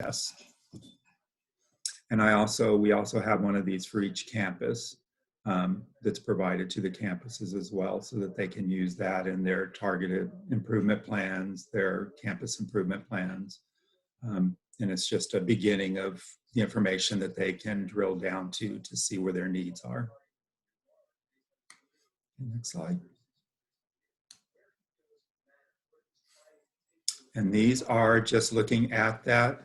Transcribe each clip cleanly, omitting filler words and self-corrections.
Yes. And we also have one of these for each campus that's provided to the campuses as well, so that they can use that in their targeted improvement plans, their campus improvement plans. And it's just a beginning of the information that they can drill down to see where their needs are. Next slide. And these are just looking at that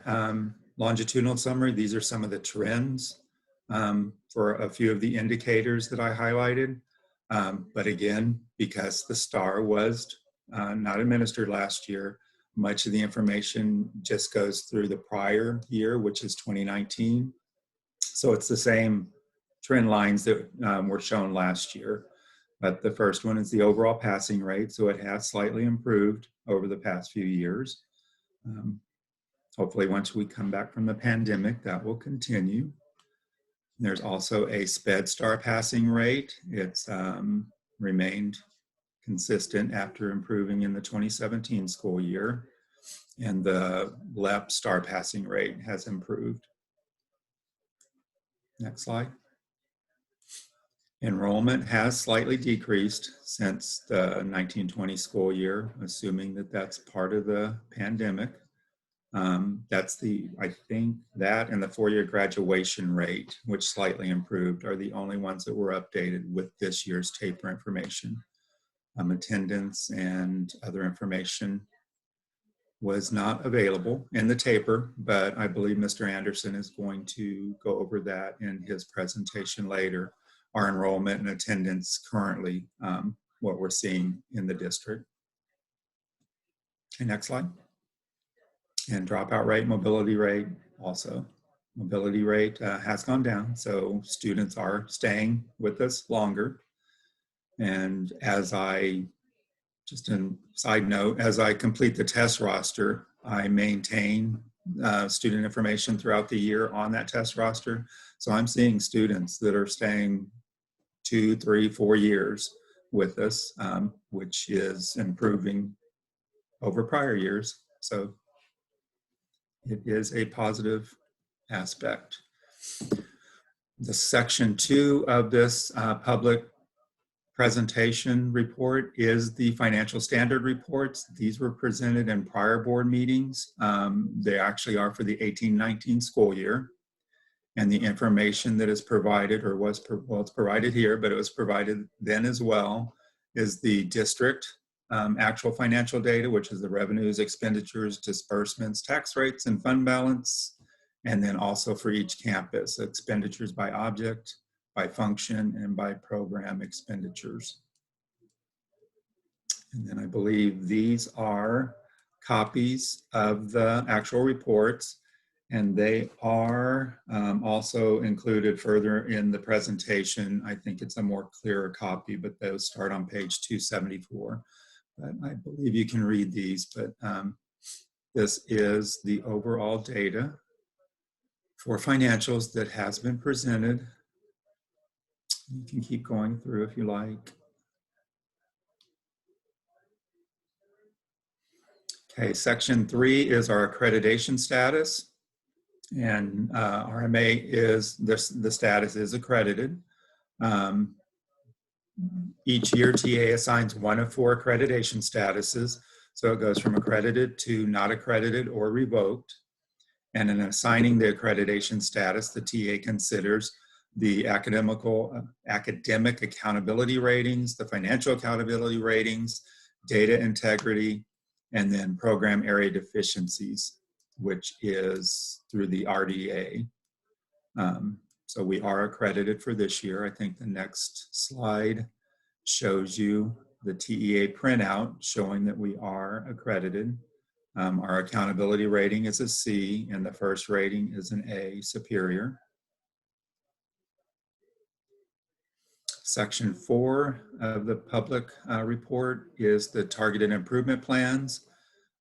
longitudinal summary. These are some of the trends for a few of the indicators that I highlighted. But again, because the STAR was not administered last year, much of the information just goes through the prior year, which is 2019. So it's the same trend lines that were shown last year. But the first one is the overall passing rate. So it has slightly improved over the past few years. Hopefully once we come back from the pandemic, that will continue. There's also a SPED STAR passing rate. It's remained consistent after improving in the 2017 school year. And the LEP STAR passing rate has improved. Next slide. Enrollment has slightly decreased since the 1920 school year, assuming that that's part of the pandemic. I think that and the four-year graduation rate, which slightly improved, are the only ones that were updated with this year's taper information. Attendance and other information was not available in the taper, but I believe Mr. Anderson is going to go over that in his presentation later. Our enrollment and attendance currently, what we're seeing in the district. Okay, next slide. And dropout rate, mobility rate also. Mobility rate has gone down, so students are staying with us longer. And just a side note, as I complete the test roster, I maintain student information throughout the year on that test roster. So I'm seeing students that are staying 2, 3, 4 years with us, which is improving over prior years. So it is a positive aspect. The section 2 of this public presentation report is the financial standard reports. These were presented in prior board meetings. They actually are for the 18-19 school year. And the information that is provided, or it's provided here, but it was provided then as well, is the district actual financial data, which is the revenues, expenditures, disbursements, tax rates, and fund balance. And then also for each campus, expenditures by object, by function, and by program expenditures. And then I believe these are copies of the actual reports, and they are also included further in the presentation. I think it's a more clearer copy, but those start on page 274. But I believe you can read these, but this is the overall data for financials that has been presented. You can keep going through if you like. Okay, section 3 is our accreditation status. And RMA is, the status is accredited. Each year TA assigns one of 4 accreditation statuses. So it goes from accredited to not accredited or revoked. And in assigning the accreditation status, the TA considers the academic accountability ratings, the financial accountability ratings, data integrity, and then program area deficiencies, which is through the RDA. So we are accredited for this year. I think the next slide shows you the TEA printout showing that we are accredited. Our accountability rating is a C, and the first rating is an A, superior. Section 4 of the public report is the targeted improvement plans.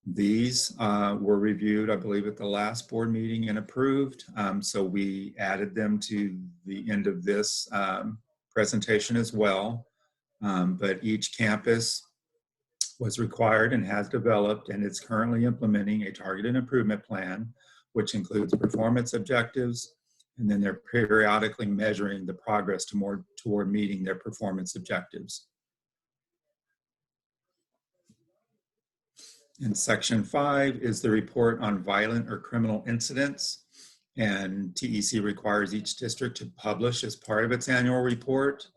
These were reviewed, I believe, at the last board meeting and approved. So we added them to the end of this presentation as well. But each campus was required and has developed and is currently implementing a targeted improvement plan which includes performance objectives, and then they're periodically measuring the progress toward meeting their performance objectives. And section 5 is the report on violent or criminal incidents. And TEC requires each district to publish as part of its annual report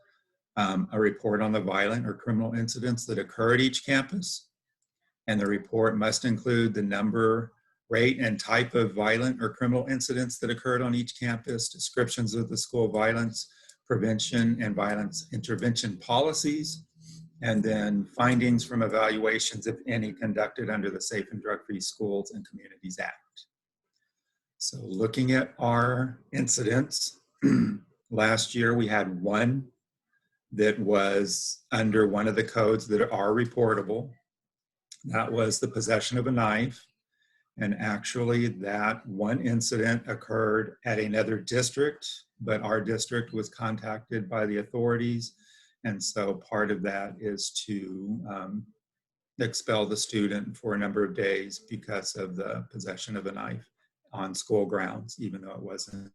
a report on the violent or criminal incidents that occur at each campus. And the report must include the number, rate, and type of violent or criminal incidents that occurred on each campus, descriptions of the school violence prevention and violence intervention policies, and then findings from evaluations, if any, conducted under the Safe and Drug-Free Schools and Communities Act. So looking at our incidents, last year we had one that was under one of the codes that are reportable. That was the possession of a knife. And actually that one incident occurred at another district, but our district was contacted by the authorities. And so part of that is to expel the student for a number of days because of the possession of a knife on school grounds, even though it wasn't.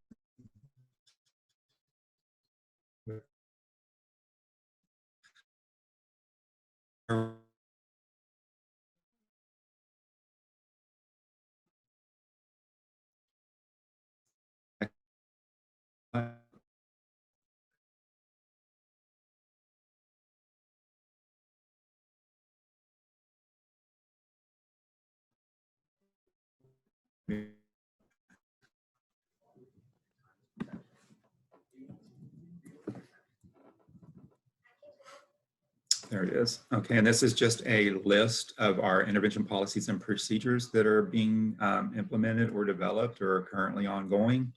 There it is. Okay, and this is just a list of our intervention policies and procedures that are being implemented or developed or are currently ongoing.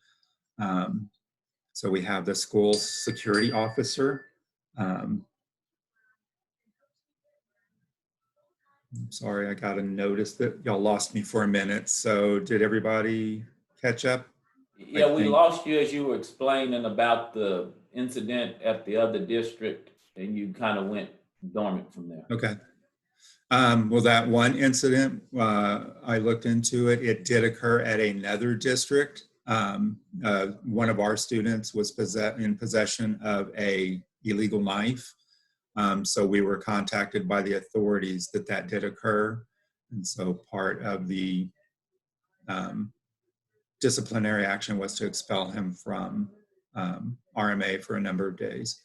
So we have the school security officer. I'm sorry, I got a notice that y'all lost me for a minute. So did everybody catch up? Yeah, we lost you as you were explaining about the incident at the other district, and you kind of went dormant from there. Okay. Well, that one incident, I looked into it. It did occur at another district. One of our students was in possession of a illegal knife. So we were contacted by the authorities that did occur. And so part of the disciplinary action was to expel him from RMA for a number of days.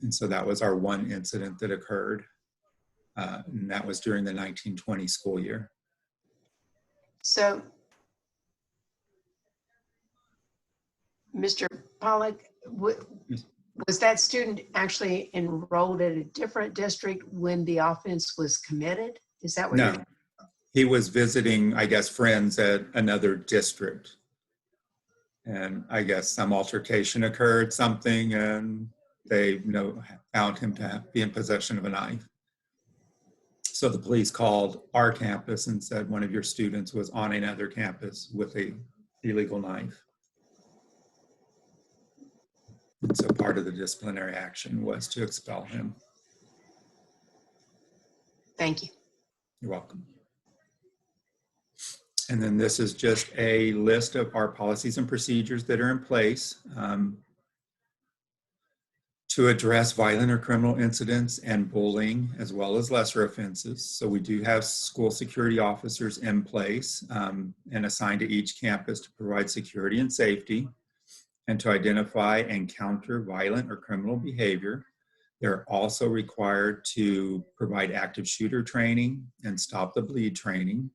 And so that was our one incident that occurred. And that was during the 1920 school year. So, Mr. Pollack, was that student actually enrolled at a different district when the offense was committed? Is that what? No, he was visiting, I guess, friends at another district. And I guess some altercation occurred, something, and they found him to be in possession of a knife. So the police called our campus and said one of your students was on another campus with an illegal knife. And so part of the disciplinary action was to expel him. Thank you. You're welcome. And then this is just a list of our policies and procedures that are in place to address violent or criminal incidents and bullying, as well as lesser offenses. So we do have school security officers in place and assigned to each campus to provide security and safety and to identify and counter violent or criminal behavior. They're also required to provide active shooter training and stop the bleed training.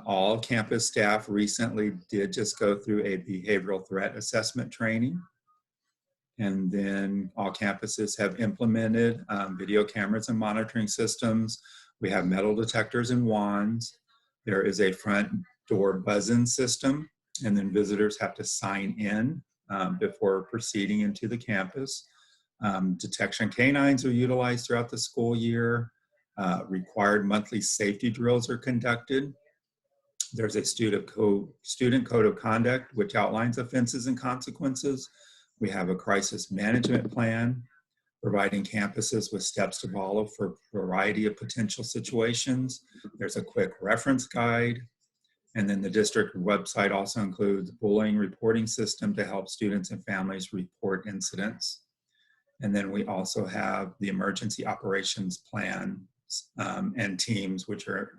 All campus staff recently did just go through a behavioral threat assessment training. And then all campuses have implemented video cameras and monitoring systems. We have metal detectors and wands. There is a front door buzz-in system, and then visitors have to sign in before proceeding into the campus. Detection canines are utilized throughout the school year. Required monthly safety drills are conducted. There's a student code of conduct, which outlines offenses and consequences. We have a crisis management plan, providing campuses with steps to follow for a variety of potential situations. There's a quick reference guide. And then the district website also includes bullying reporting system to help students and families report incidents. And then we also have the emergency operations plan and teams, which are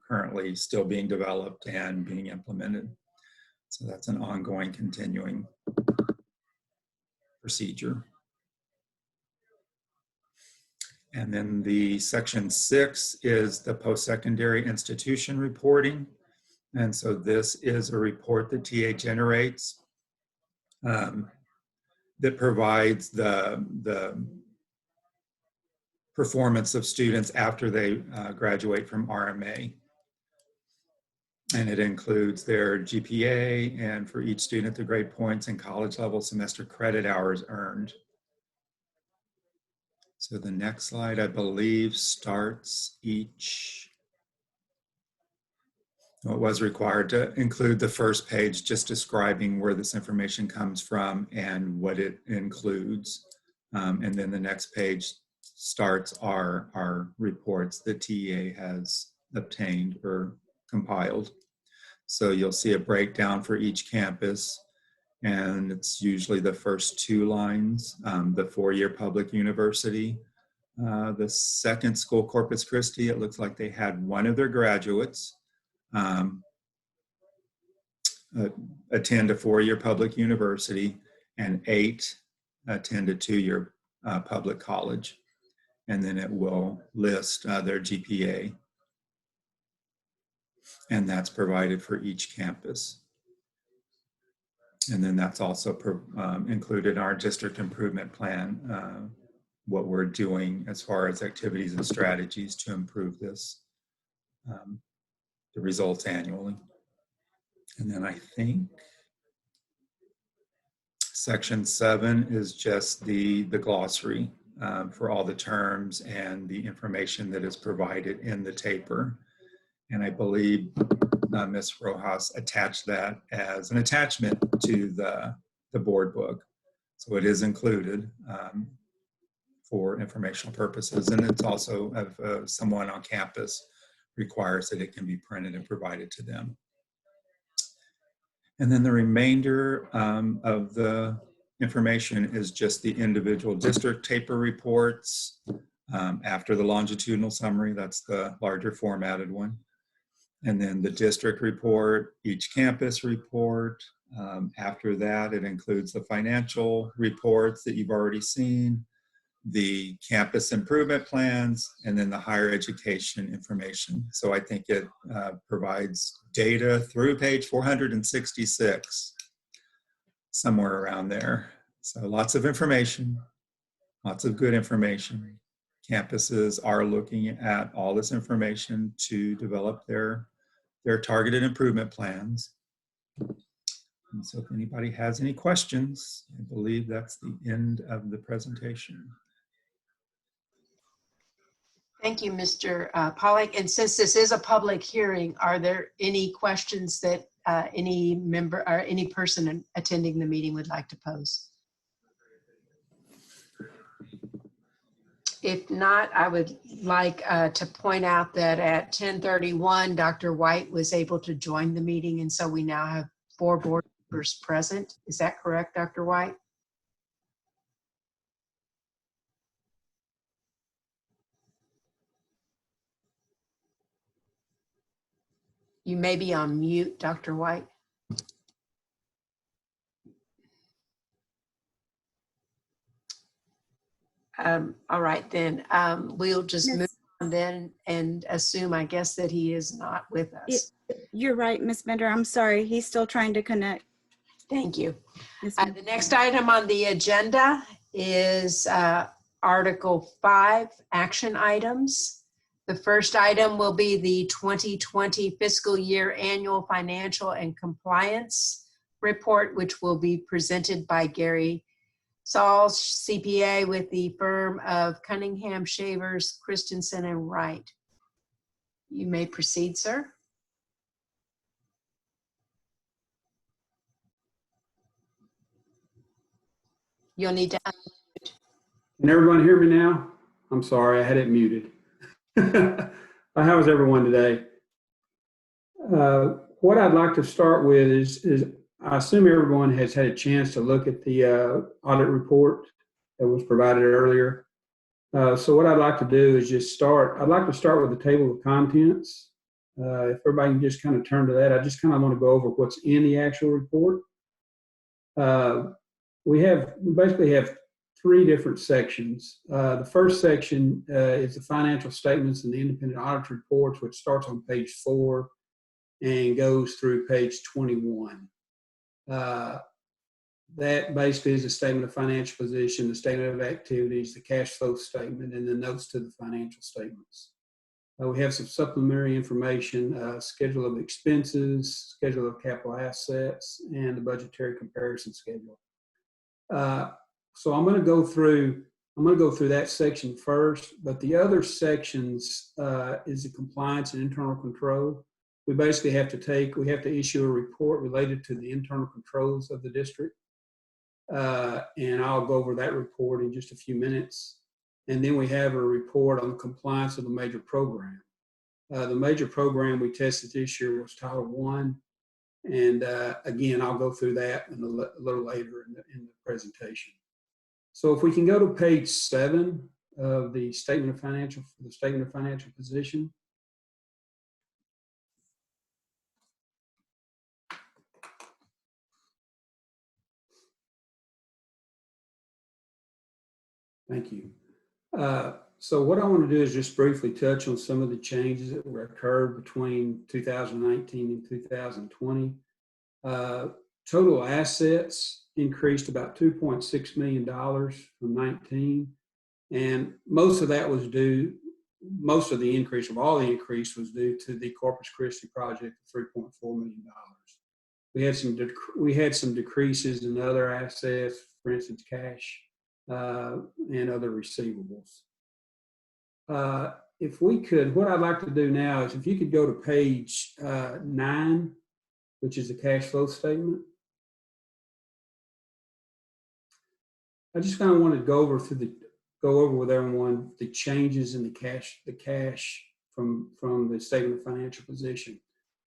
currently still being developed and being implemented. So that's an ongoing, continuing procedure. And then the section 6 is the post-secondary institution reporting. And so this is a report that TA generates that provides the performance of students after they graduate from RMA. And it includes their GPA and for each student, the grade points and college level semester credit hours earned. So the next slide, I believe, starts each. It was required to include the first page just describing where this information comes from and what it includes. And then the next page starts our reports that TEA has obtained or compiled. So you'll see a breakdown for each campus, and it's usually the first 2 lines, the 4-year public university. The second school, Corpus Christi, it looks like they had one of their graduates attend a 4-year public university, and 8 attend a 2-year public college. And then it will list their GPA. And that's provided for each campus. And then that's also included in our district improvement plan, what we're doing as far as activities and strategies to improve this, the results annually. And then I think section 7 is just the glossary for all the terms and the information that is provided in the taper. And I believe Ms. Rojas attached that as an attachment to the board book. So it is included for informational purposes. And it's also, if someone on campus requires that it can be printed and provided to them. And then the remainder of the information is just the individual district taper reports after the longitudinal summary. That's the larger formatted one. And then the district report, each campus report. After that, it includes the financial reports that you've already seen, the campus improvement plans, and then the higher education information. So I think it provides data through page 466, somewhere around there. So lots of information, lots of good information. Campuses are looking at all this information to develop their targeted improvement plans. And so if anybody has any questions, I believe that's the end of the presentation. Thank you, Mr. Pollack. And since this is a public hearing, are there any questions that any member or any person attending the meeting would like to pose? If not, I would like to point out that at 10:31, Dr. White was able to join the meeting, and so we now have 4 board members present. Is that correct, Dr. White? You may be on mute, Dr. White. All right, then we'll just move on then and assume, I guess, that he is not with us. You're right, Ms. Bender. I'm sorry. He's still trying to connect. Thank you. Yes, The next item on the agenda is Article 5, action items. The first item will be the 2020 fiscal year annual financial and compliance report, which will be presented by Gary Sauls, CPA with the firm of Cunningham, Shavers, Christensen, and Wright. You may proceed, sir. You'll need to. Can everyone hear me now? I'm sorry, I had it muted. How is everyone today? what I'd like to start with is I assume everyone has had a chance to look at the audit report that was provided earlier. So what I'd like to do is just start. I'd like to start with the table of contents. If everybody can just kind of turn to that, I just kind of want to go over what's in the actual report. We basically have three different sections. The first section is the financial statements and the independent audit reports, which starts on page 4 and goes through page 21. That basically is a statement of financial position, the statement of activities, the cash flow statement, and the notes to the financial statements. We have some supplementary information, schedule of expenses, schedule of capital assets, and the budgetary comparison schedule. So I'm going to go through that section first, but the other sections is the compliance and internal control. We basically have to issue a report related to the internal controls of the district. And I'll go over that report in just a few minutes. And then we have a report on compliance of the major program. The major program we tested this year was Title I. And again, I'll go through that a little later in the presentation. So if we can go to page 7 of the statement of financial position. Thank you. So what I want to do is just briefly touch on some of the changes that were occurred between 2019 and 2020. Total assets increased about $2.6 million from 19. And most of the increase, of all the increase, was due to the Corpus Christi project of $3.4 million. We had some decreases in other assets, for instance, cash, and other receivables. If we could, what I'd like to do now is if you could go to page 9, which is the cash flow statement. I just kind of want to go over with everyone the changes in the cash from the statement of financial position.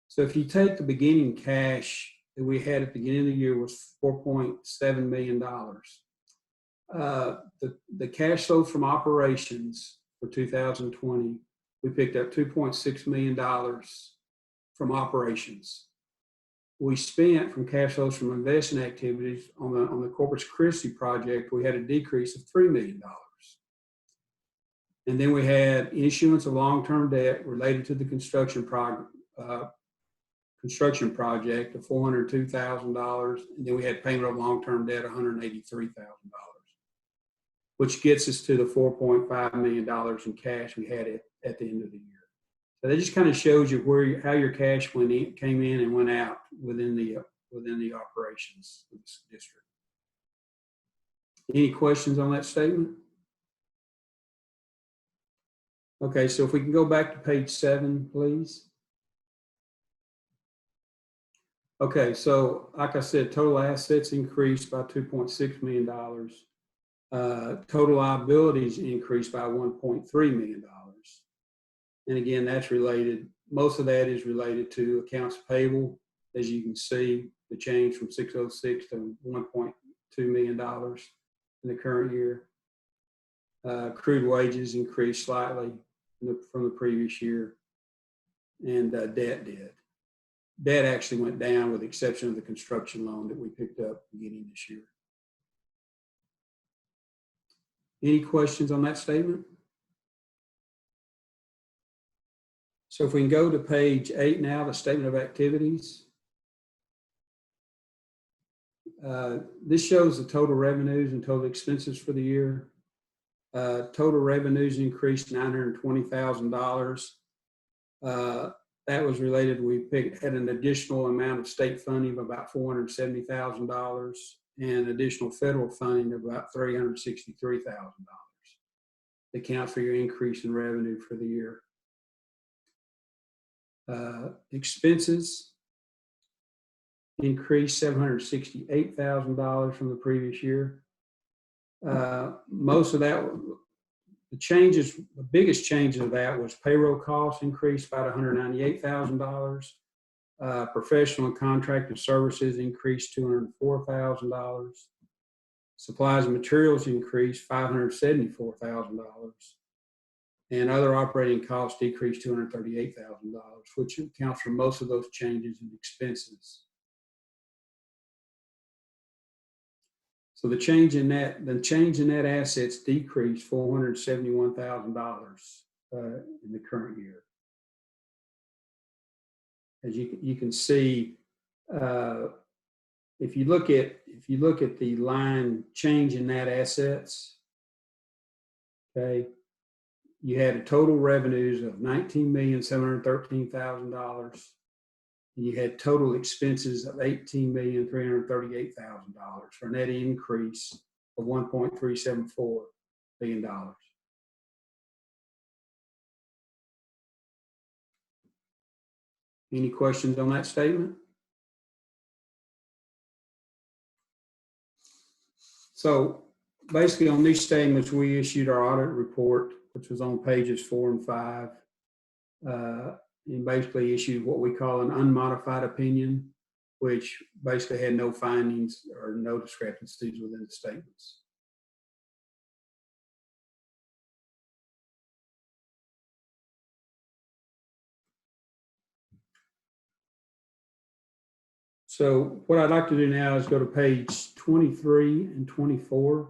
So if you take the beginning cash that we had at the beginning of the year was $4.7 million. The cash flow from operations for 2020, we picked up $2.6 million from operations. We spent from cash flows from investing activities on the Corpus Christi project, we had a decrease of $3 million. And then we had issuance of long-term debt related to the construction project of $402,000. And then we had payment of long-term debt of $183,000. Which gets us to the $4.5 million in cash we had at the end of the year. So that just kind of shows you how your cash came in and went out within the operations of this district. Any questions on that statement? Okay, so if we can go back to page 7, please. Okay, so like I said, total assets increased by $2.6 million. Total liabilities increased by $1.3 million. And again, that's related, most of that is related to accounts payable. As you can see, the change from 606 to $1.2 million in the current year. Accrued wages increased slightly from the previous year, and debt did. Debt actually went down with the exception of the construction loan that we picked up beginning this year. Any questions on that statement? So if we can go to page 8 now, the statement of activities. This shows the total revenues and total expenses for the year. Total revenues increased $920,000. That was related, had an additional amount of state funding of about $470,000 and additional federal funding of about $363,000. That accounts for your increase in revenue for the year. Expenses increased $768,000 from the previous year. Most of that, the biggest changes of that was payroll costs increased about $198,000. Professional and contractor services increased $204,000. Supplies and materials increased $574,000. And other operating costs decreased $238,000, which accounts for most of those changes in expenses. So the change in net assets decreased $471,000 in the current year. As you can see, if you look at the line change in net assets, okay, you had a total revenues of $19,713,000. And you had total expenses of $18,338,000 for a net increase of $1.374 billion. Any questions on that statement? So basically on these statements, we issued our audit report, which was on pages 4 and 5, and basically issued what we call an unmodified opinion, which basically had no findings or no discrepancies within the statements. So what I'd like to do now is go to page 23 and 24.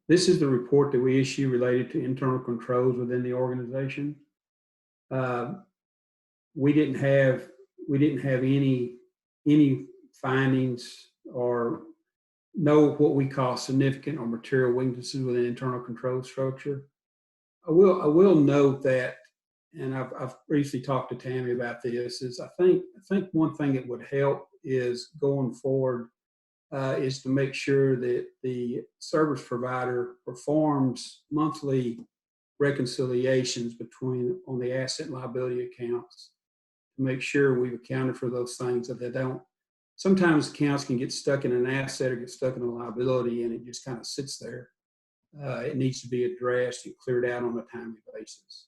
This is the report that we issue related to internal controls within the organization. We didn't have any findings or know what we call significant or material weaknesses within internal control structure. I will note that, and I've briefly talked to Tammy about this, is I think one thing that would help is going forward is to make sure that the service provider performs monthly reconciliations on the asset and liability accounts to make sure we've accounted for those things that they don't. Sometimes accounts can get stuck in an asset or get stuck in a liability and it just kind of sits there. It needs to be addressed and cleared out on a timely basis.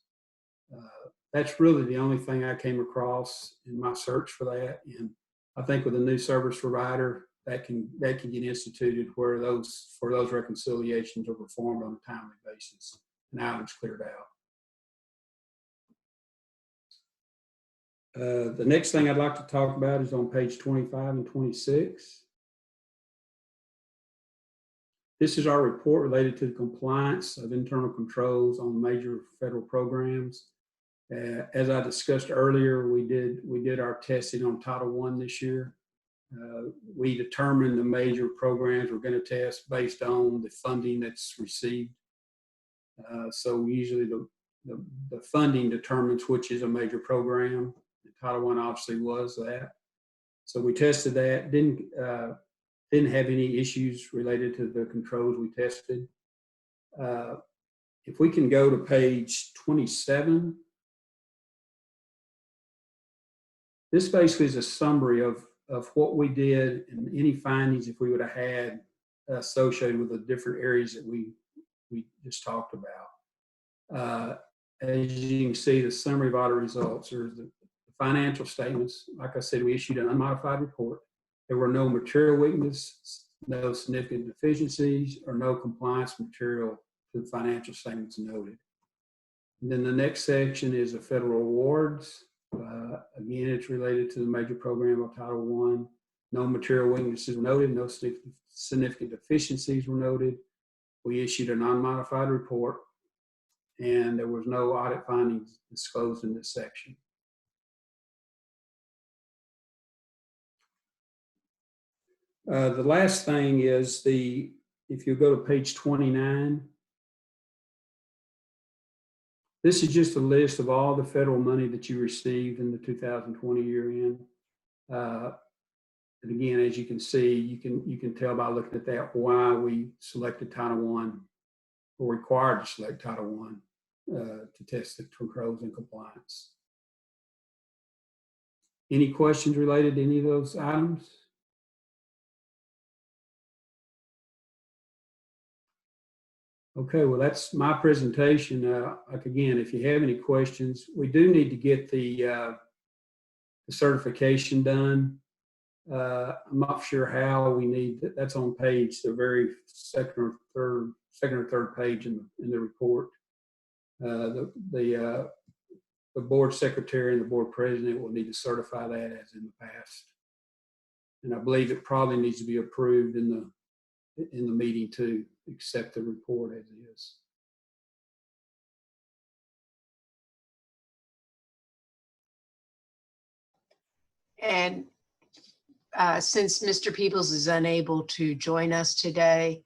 That's really the only thing I came across in my search for that. And I think with a new service provider, that can get instituted where those reconciliations are performed on a timely basis and items cleared out. The next thing I'd like to talk about is on page 25 and 26. This is our report related to the compliance of internal controls on major federal programs. As I discussed earlier, we did our testing on Title I this year. We determined the major programs we're going to test based on the funding that's received. So usually the funding determines which is a major program. Title I obviously was that. So we tested that. Didn't have any issues related to the controls we tested. If we can go to page 27, this basically is a summary of what we did and any findings if we would have had associated with the different areas that we just talked about. As you can see, the summary of audit results are the financial statements. Like I said, we issued an unmodified report. There were no material weaknesses, no significant deficiencies, or no compliance material to the financial statements noted. And then the next section is the federal awards. Again, it's related to the major program of Title I. No material weaknesses were noted, no significant deficiencies were noted. We issued an unmodified report, and there was no audit findings disclosed in this section. The last thing is if you go to page 29, this is just a list of all the federal money that you received in the 2020 year end. And again, as you can see, you can tell by looking at that why we selected Title I or required to select Title I to test the controls and compliance. Any questions related to any of those items? Okay, well, that's my presentation. Like again, if you have any questions, we do need to get the certification done. I'm not sure how we need that. That's on page, the very second or third page in the report. The board secretary and the board president will need to certify that as in the past. And I believe it probably needs to be approved in the meeting to accept the report as is. And since Mr. Peoples is unable to join us today,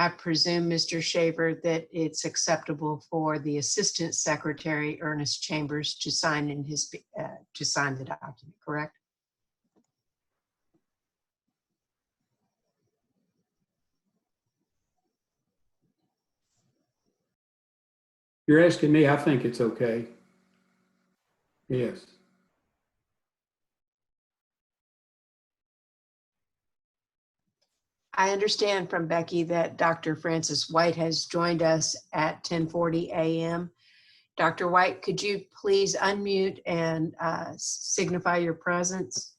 I presume, Mr. Shaver, that it's acceptable for the Assistant Secretary, Ernest Chambers, to sign in his to sign the document, correct? You're asking me, I think it's okay. Yes. I understand from Becky that Dr. Francis White has joined us at 10:40 a.m. Dr. White, could you please unmute and signify your presence?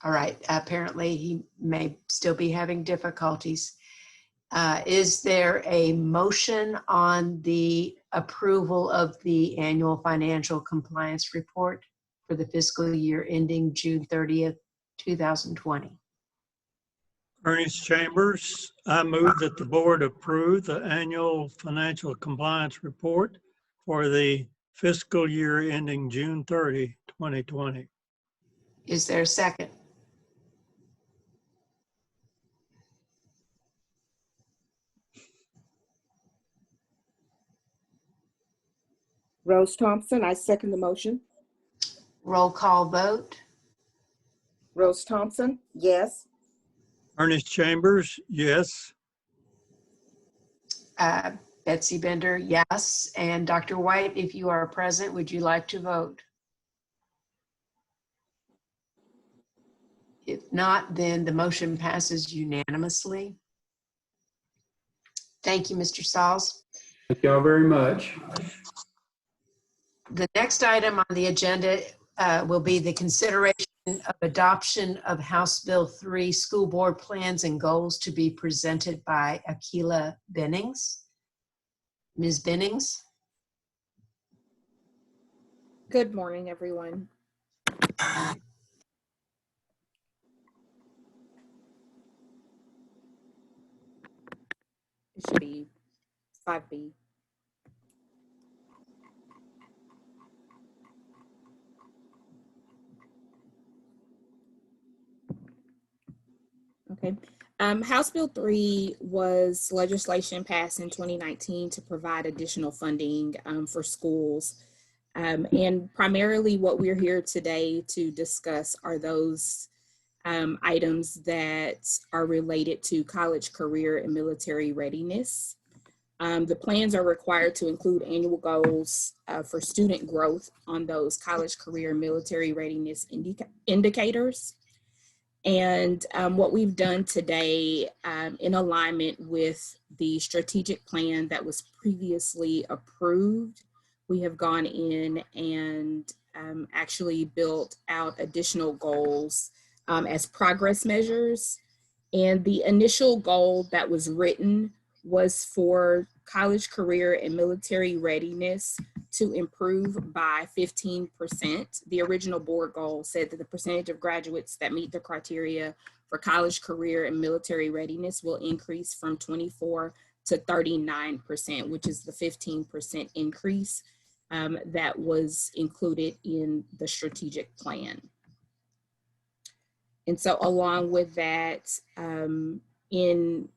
All right, apparently he may still be having difficulties. Is there a motion on the approval of the annual financial compliance report for the fiscal year ending June 30th, 2020? Ernest Chambers, I move that the board approve the annual financial compliance report for the fiscal year ending June 30, 2020. Is there a second? Rose Thompson, I second the motion. Roll call vote. Rose Thompson, yes. Ernest Chambers, yes. Betsy Bender, yes. And Dr. White, if you are present, would you like to vote? If not, then the motion passes unanimously. Thank you, Mr. Sauls. Thank y'all very much. The next item on the agenda will be the consideration of adoption of House Bill 3 School Board Plans and Goals to be presented by Akila Bennings. Ms. Bennings. Good morning, everyone. It should be 5B. Okay. House Bill 3 was legislation passed in 2019 to provide additional funding for schools. And primarily what we're here today to discuss are those items that are related to college, career, and military readiness. The plans are required to include annual goals for student growth on those college, career, and military readiness indicators. And what we've done today in alignment with the strategic plan that was previously approved, we have gone in and actually built out additional goals as progress measures. And the initial goal that was written was for college, career, and military readiness to improve by 15%. The original board goal said that the percentage of graduates that meet the criteria for college, career, and military readiness will increase from 24 to 39%, which is the 15% increase that was included in the strategic plan. And so along with that, in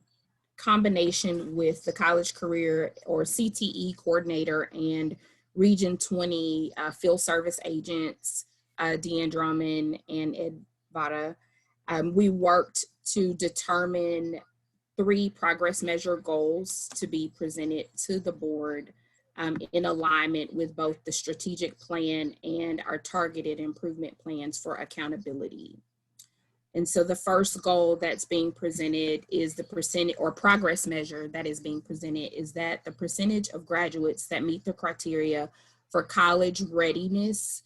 combination with the college career or CTE coordinator and Region 20 field service agents, Deanne Drummond and Ed Vada, we worked to determine 3 progress measure goals to be presented to the board in alignment with both the strategic plan and our targeted improvement plans for accountability. And so the first goal that's being presented is the percentage, or progress measure that is being presented, is that the percentage of graduates that meet the criteria for college readiness,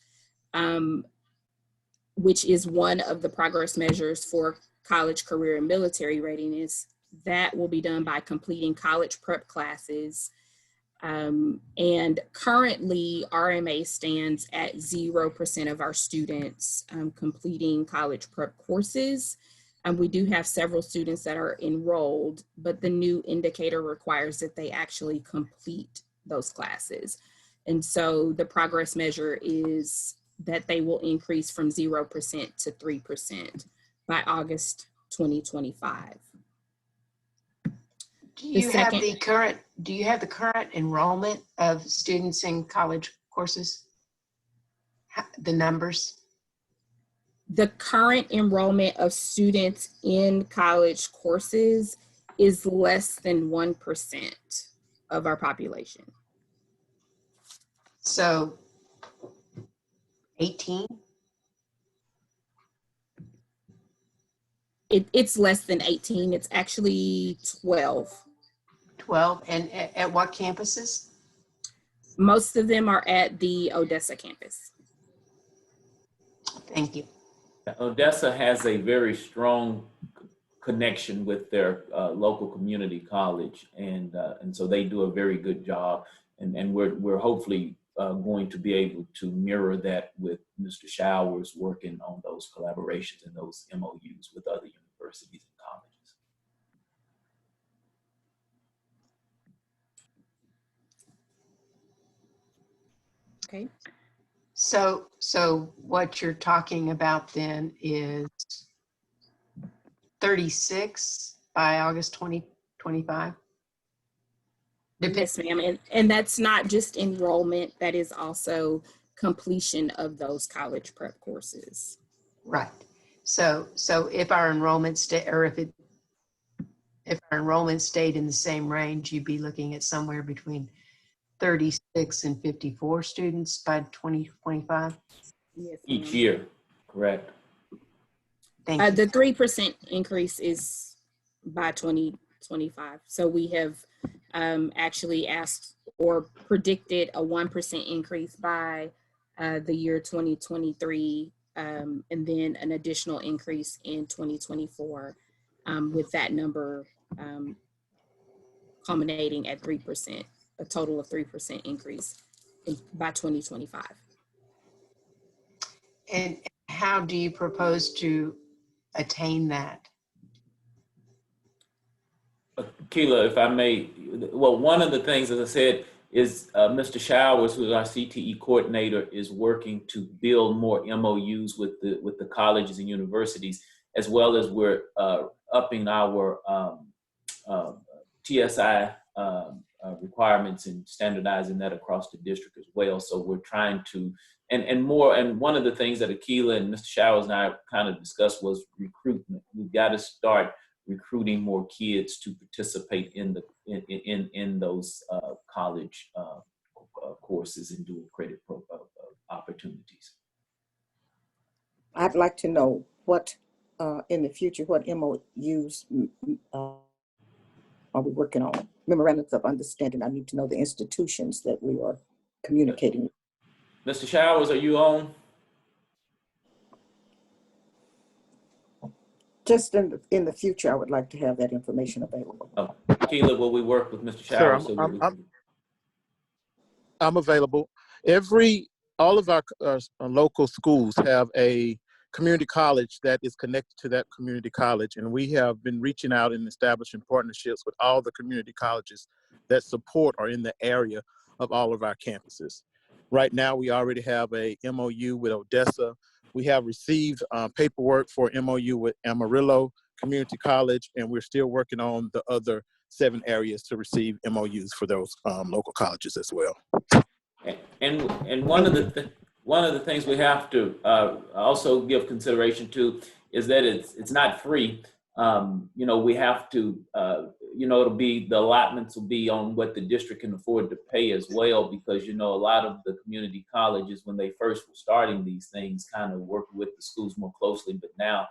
which is one of the progress measures for college, career, and military readiness, that will be done by completing college prep classes. And currently RMA stands at 0% of our students completing college prep courses. We do have several students that are enrolled, but the new indicator requires that they actually complete those classes. And so the progress measure is that they will increase from 0% to 3% by August 2025. Do you have the current enrollment of students in college courses? The numbers? The current enrollment of students in college courses is less than 1% of our population. So 18? It's less than 18. It's actually 12. 12, and at what campuses? Most of them are at the Odessa campus. Thank you. Odessa has a very strong connection with their local community college, and so they do a very good job. And we're hopefully going to be able to mirror that with Mr. Showers working on those collaborations and those MOUs with other universities and colleges. Okay. So what you're talking about then is 36 by August 2025? Yes, ma'am. And that's not just enrollment, that is also completion of those college prep courses. Right. So if our enrollment if our enrollment stayed in the same range, you'd be looking at somewhere between 36 and 54 students by 2025? Yes, Each year, correct. Thank you. The 3% increase is by 2025. So we have actually asked or predicted a 1% increase by the year 2023, and then an additional increase in 2024, with that number culminating at 3%, a total of 3% increase by 2025. And how do you propose to attain that? Keila, if I may, well, one of the things, as I said, is Mr. Showers, who is our CTE coordinator, is working to build more MOUs with the colleges and universities, as well as we're upping our TSI requirements and standardizing that across the district as well. So we're trying to, and one of the things that Akila and Mr. Showers and I kind of discussed was recruitment. We've got to start recruiting more kids to participate in those college courses and dual credit opportunities. I'd like to know what in the future, what MOUs are we working on? Memorandums of understanding. I need to know the institutions that we are communicating with. Mr. Showers, are you on? Just in the future, I would like to have that information available. Oh, Keila, will we work with Mr. Showers? Sir, I'm available. All of our local schools have a community college that is connected to that community college, and we have been reaching out and establishing partnerships with all the community colleges that support or in the area of all of our campuses. Right now, we already have a MOU with Odessa. We have received paperwork for MOU with Amarillo Community College, and we're still working on the other 7 areas to receive MOUs for those local colleges as well. And one of the things we have to also give consideration to is that it's not free. We have to it'll be, the allotments will be on what the district can afford to pay as well, because, a lot of the community colleges, when they first were starting these things, kind of worked with the schools more closely, but now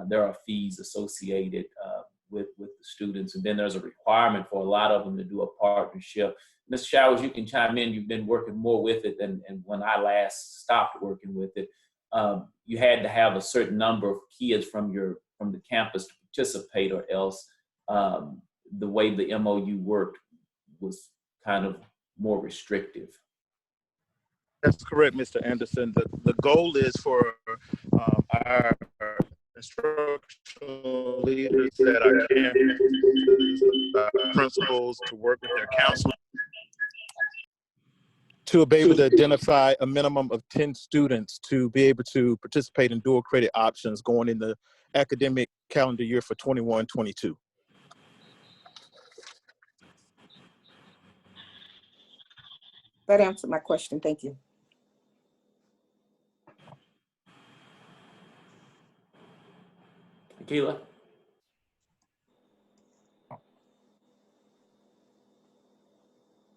there are fees associated with the students. And then there's a requirement for a lot of them to do a partnership. Mr. Showers, you can chime in. You've been working more with it than when I last stopped working with it. You had to have a certain number of kids from the campus to participate, or else the way the MOU worked was kind of more restrictive. That's correct, Mr. Anderson. The goal is for our instructional leaders at our campuses, principals, to work with their counselors to be able to identify a minimum of 10 students to be able to participate in dual credit options going in the academic calendar year for 21-22. That answered my question. Thank you. Keila?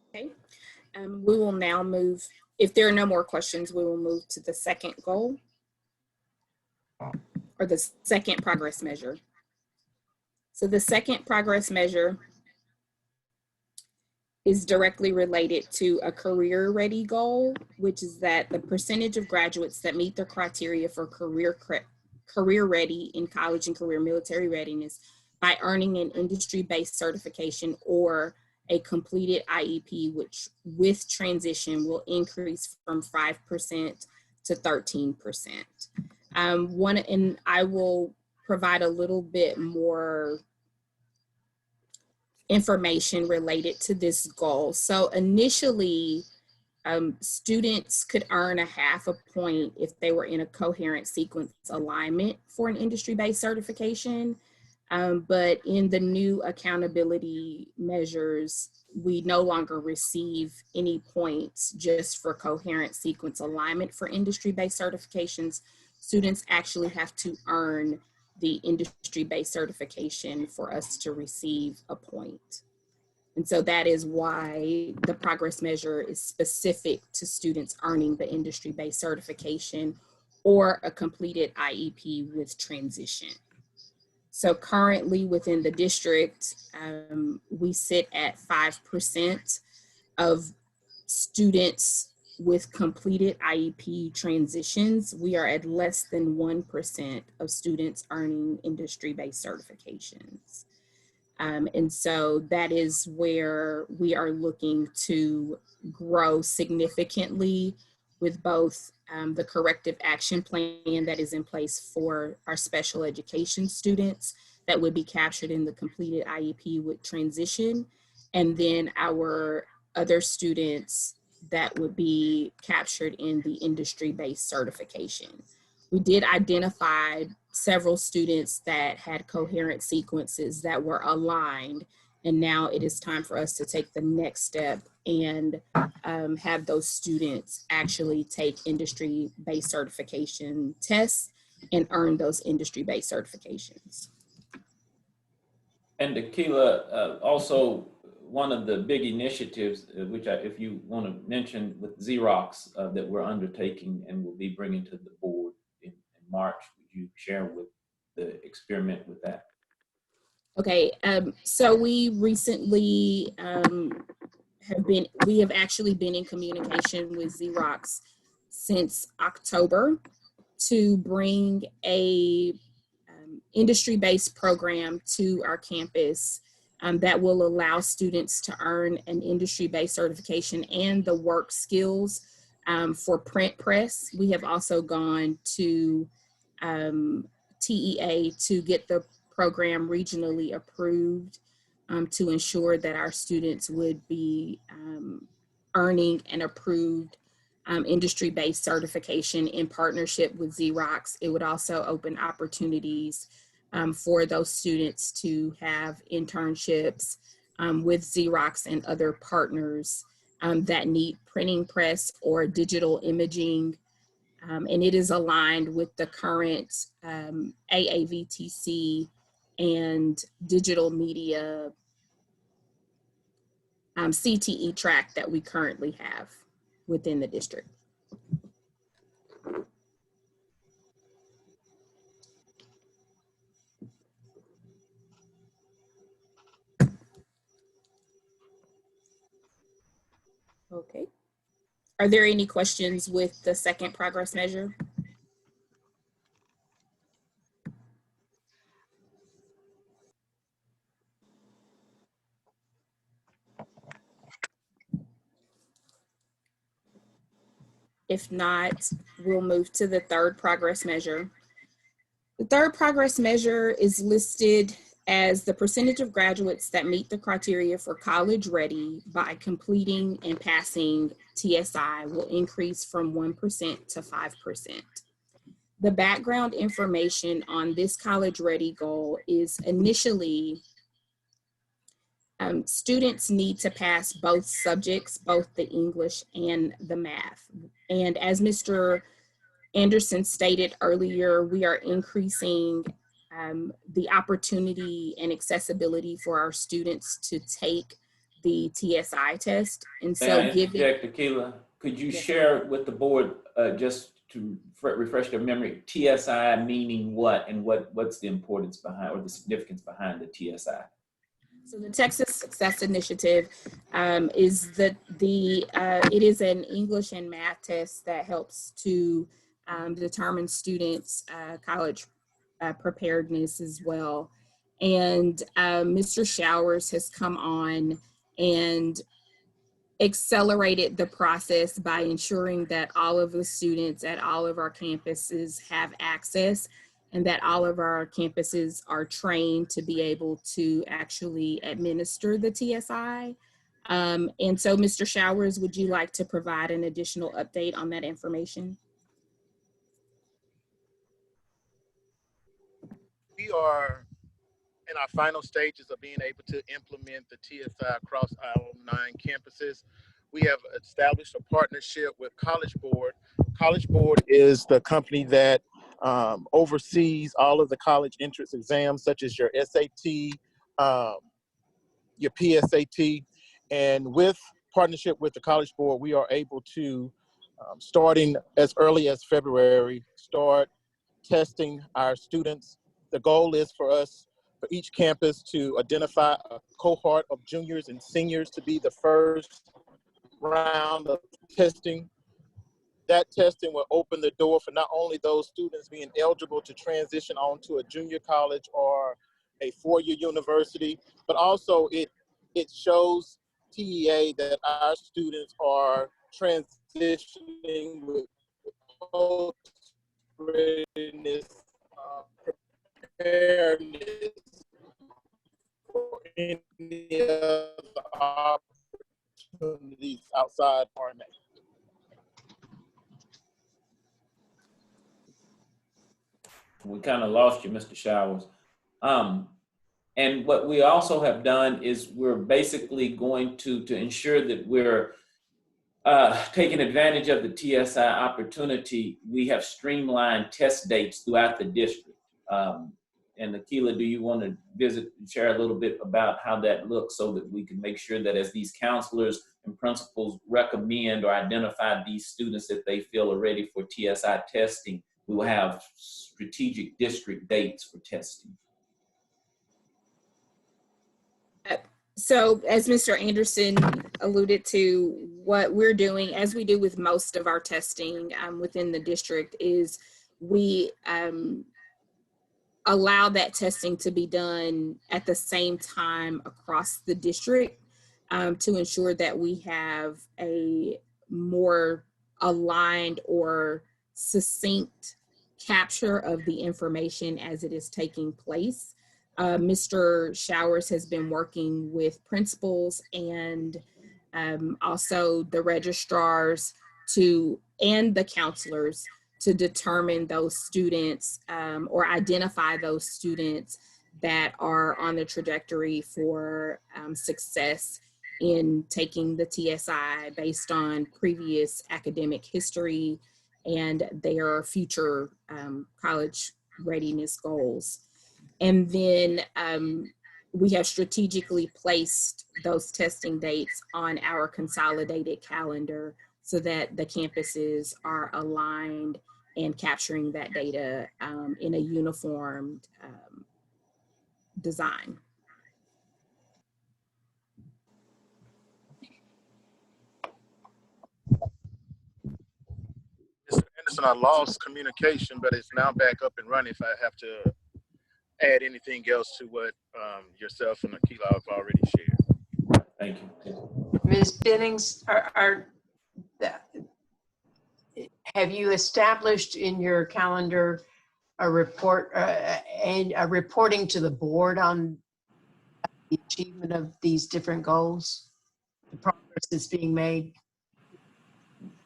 Okay. We will now move, if there are no more questions, we will move to the second goal, or the second progress measure. So the second progress measure is directly related to a career ready goal, which is that the percentage of graduates that meet the criteria for career ready in college and career military readiness by earning an industry-based certification or a completed IEP, which with transition will increase from 5% to 13%. And I will provide a little bit more information related to this goal. So initially, students could earn a half a point if they were in a coherent sequence alignment for an industry-based certification. But in the new accountability measures, we no longer receive any points just for coherent sequence alignment for industry-based certifications. Students actually have to earn the industry-based certification for us to receive a point. And so that is why the progress measure is specific to students earning the industry-based certification or a completed IEP with transition. So currently within the district, we sit at 5% of students with completed IEP transitions. We are at less than 1% of students earning industry-based certifications. And so that is where we are looking to grow significantly with both the corrective action plan that is in place for our special education students that would be captured in the completed IEP with transition, and then our other students that would be captured in the industry-based certification. We did identify several students that had coherent sequences that were aligned, and now it is time for us to take the next step and have those students actually take industry-based certification tests and earn those industry-based certifications. And Keila, also one of the big initiatives, which if you want to mention with Xerox that we're undertaking and will be bringing to the board in March, would you share with the experiment with that? Okay, so we recently we have actually been in communication with Xerox since October to bring a industry-based program to our campus that will allow students to earn an industry-based certification and the work skills for print press. We have also gone to TEA to get the program regionally approved to ensure that our students would be earning an approved industry-based certification in partnership with Xerox. It would also open opportunities for those students to have internships with Xerox and other partners that need printing press or digital imaging. And it is aligned with the current AAVTC and digital media CTE track that we currently have within the district. Okay. Are there any questions with the second progress measure? If not, we'll move to the third progress measure. The third progress measure is listed as the percentage of graduates that meet the criteria for college ready by completing and passing TSI will increase from 1% to 5%. The background information on this college ready goal is initially students need to pass both subjects, both the English and the math. And as Mr. Anderson stated earlier, we are increasing the opportunity and accessibility for our students to take the TSI test. And so given— Akila, could you share with the board, just to refresh their memory, TSI meaning what, and what's the importance behind, or the significance behind the TSI? So the Texas Success Initiative is it is an English and math test that helps to determine students' college preparedness as well. And Mr. Showers has come on and accelerated the process by ensuring that all of the students at all of our campuses have access, and that all of our campuses are trained to be able to actually administer the TSI. And so, Mr. Showers, would you like to provide an additional update on that information? We are in our final stages of being able to implement the TSI across our 9 campuses. We have established a partnership with College Board. College Board is the company that oversees all of the college entrance exams, such as your SAT, your PSAT. And with partnership with the College Board, we are able to, starting as early as February, start testing our students. The goal is for us, for each campus, to identify a cohort of juniors and seniors to be the first round of testing. That testing will open the door for not only those students being eligible to transition on to a junior college or a 4-year university, but also it shows TEA that our students are transitioning with post-readiness, preparedness for any of the opportunities outside RMA. We kind of lost you, Mr. Showers. And what we also have done is we're basically going to ensure that we're taking advantage of the TSI opportunity. We have streamlined test dates throughout the district. And Akila, do you want to share a little bit about how that looks, so that we can make sure that as these counselors and principals recommend or identify these students that they feel are ready for TSI testing, we will have strategic district dates for testing? So as Mr. Anderson alluded to, what we're doing, as we do with most of our testing within the district, is we allow that testing to be done at the same time across the district to ensure that we have a more aligned or succinct capture of the information as it is taking place. Mr. Showers has been working with principals and also the registrars and the counselors to determine those students or identify those students that are on the trajectory for success in taking the TSI based on previous academic history and their future college readiness goals. And then we have strategically placed those testing dates on our consolidated calendar so that the campuses are aligned and capturing that data in a uniformed design. Mr. Anderson, I lost communication, but it's now back up and running. If I have to add anything else to what yourself and Akila have already shared. Thank you. Ms. Bennings, have you established in your calendar a report and a reporting to the board on the achievement of these different goals, the progress that's being made?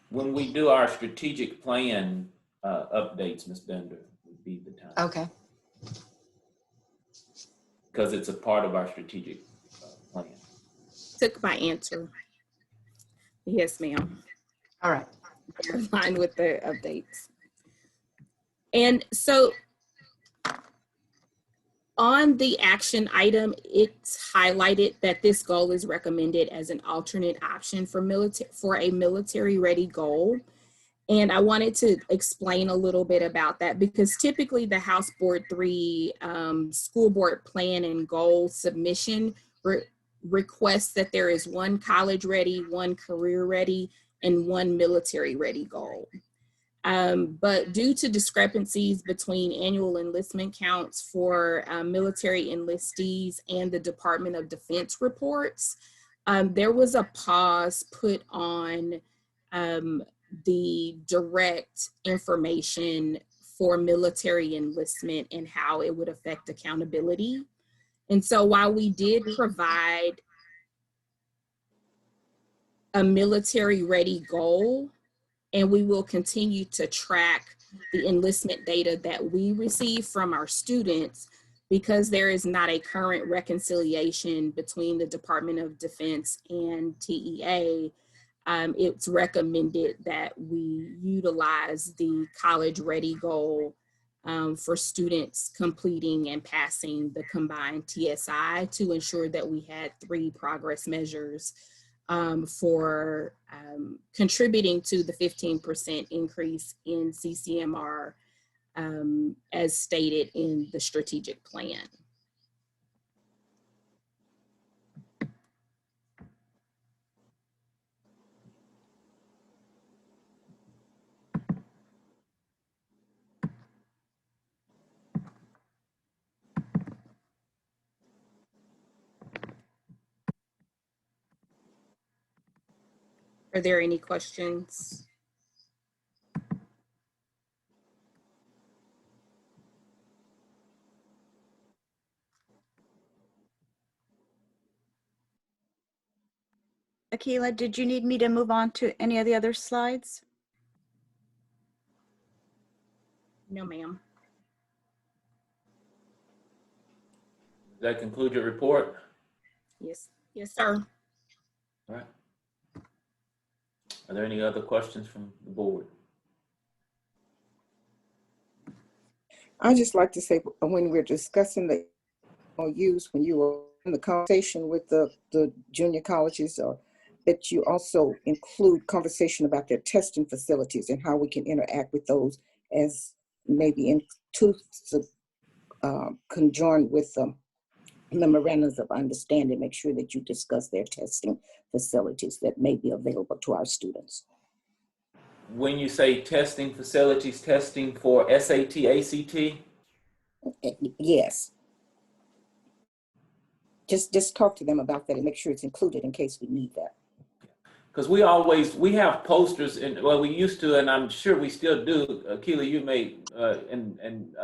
When we do our strategic plan updates, Ms. Bender, would be the time. Okay. Because it's a part of our strategic plan. Took my answer. Yes, ma'am. All right. In line with the updates. And so on the action item, it's highlighted that this goal is recommended as an alternate option for a military-ready goal. And I wanted to explain a little bit about that because typically the House Board 3 school board plan and goal submission requests that there is one college-ready, one career-ready, and one military-ready goal. But due to discrepancies between annual enlistment counts for military enlistees and the Department of Defense reports, there was a pause put on the direct information for military enlistment and how it would affect accountability. And so while we did provide a military-ready goal, and we will continue to track the enlistment data that we receive from our students, because there is not a current reconciliation between the Department of Defense and TEA, it's recommended that we utilize the college ready goal for students completing and passing the combined TSI to ensure that we had 3 progress measures for contributing to the 15% increase in CCMR as stated in the strategic plan. Are there any questions? Akila, did you need me to move on to any of the other slides? No, ma'am. Does that conclude your report? Yes, yes, sir. All right. Are there any other questions from the board? I just like to say, when we're discussing the MOUs, when you were in the conversation with the junior colleges, or that you also include conversation about their testing facilities and how we can interact with those as maybe in conjoined with memorandums of understanding, make sure that you discuss their testing facilities that may be available to our students. When you say testing facilities, testing for SAT, ACT? Yes. Just talk to them about that and make sure it's included in case we need that. Because we have posters, and well, we used to, and I'm sure we still do. Keely, you may, and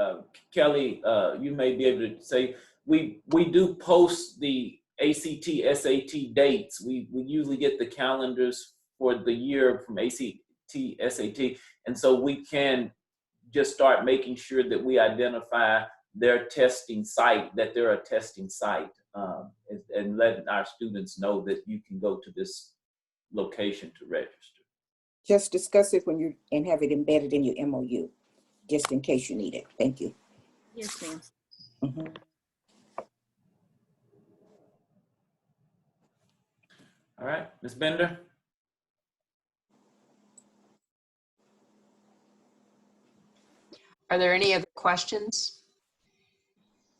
Kelly, you may be able to say, we do post the ACT, SAT dates. We usually get the calendars for the year from ACT, SAT, and so we can just start making sure that we identify their testing site, that they're a testing site, and letting our students know that you can go to this location to register. Just discuss it when you and have it embedded in your MOU, just in case you need it. Thank you. Yes, ma'am. Mm-hmm. All right, Ms. Bender? Are there any other questions?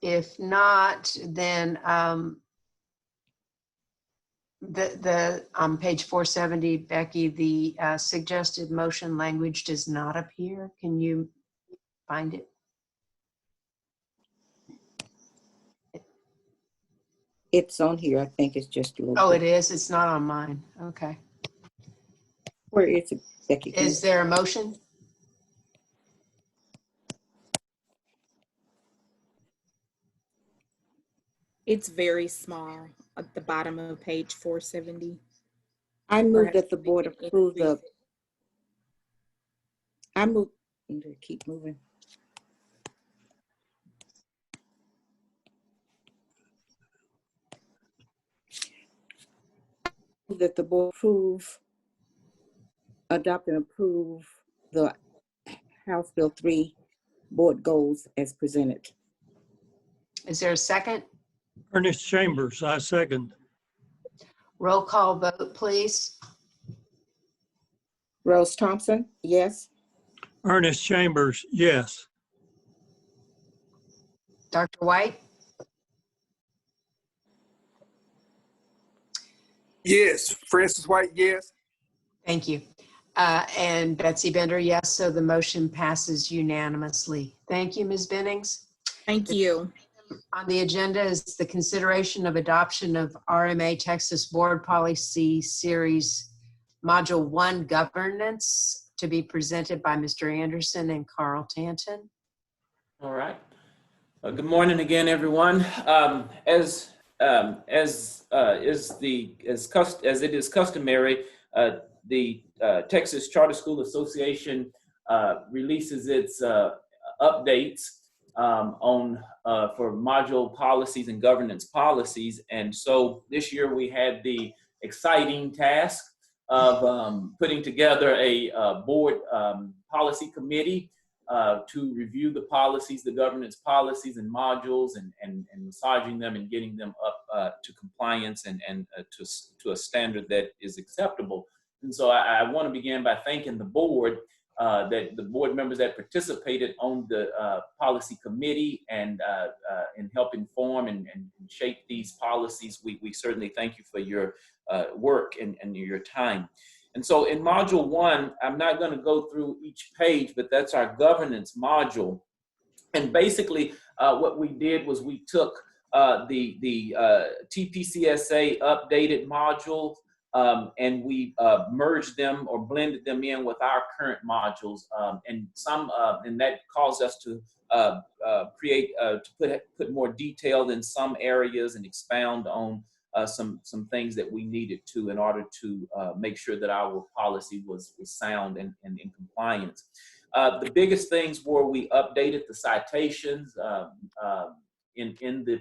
If not, then on page 470, Becky, the suggested motion language does not appear. Can you find it? It's on here. I think it's just a little. Oh, bit. it is. It's not on mine. Okay. Where is it, Becky? Is there a motion? It's very small at the bottom of page 470. I move Perhaps that the we board can approve increase the. I move. Keep moving. That the board adopt and approve the House Bill 3 board goals as presented. Is there a second? Ernest Chambers, I second. Roll call vote, please. Rose Thompson, yes. Ernest Chambers, yes. Dr. White? Yes. Francis White, yes. Thank you. And Betsy Bender, yes. So the motion passes unanimously. Thank you, Ms. Bennings. Thank you. On the agenda is the consideration of adoption of RMA Texas Board Policy Series Module 1 Governance to be presented by Mr. Anderson and Carl Tanton. All right. Good morning again, everyone. As it is customary, the Texas Charter School Association releases its updates for module policies and governance policies. And so this year we had the exciting task of putting together a board policy committee to review the policies, the governance policies and modules, and massaging them and getting them up to compliance and to a standard that is acceptable. And so I want to begin by thanking the board, that the board members that participated on the policy committee and in helping form and shape these policies. We certainly thank you for your work and your time. And so in module 1, I'm not going to go through each page, but that's our governance module. And basically what we did was we took the TPCSA updated module and we merged them or blended them in with our current modules. And that caused us to put more detail in some areas and expound on some things that we needed to in order to make sure that our policy was sound and in compliance. The biggest things were we updated the citations in the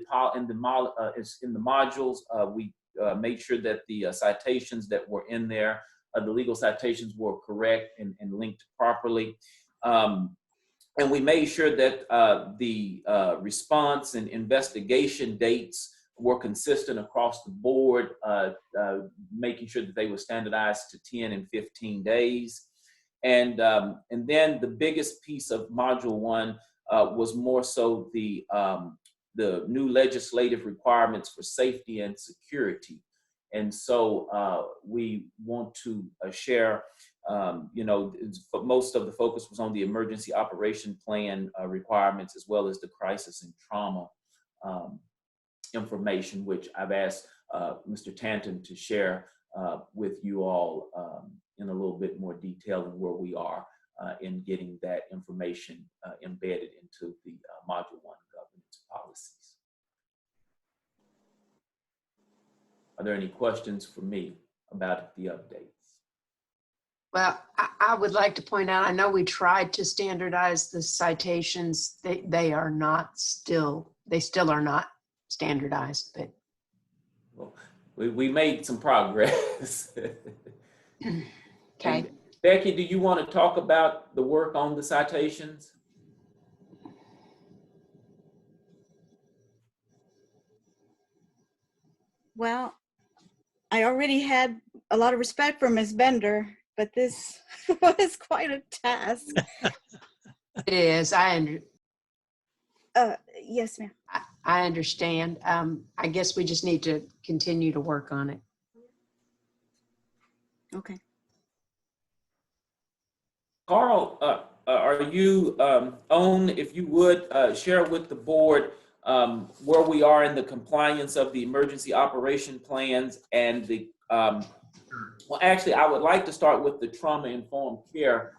modules. We made sure that the citations that were in there, the legal citations, were correct and linked properly. And we made sure that the response and investigation dates were consistent across the board, making sure that they were standardized to 10 and 15 days. And then the biggest piece of module 1 was more so the new legislative requirements for safety and security. And so we want to share, most of the focus was on the emergency operation plan requirements, as well as the crisis and trauma information, which I've asked Mr. Tanton to share with you all in a little bit more detail and where we are in getting that information embedded into the module 1 governance policies. Are there any questions for me about the updates? Well, I would like to point out, I know we tried to standardize the citations. They still are not standardized, but. Well, we made some progress. Okay. And Becky, do you want to talk about the work on the citations? Well, I already had a lot of respect for Ms. Bender, but this was quite a task. It is. Yes, ma'am. I understand. I guess we just need to continue to work on it. Okay. Carl, are you on, if you would, share with the board where we are in the compliance of the emergency operation plans and the, well, actually, I would like to start with the trauma-informed care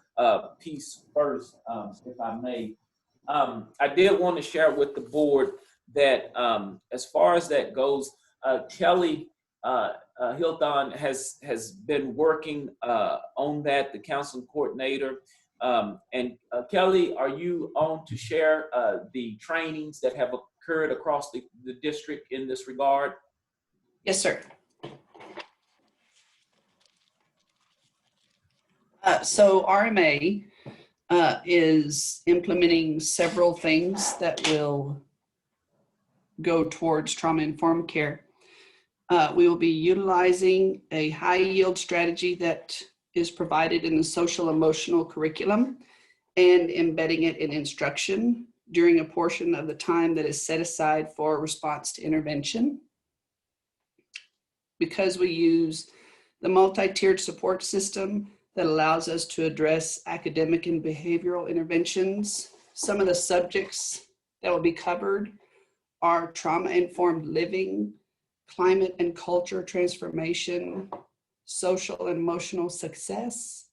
piece first, if I may. I did want to share with the board that as far as that goes, Kelly Hilton has been working on that, the counseling coordinator. And Kelly, are you on to share the trainings that have occurred across the district in this regard? Yes, sir. So RMA is implementing several things that will go towards trauma-informed care. We will be utilizing a high-yield strategy that is provided in the social emotional curriculum and embedding it in instruction during a portion of the time that is set aside for response to intervention. Because we use the multi-tiered support system that allows us to address academic and behavioral interventions, some of the subjects that will be covered are trauma-informed living, climate and culture transformation, social and emotional success,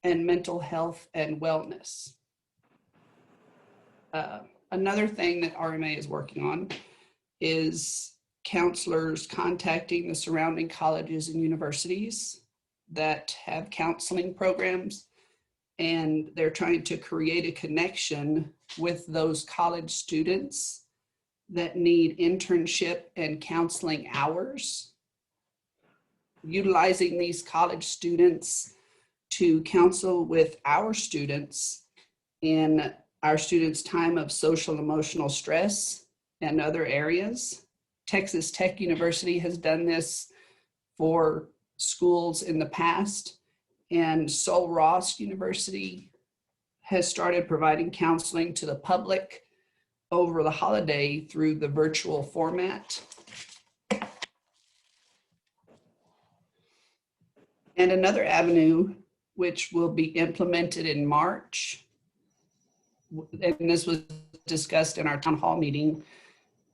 and mental health and wellness. Another thing that RMA is working on is counselors contacting the surrounding colleges and universities that have counseling programs, and they're trying to create a connection with those college students that need internship and counseling hours, utilizing these college students to counsel with our students in our students' time of social emotional stress and other areas. Texas Tech University has done this for schools in the past, and Sul Ross University has started providing counseling to the public over the holiday through the virtual format. And another avenue, which will be implemented in March, and this was discussed in our town hall meeting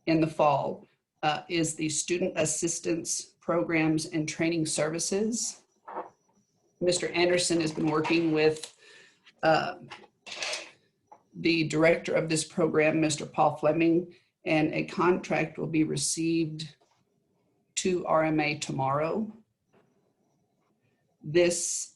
in the fall, is the student assistance programs and training services. Mr. Anderson has been working with the director of this program, Mr. Paul Fleming, and a contract will be received to RMA tomorrow. This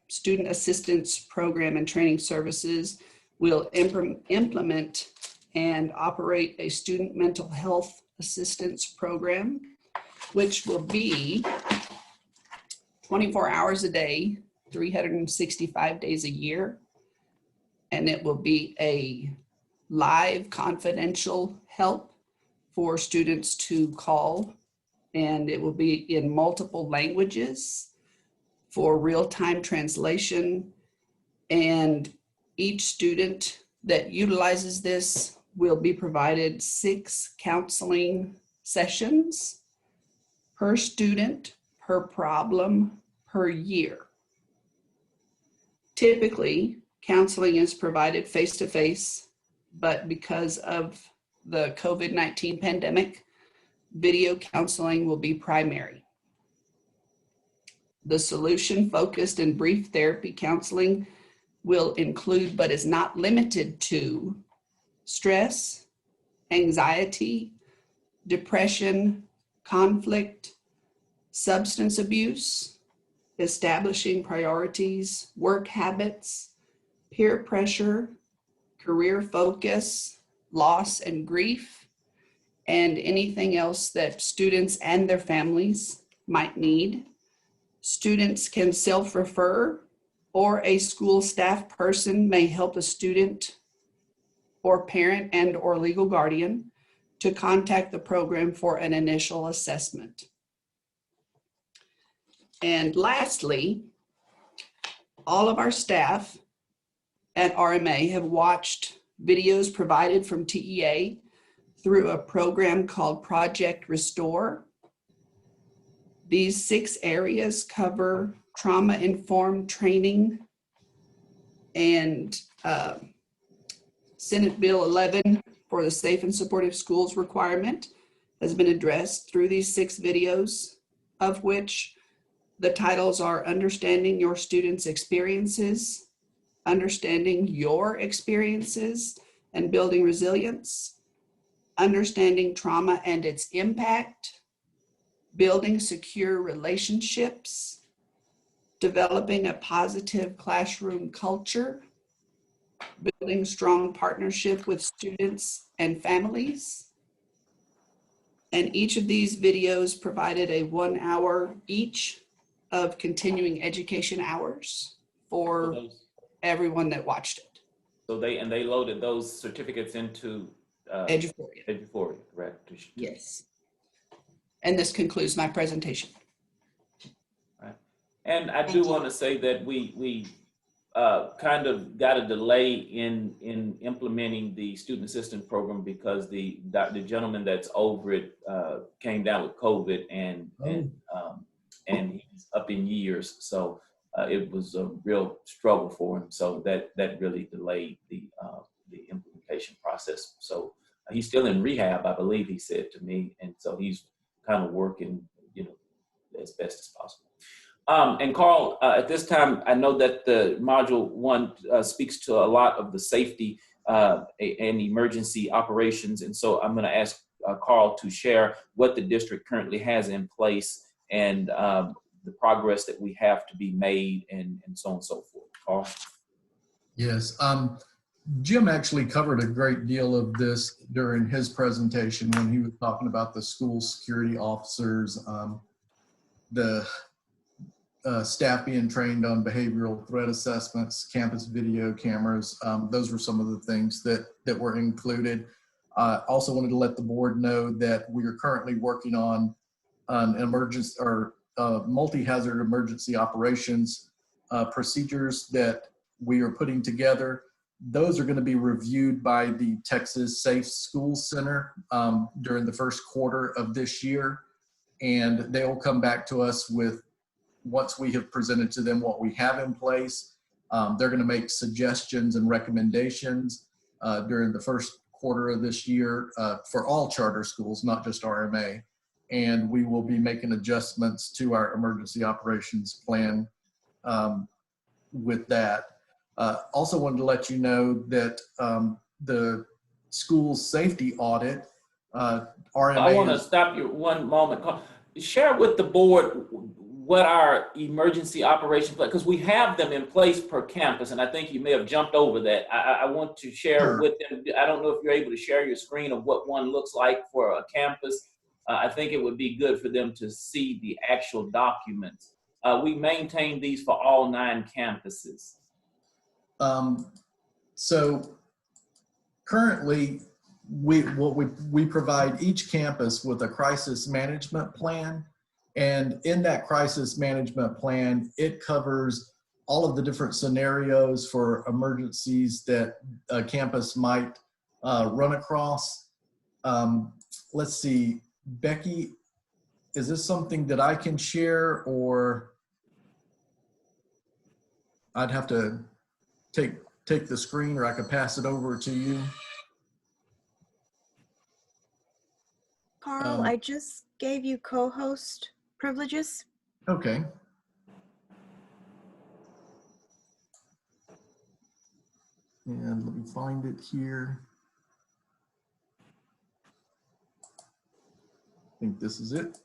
student assistance program and training services will implement and operate a student mental health assistance program, which will be 24 hours a day, 365 days a year. And it will be a live confidential help for students to call. And it will be in multiple languages for real-time translation. And each student that utilizes this will be provided 6 counseling sessions per student, per problem, per year. Typically, counseling is provided face-to-face, but because of the COVID-19 pandemic, video counseling will be primary. The solution-focused and brief therapy counseling will include, but is not limited to, stress, anxiety, depression, conflict, substance abuse, establishing priorities, work habits, peer pressure, career focus, loss and grief, and anything else that students and their families might need. Students can self-refer, or a school staff person may help a student or parent and or legal guardian to contact the program for an initial assessment. And lastly, all of our staff at RMA have watched videos provided from TEA through a program called Project Restore. These 6 areas cover trauma-informed training and Senate Bill 11 for the Safe and Supportive Schools requirement has been addressed through these 6 videos, of which the titles are Understanding Your Students' Experiences, Understanding Your Experiences and Building Resilience, Understanding Trauma and Its Impact, Building Secure Relationships, Developing a Positive Classroom Culture, Building Strong Partnership with Students and Families. And each of these videos provided a 1 hour each of continuing education hours for everyone that watched it. So they loaded those certificates into Eduphoria. Eduphoria, correct? Yes. And this concludes my presentation. Right. And I do want to say that we kind of got a delay in implementing the student assistance program because the gentleman that's over it came down with COVID and he's up in years, so it was a real struggle for him. So that really delayed the implementation process. So he's still in rehab, I believe he said to me, and so he's kind of working, as best as possible. And Carl, at this time, I know that the Module 1 speaks to a lot of the safety and emergency operations. And so I'm going to ask Carl to share what the district currently has in place and the progress that we have to be made and so on and so forth. Carl? Yes. Jim actually covered a great deal of this during his presentation when he was talking about the school security officers, the staff being trained on behavioral threat assessments, campus video cameras. Those were some of the things that were included. Also wanted to let the board know that we are currently working on an emergency or multi-hazard emergency operations procedures that we are putting together. Those are going to be reviewed by the Texas Safe Schools Center during the first quarter of this year. And they will come back to us with, once we have presented to them what we have in place, they're going to make suggestions and recommendations during the first quarter of this year for all charter schools, not just RMA. And we will be making adjustments to our emergency operations plan with that. Also wanted to let you know that the school safety audit, RMA. I want to stop you one moment. Share with the board what our emergency operation plan, because we have them in place per campus, and I think you may have jumped over that. I want to share with them. I don't know if you're able to share your screen of what one looks like for a campus. I think it would be good for them to see the actual documents. We maintain these for all 9 campuses. So currently, we provide each campus with a crisis management plan. And in that crisis management plan, it covers all of the different scenarios for emergencies that a campus might run across. Let's see, Becky, is this something that I can share, or I'd have to take the screen, or I could pass it over to you? Carl, I just gave you co-host privileges. Okay. And let me find it here. I think this is it.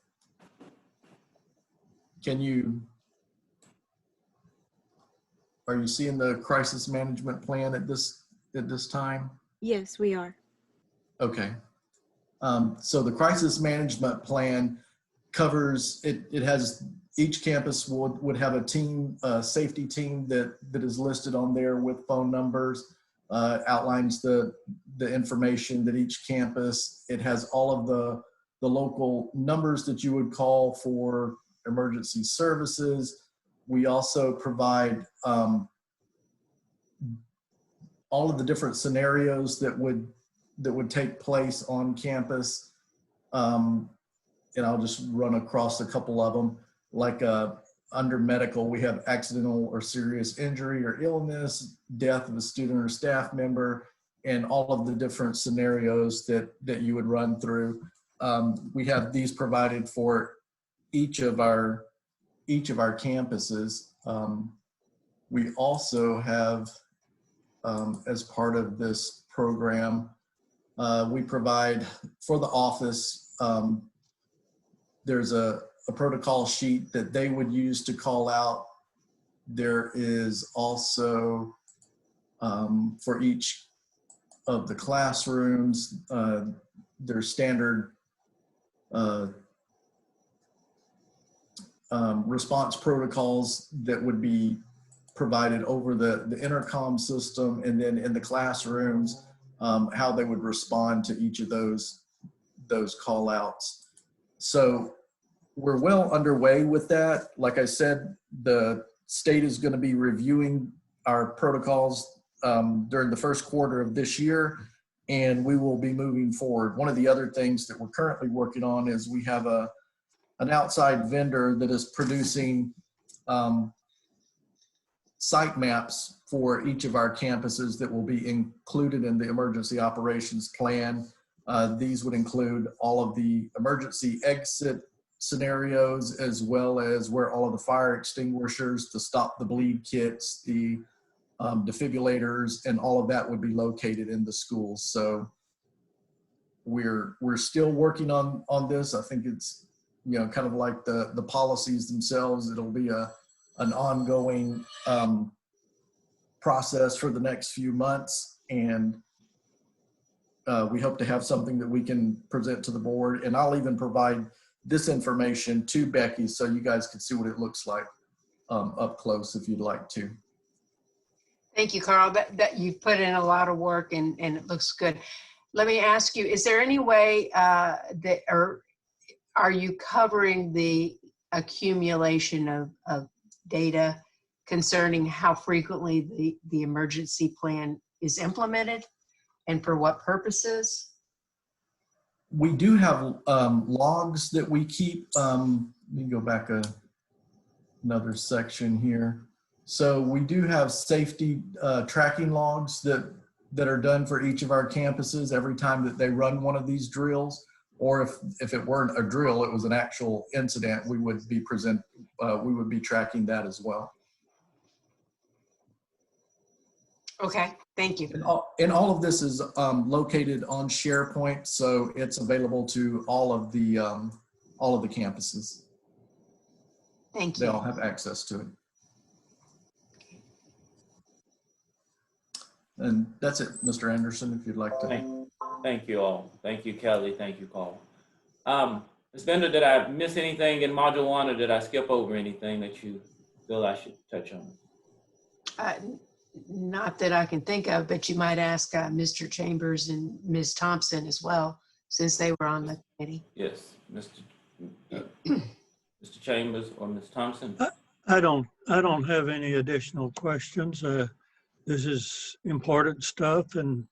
Are you seeing the crisis management plan at this time? Yes, we are. Okay. So the crisis management plan covers, it has, each campus would have a team, a safety team that is listed on there with phone numbers, outlines the information that each campus, it has all of the local numbers that you would call for emergency services. We also provide all of the different scenarios that would take place on campus. And I'll just run across a couple of them. Like under medical, we have accidental or serious injury or illness, death of a student or staff member, and all of the different scenarios that you would run through. We have these provided for each of our campuses. We also have, as part of this program, we provide for the office, there's a protocol sheet that they would use to call out. There is also, for each of the classrooms, there's standard response protocols that would be provided over the intercom system, and then in the classrooms, how they would respond to each of those call outs. So we're well underway with that. Like I said, the state is going to be reviewing our protocols during the first quarter of this year, and we will be moving forward. One of the other things that we're currently working on is we have an outside vendor that is producing site maps for each of our campuses that will be included in the emergency operations plan. These would include all of the emergency exit scenarios, as well as where all of the fire extinguishers, the stop the bleed kits, the defibrillators, and all of that would be located in the schools. So we're still working on this. I think it's, you know, kind of like the policies themselves. It'll be an ongoing process for the next few months, and we hope to have something that we can present to the board. And I'll even provide this information to Becky so you guys can see what it looks like up close if you'd like to. Thank you, Carl. That you've put in a lot of work and it looks good. Let me ask you, is there any way that, or are you covering the accumulation of data concerning how frequently the emergency plan is implemented and for what purposes? We do have logs that we keep. Let me go back another section here. So we do have safety tracking logs that are done for each of our campuses every time that they run one of these drills. Or if it weren't a drill, it was an actual incident, we would be tracking that as well. Okay, thank you. And all of this is located on SharePoint, so it's available to all of the campuses. Thank you. They all have access to it. And that's it, Mr. Anderson, if you'd like to. Thank you all. Thank you, Kelly. Thank you, Carl. Ms. Bender, did I miss anything in Module 1, or did I skip over anything that you feel I should touch on? Not that I can think of, but you might ask Mr. Chambers and Ms. Thompson as well, since they were on the committee. Yes, Mr. Chambers or Ms. Thompson? I don't have any additional questions. This is important stuff, and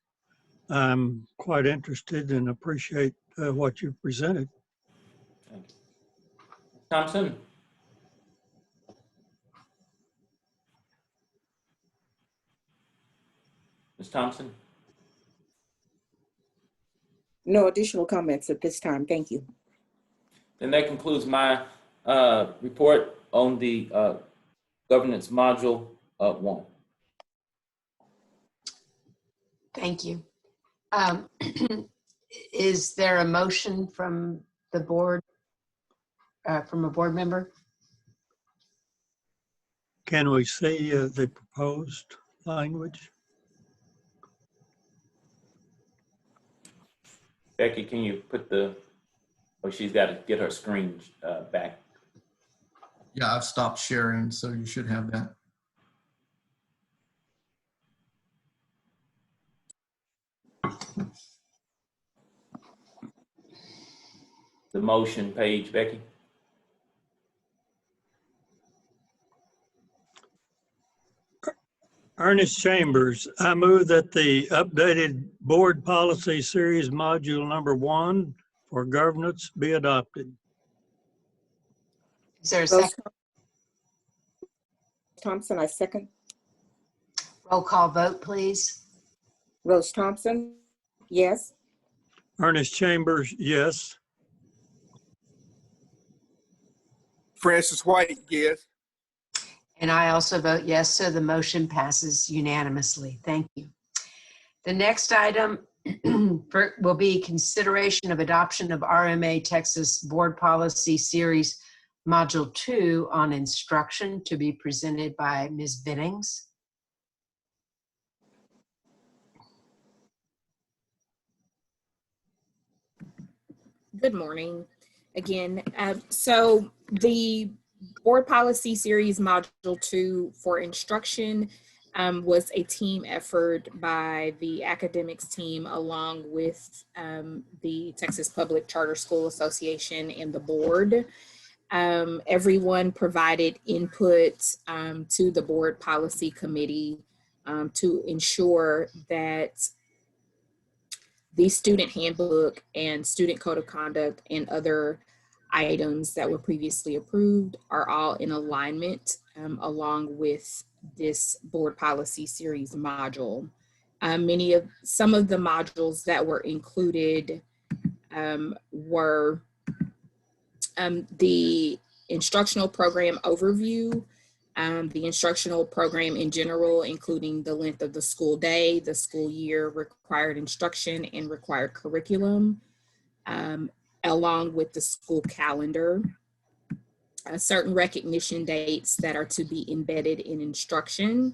I'm quite interested and appreciate what you presented. Thank you. Thompson? Ms. Thompson? No additional comments at this time. Thank you. Then that concludes my report on the governance module 1. Thank you. Is there a motion from the board, from a board member? Can we see the proposed language? Becky, can you put she's got to get her screen back. Yeah, I've stopped sharing, so you should have that. The motion page, Becky. Ernest Chambers, I move that the updated board policy series module number 1 for governance be adopted. Is there a Rose second? Thompson, I second. Roll call vote, please. Rose Thompson, yes. Ernest Chambers, yes. Francis White, yes. And I also vote yes, so the motion passes unanimously. Thank you. The next item will be consideration of adoption of RMA Texas Board Policy Series Module 2 on instruction, to be presented by Ms. Binnings. Good morning again. So the board policy series module 2 for instruction was a team effort by the academics team along with the Texas Public Charter School Association and the board. Everyone provided input to the board policy committee to ensure that the student handbook and student code of conduct and other items that were previously approved are all in alignment along with this board policy series module. Some of the modules that were included were the instructional program overview, the instructional program in general, including the length of the school day, the school year, required instruction, and required curriculum, along with the school calendar, certain recognition dates that are to be embedded in instruction,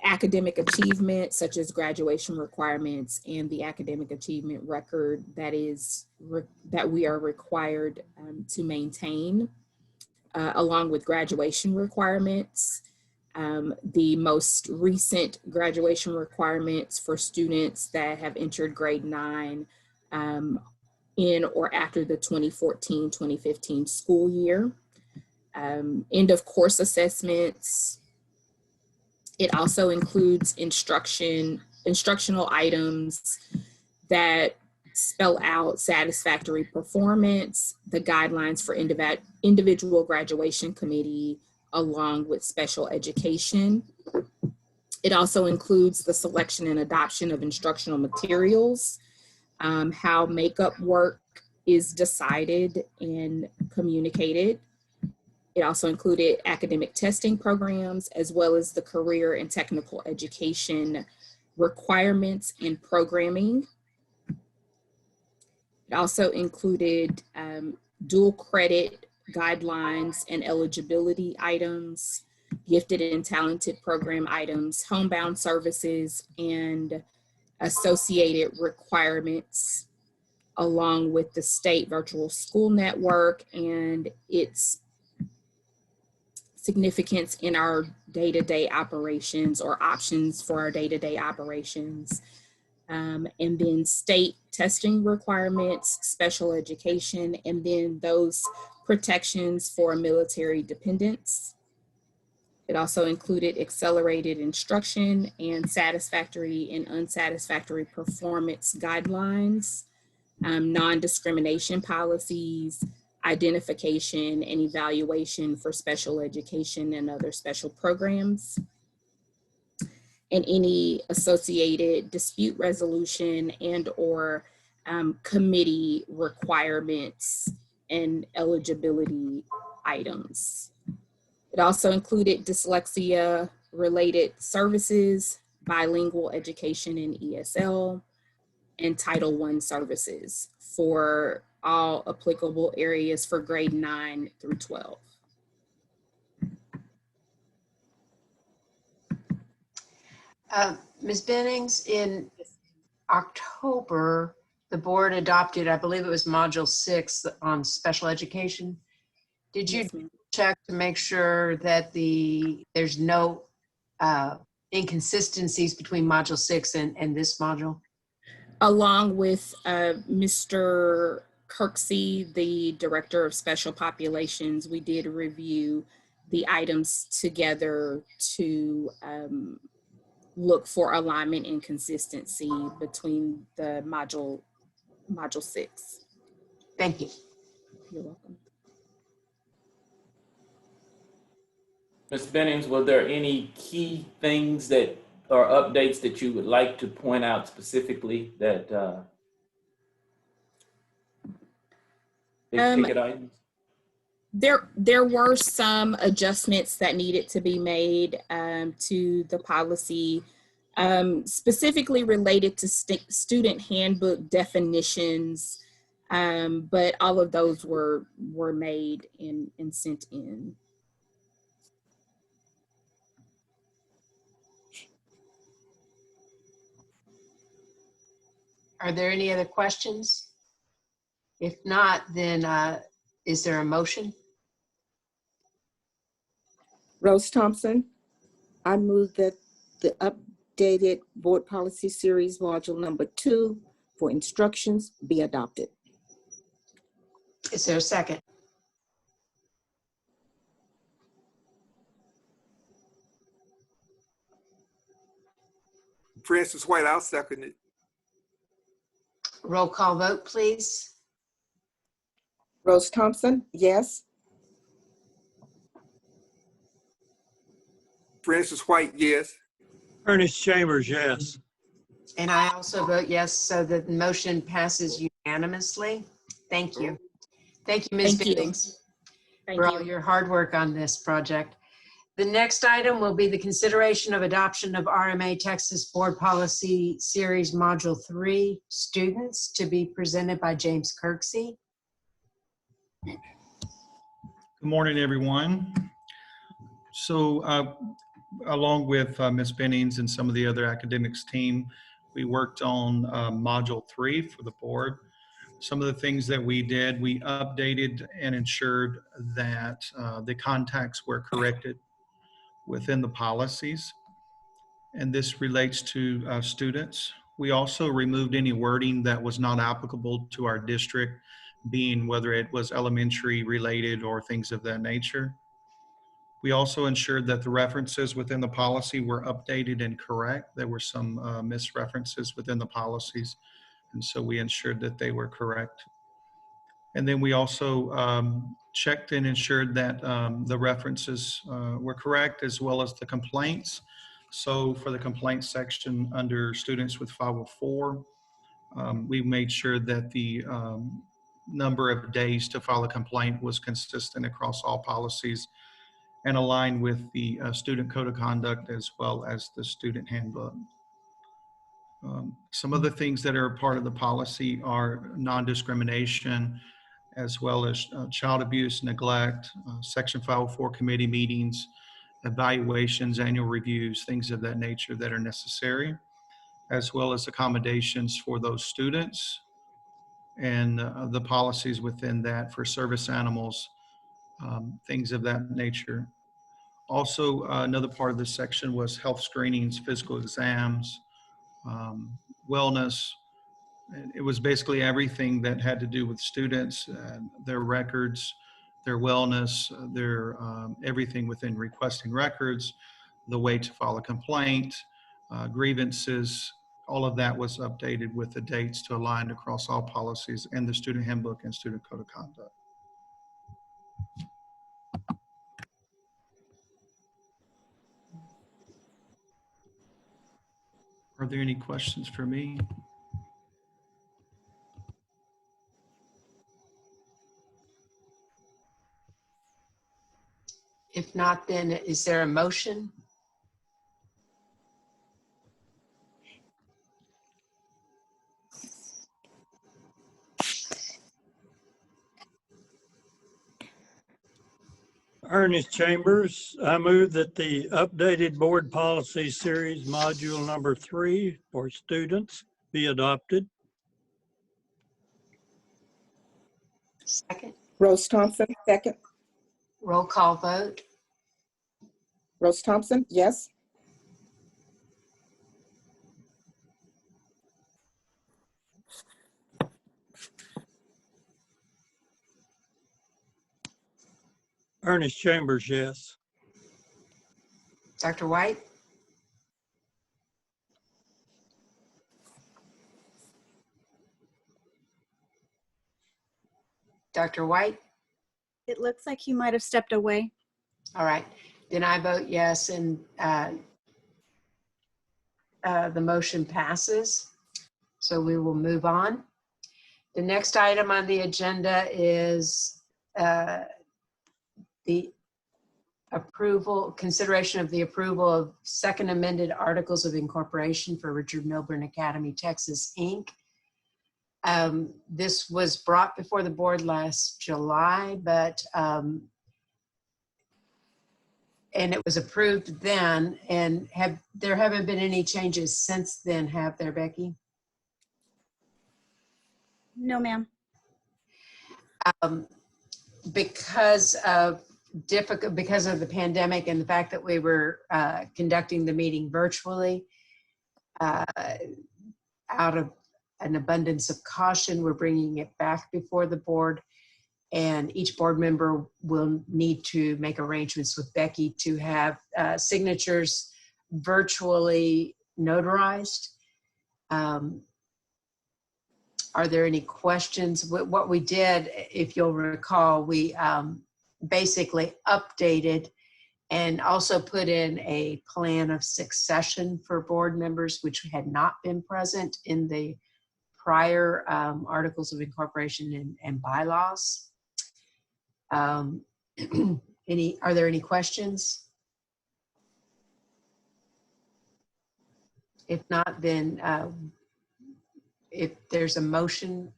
academic achievement, such as graduation requirements and the academic achievement record that we are required to maintain, along with graduation requirements. The most recent graduation requirements for students that have entered grade 9 in or after the 2014-2015 school year. End of course assessments. It also includes instructional items that spell out satisfactory performance, the guidelines for individual graduation committee, along with special education. It also includes the selection and adoption of instructional materials, how makeup work is decided and communicated. It also included academic testing programs, as well as the career and technical education requirements and programming. It also included dual credit guidelines and eligibility items, gifted and talented program items, homebound services, and associated requirements, along with the state virtual school network and its significance in our day-to-day operations or options for our day-to-day operations. And then state testing requirements, special education, and then those protections for military dependents. It also included accelerated instruction and satisfactory and unsatisfactory performance guidelines, non-discrimination policies, identification and evaluation for special education and other special programs, and any associated dispute resolution and or committee requirements and eligibility items. It also included dyslexia related services, bilingual education in ESL, and Title I services for all applicable areas for grade 9 through 12. Ms. Bennings, in October, the board adopted, I believe it was module 6 on special education. Did you check to make sure that there's no inconsistencies between module 6 and this module? Along with Mr. Kirksey, the director of special populations, we did review the items together to look for alignment and consistency between the module 6. Thank you. You're welcome. Ms. Bennings, were there any key things that or updates that you would like to point out specifically that big ticket items? There were some adjustments that needed to be made to the policy, specifically related to student handbook definitions, but all of those were made and sent in. Are there any other questions? If not, then is there a motion? Rose Thompson, I move that the updated board policy series module number 2 for instructions be adopted. Is there a second? Francis White, I'll second it. Roll call vote, please. Rose Thompson, yes. Francis White, yes. Ernest Chambers, yes. And I also vote yes, so the motion passes unanimously. Thank you. Thank you, Ms. Thank you. Billings, Thank for all you. your hard work on this project. The next item will be the consideration of adoption of RMA Texas Board Policy Series Module 3, Students, to be presented by James Kirksey. Good morning, everyone. So along with Ms. Bennings and some of the other academics team, we worked on Module 3 for the board. Some of the things that we did, we updated and ensured that the contacts were corrected within the policies. And this relates to students. We also removed any wording that was not applicable to our district, being whether it was elementary related or things of that nature. We also ensured that the references within the policy were updated and correct. There were some misreferences within the policies, and so we ensured that they were correct. And then we also checked and ensured that the references were correct, as well as the complaints. So for the complaints section under students with 504, we made sure that the number of days to file a complaint was consistent across all policies and aligned with the student code of conduct as well as the student handbook. Some of the things that are a part of the policy are non-discrimination, as well as child abuse, neglect, Section 504 committee meetings, evaluations, annual reviews, things of that nature that are necessary, as well as accommodations for those students and the policies within that for service animals, things of that nature. Also, another part of this section was health screenings, physical exams, wellness. It was basically everything that had to do with students, their records, their wellness, their everything within requesting records, the way to file a complaint, grievances. All of that was updated with the dates to align across all policies and the student handbook and student code of conduct. Are there any questions for me? If not, then is there a motion? Ernest Chambers, I move that the updated board policy series module number 3 for students be adopted. Second. Rose Thompson, second. Roll call vote. Rose Thompson, yes. Ernest Chambers, yes. Dr. White? Dr. White? It looks like you might have stepped away. All right, then I vote yes, and the motion passes. So we will move on. The next item on the agenda is the consideration of the approval of second amended articles of incorporation for Richard Milburn Academy, Texas, Inc. This was brought before the board last July, but and it was approved then, and there haven't been any changes since then, have there, Becky? No, ma'am. Because of the pandemic and the fact that we were conducting the meeting virtually, out of an abundance of caution, we're bringing it back before the board, and each board member will need to make arrangements with Becky to have signatures virtually notarized. Are there any questions? What we did, if you'll recall, we basically updated and also put in a plan of succession for board members, which had not been present in the prior articles of incorporation and bylaws. Are there any questions? If not, then if there's a motion.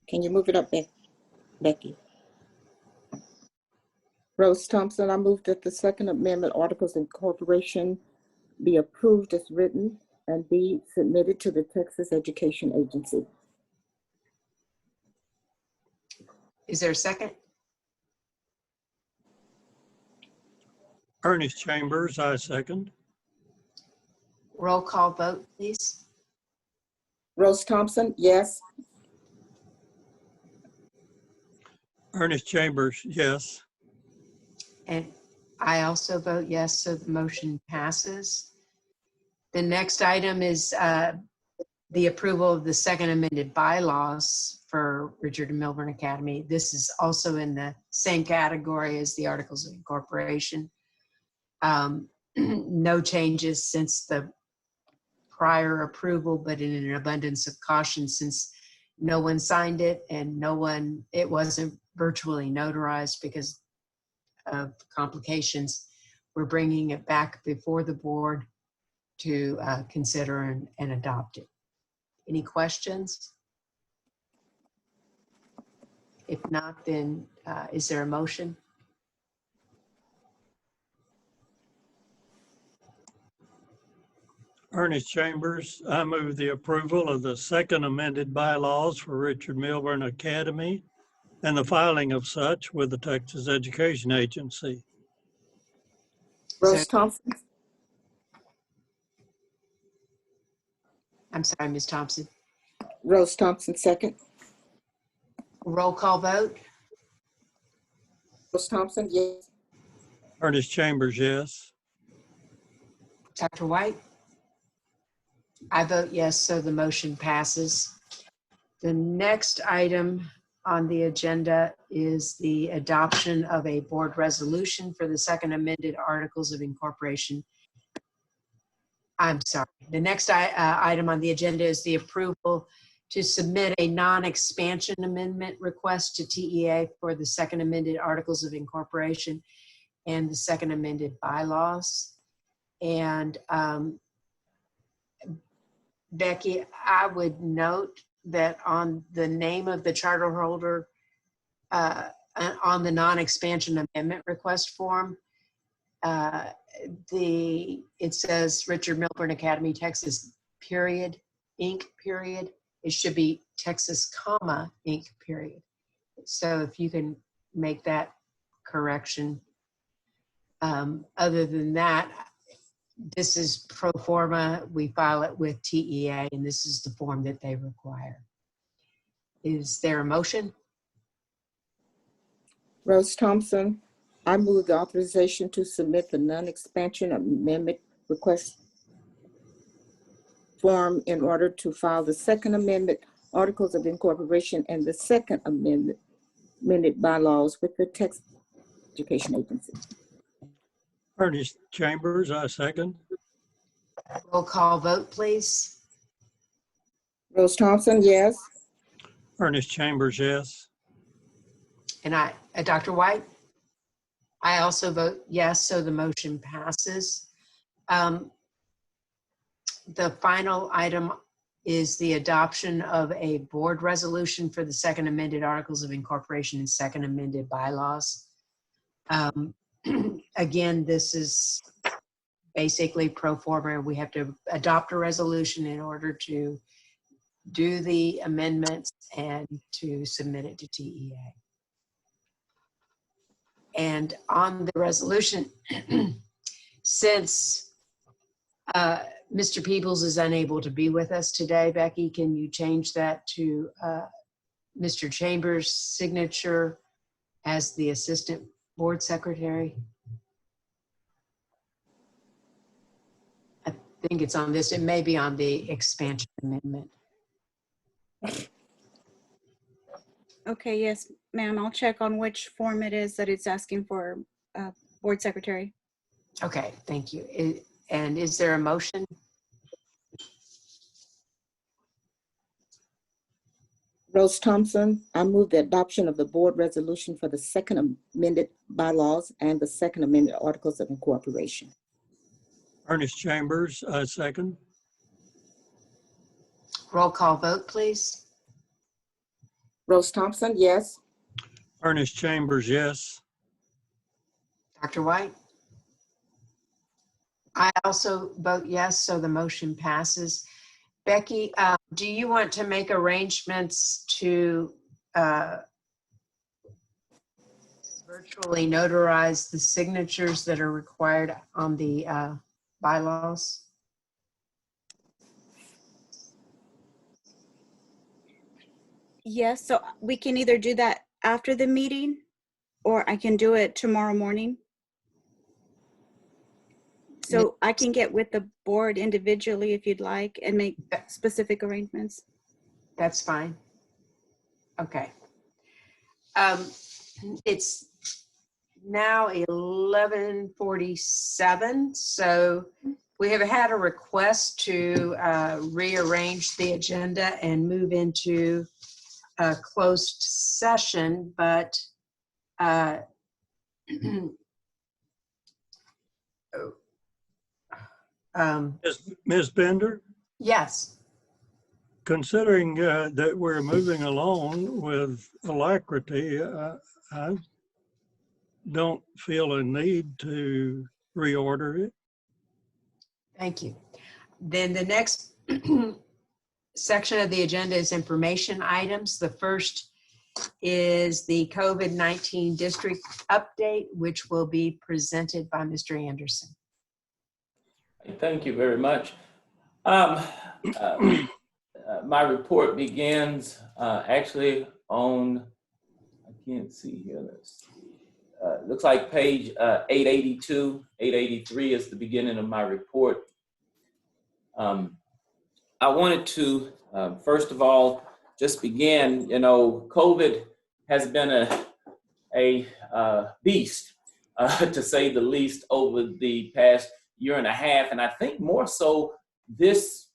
Can you move it up, Becky? Rose Thompson, I move that the Second Amendment Articles of Incorporation be approved as written and be submitted to the Texas Education Agency. Is there a second? Ernest Chambers, I second. Roll call vote, please. Rose Thompson, yes. Ernest Chambers, yes. And I also vote yes, so the motion passes. The next item is the approval of the second amended bylaws for Richard and Milburn Academy. This is also in the same category as the Articles of Incorporation. No changes since the prior approval, but in an abundance of caution, since no one signed it and it wasn't virtually notarized because of complications, we're bringing it back before the board to consider and adopt it. Any questions? If not, then is there a motion? Ernest Chambers, I move the approval of the second amended bylaws for Richard Milburn Academy and the filing of such with the Texas Education Agency. Rose Thompson. I'm sorry, Ms. Thompson. Rose Thompson, second. Roll call vote. Rose Thompson, yes. Ernest Chambers, yes. Dr. White? I vote yes, so the motion passes. The next item on the agenda is the adoption of a board resolution for the second amended Articles of Incorporation. I'm sorry. The next item on the agenda is the approval to submit a non-expansion amendment request to TEA for the second amended Articles of Incorporation and the second amended bylaws. And Becky, I would note that on the name of the charter holder on the non-expansion amendment request form, it says Richard Milburn Academy, Texas, period, Inc., period. It should be Texas, comma, Inc., period. So if you can make that correction. Other than that, this is pro forma. We file it with TEA, and this is the form that they require. Is there a motion? Rose Thompson, I move the authorization to submit the non-expansion amendment request form in order to file the second amendment articles of incorporation and the second amended bylaws with the Texas Education Agency. Ernest Chambers, I second. Roll call vote, please. Rose Thompson, yes. Ernest Chambers, yes. And Dr. White? I also vote yes, so the motion passes. The final item is the adoption of a board resolution for the second amended articles of incorporation and second amended bylaws. Again, this is basically pro forma. We have to adopt a resolution in order to do the amendments and to submit it to TEA. And on the resolution, since Mr. Peebles is unable to be with us today, Becky, can you change that to Mr. Chambers' signature as the assistant board secretary? I think it's on this. It may be on the expansion amendment. Okay, yes, ma'am. I'll check on which form it is that it's asking for board secretary. Okay, thank you. And is there a motion? Rose Thompson, I move the adoption of the board resolution for the second amended bylaws and the second amended articles of incorporation. Ernest Chambers, I second. Roll call vote, please. Rose Thompson, yes. Ernest Chambers, yes. Dr. White? I also vote yes, so the motion passes. Becky, do you want to make arrangements to virtually notarize the signatures that are required on the bylaws? Yes, so we can either do that after the meeting or I can do it tomorrow morning. So I can get with the board individually if you'd like and make specific arrangements. That's fine. Okay. It's now 11:47, so we have had a request to rearrange the agenda and move into a closed session, but Ms. Bender, yes. considering that we're moving along with alacrity, I don't feel a need to reorder it. Thank you. Then the next section of the agenda is information items. The first is the COVID-19 district update, which will be presented by Mr. Anderson. Thank you very much. My report begins actually on, I can't see here, let's see. Looks like page 882, 883 is the beginning of my report. I wanted to, first of all, just begin, COVID has been a beast, to say the least, over the past year and a half. And I think more so this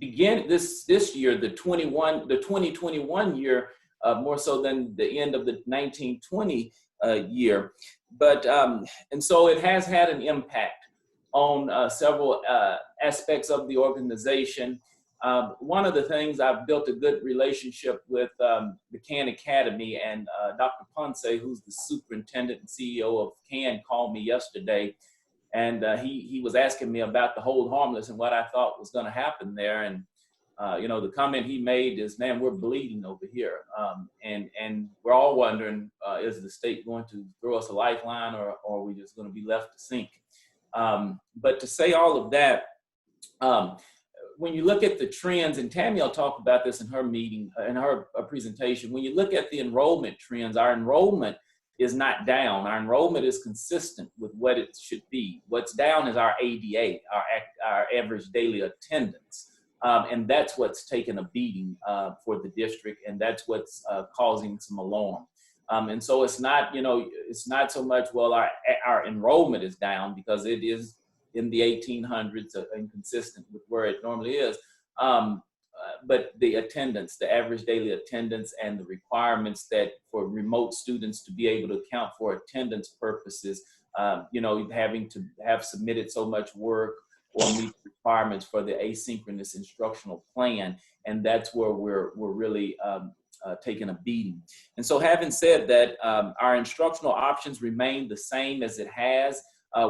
year, the 2021 year, more so than the end of the 1920 year. But, and so it has had an impact on several aspects of the organization. One of the things, I've built a good relationship with the Khan Academy, and Dr. Ponce, who's the superintendent and CEO of Khan, called me yesterday, and he was asking me about the hold harmless and what I thought was going to happen there. And the comment he made is, man, we're bleeding over here. And we're all wondering, is the state going to throw us a lifeline, or are we just going to be left to sink? But to say all of that, when you look at the trends, and Tammy will talk about this in her meeting, in her presentation, when you look at the enrollment trends, our enrollment is not down. Our enrollment is consistent with what it should be. What's down is our ADA, our average daily attendance. And that's what's taken a beating for the district, and that's what's causing some alarm. And so it's not, you know, it's not so much, well, our enrollment is down because it is in the 1800s and consistent with where it normally is. But the attendance, the average daily attendance, and the requirements that for remote students to be able to account for attendance purposes, you know, having to have submitted so much work or meet requirements for the asynchronous instructional plan, and that's where we're really taking a beating. And so, having said that, our instructional options remain the same as it has.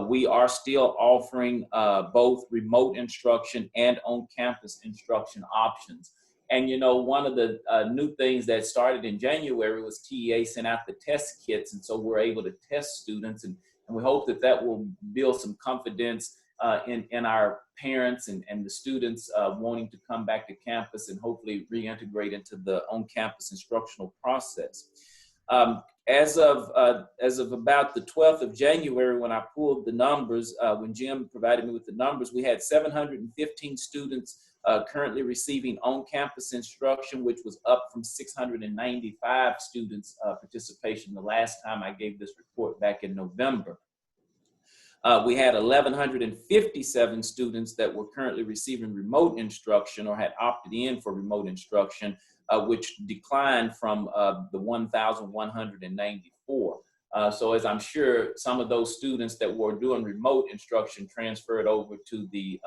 We are still offering both remote instruction and on-campus instruction options. And, you know, one of the new things that started in January was TEA sent out the test kits. And so we're able to test students. And we hope that that will build some confidence in our parents and the students wanting to come back to campus and hopefully reintegrate into the on-campus instructional process. As of about the 12th of January, when I pulled the numbers, when Jim provided me with the numbers, we had 715 students currently receiving on-campus instruction, which was up from 695 students participation the last time I gave this report back in November. We had 1,157 students that were currently receiving remote instruction or had opted in for remote instruction, which declined from the 1,194. So as I'm sure some of those students that were doing remote instruction transferred over to the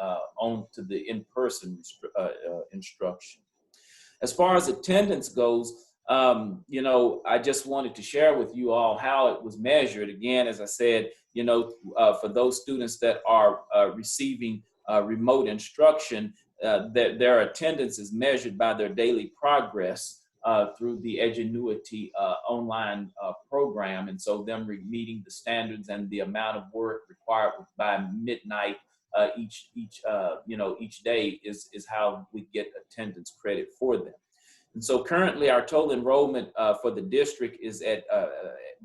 in-person instruction. As far as attendance goes, you know, I just wanted to share with you all how it was measured. Again, as I said, you know, for those students that are receiving remote instruction, their attendance is measured by their daily progress through the Edgenuity online program. And so them meeting the standards and the amount of work required by midnight each day is how we get attendance credit for them. And so currently our total enrollment for the district is at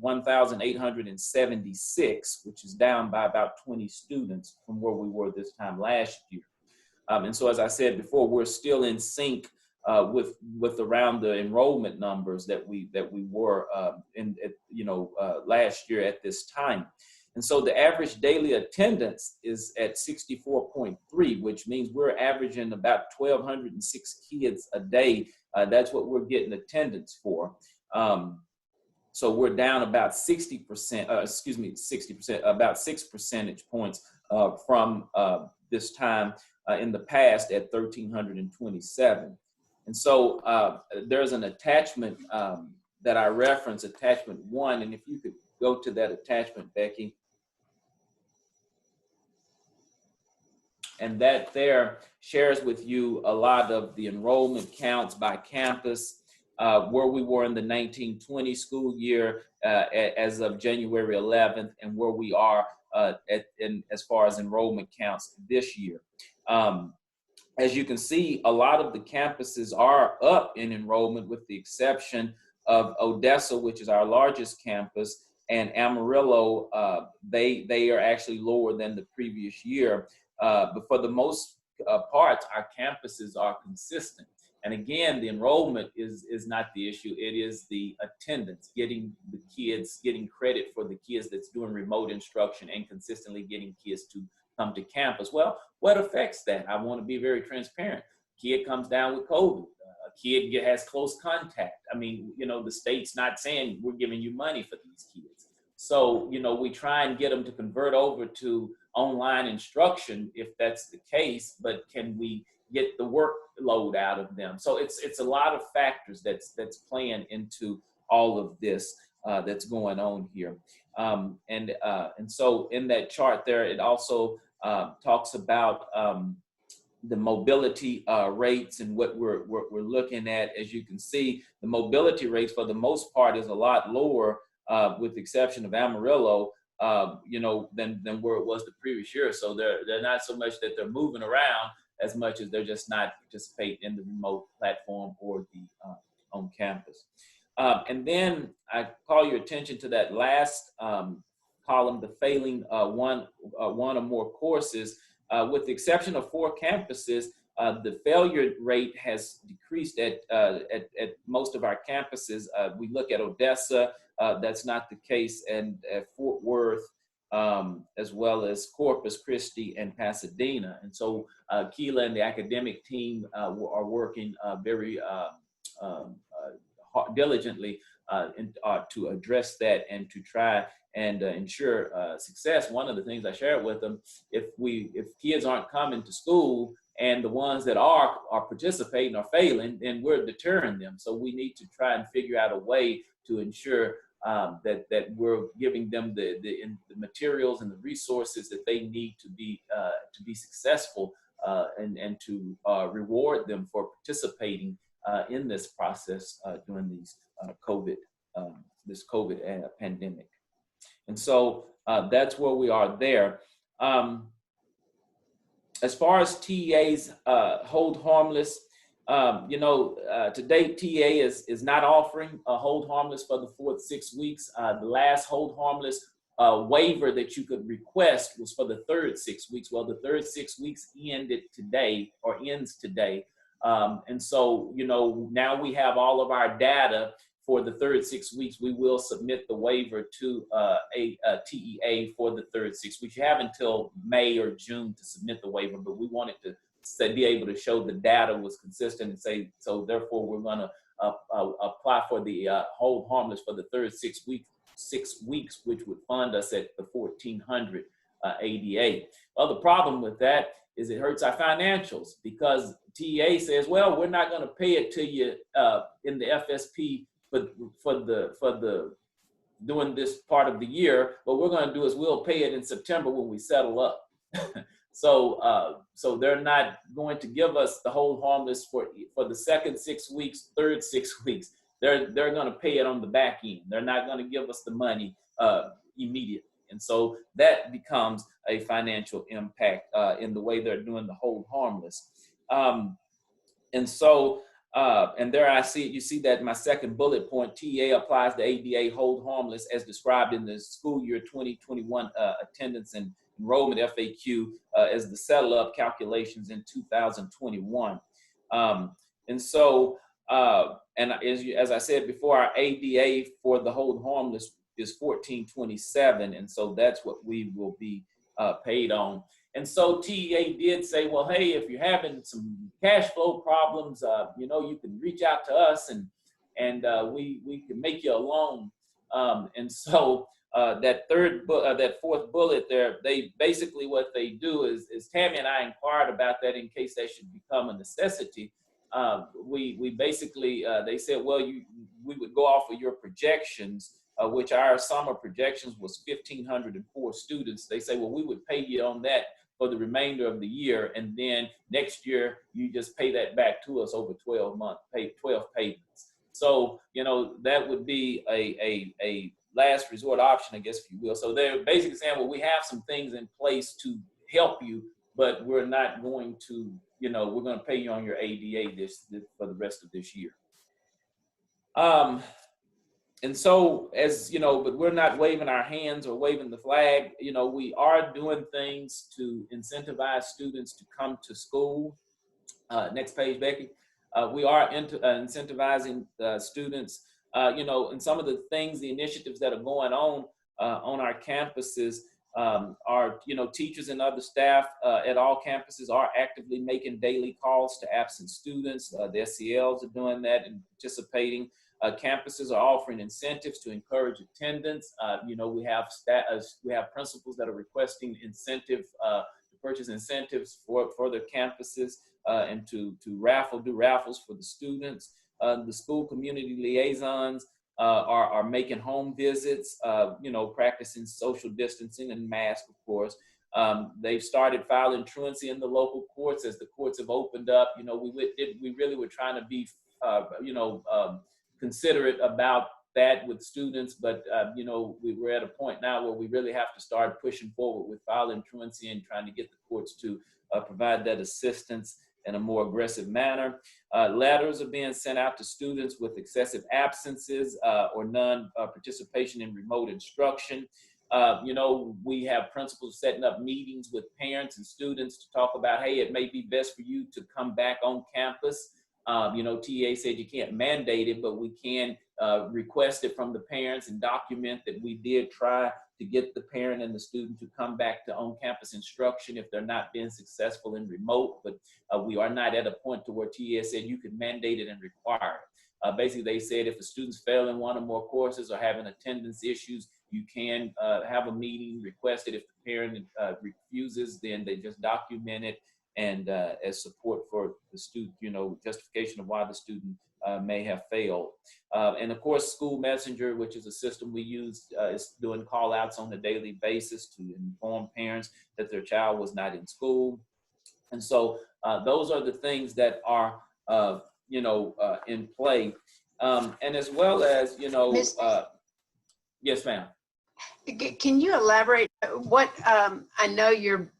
1,876, which is down by about 20 students from where we were this time last year. And so, as I said before, we're still in sync with around the enrollment numbers that we were last year at this time. And so the average daily attendance is at 64.3, which means we're averaging about 1,206 kids a day. That's what we're getting attendance for. So we're down about 60%, about 6 percentage points from this time in the past at 1,327. And so there's an attachment that I reference, attachment 1, and if you could go to that attachment, Becky. And that there shares with you a lot of the enrollment counts by campus, where we were in the 1920 school year as of January 11th, and where we are as far as enrollment counts this year. As you can see, a lot of the campuses are up in enrollment with the exception of Odessa, which is our largest campus, and Amarillo. They are actually lower than the previous year. But for the most part, our campuses are consistent. And again, the enrollment is not the issue. It is the attendance, getting the kids, getting credit for the kids that's doing remote instruction and consistently getting kids to come to campus. Well, what affects that? I want to be very transparent. Kid comes down with COVID. A kid has close contact. I mean, you know, the state's not saying we're giving you money for these kids. So, you know, we try and get them to convert over to online instruction if that's the case, but can we get the workload out of them? So it's a lot of factors that's playing into all of this that's going on here. And so in that chart there, it also talks about the mobility rates and what we're looking at. As you can see, the mobility rates for the most part is a lot lower, with the exception of Amarillo, you know, than where it was the previous year. So they're not so much that they're moving around, as much as they're just not participating in the remote platform or the on campus. And then I call your attention to that last column, the failing one or more courses. With the exception of 4 campuses, the failure rate has decreased at most of our campuses. We look at Odessa, that's not the case, and at Fort Worth, as well as Corpus Christi and Pasadena. And so Keela and the academic team are working very diligently to address that and to try and ensure success. One of the things I shared with them, if kids aren't coming to school and the ones that are participating are failing, then we're deterring them. So we need to try and figure out a way to ensure that we're giving them the materials and the resources that they need to be successful, and to reward them for participating in this process during these this COVID pandemic. And so that's where we are there. As far as TEA's hold harmless, to date, TEA is not offering a hold harmless for the 4th 6 weeks. The last hold harmless waiver that you could request was for the 3rd 6 weeks. Well, the 3rd 6 weeks ended today, or ends today. And so, now we have all of our data for the 3rd 6 weeks. We will submit the waiver to a TEA for the 3rd 6 weeks. You have until May or June to submit the waiver, but we wanted to be able to show the data was consistent and say, so therefore we're going to apply for the hold harmless for the 3rd 6 weeks, which would fund us at the $1,400 ADA. Well, the problem with that is it hurts our financials, because TEA says, well, we're not going to pay it to you in the FSP for the during this part of the year. What we're going to do is we'll pay it in September when we settle up. So they're not going to give us the hold harmless for the 2nd 6 weeks, 3rd 6 weeks. They're going to pay it on the back end. They're not going to give us the money immediately. And so that becomes a financial impact in the way they're doing the hold harmless. And so, and there you see that in my second bullet point, TEA applies the ADA hold harmless as described in the school year 2021 attendance and enrollment FAQ as the settle up calculations in 2021. And so, and as I said before, our ADA for the hold harmless is $1,427, and so that's what we will be paid on. And so TEA did say, well, hey, if you're having some cash flow problems, you can reach out to us and we can make you a loan. And so that 4th bullet there, they basically what they do is Tammy and I inquired about that in case that should become a necessity. We basically, they said, well, we would go off of your projections, which our summer projections was 1,504 students. They say, well, we would pay you on that for the remainder of the year, and then next year you just pay that back to us over 12 months, 12 payments. So that would be a last resort option, I guess, if you will. So they're basically saying, well, we have some things in place to help you, but we're not going to, we're going to pay you on your ADA for the rest of this year. And so, but we're not waving our hands or waving the flag. We are doing things to incentivize students to come to school. Next page, Becky. We are incentivizing students, and some of the things, the initiatives that are going on our campuses are, teachers and other staff at all campuses are actively making daily calls to absent students. The SELs are doing that and participating. Campuses are offering incentives to encourage attendance. We have principals that are requesting to purchase incentives for their campuses and to do raffles for the students. The school community liaisons are making home visits, practicing social distancing and masks, of course. They've started filing truancy in the local courts as the courts have opened up. We really were trying to be, considerate about that with students, but you know, we're at a point now where we really have to start pushing forward with filing truancy and trying to get the courts to provide that assistance in a more aggressive manner. Letters are being sent out to students with excessive absences or non-participation in remote instruction. You know, we have principals setting up meetings with parents and students to talk about, hey, it may be best for you to come back on campus. You know, TA said you can't mandate it, but we can request it from the parents and document that we did try to get the parent and the student to come back to on-campus instruction if they're not being successful in remote. But we are not at a point to where TA said you can mandate it and require it. Basically, they said if a student's failing one or more courses or having attendance issues, you can have a meeting, request it. If the parent refuses, then they just document it and as support for the student, you know, justification of why the student may have failed. And of course, School Messenger, which is a system we use, is doing call outs on a daily basis to inform parents that their child was not in school. And so those are the things that are, you know, in play. And as well as, you know, yes, ma'am. Can you elaborate what, I know you're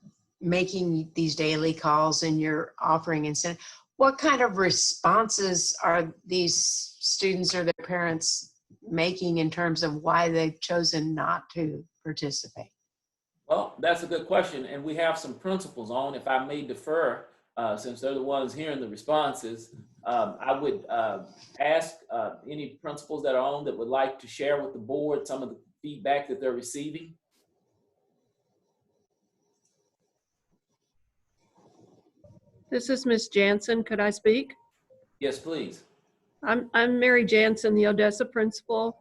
making these daily calls and you're offering incentive. What kind of responses are these students or their parents making in terms of why they've chosen not to participate? Well, that's a good question. And we have some principals on, if I may defer, since they're the ones hearing the responses. I would ask any principals that are on that would like to share with the board some of the feedback that they're receiving. This is Miss Jansen. Could I speak? Yes, please. I'm Mary Jansen, the Odessa principal.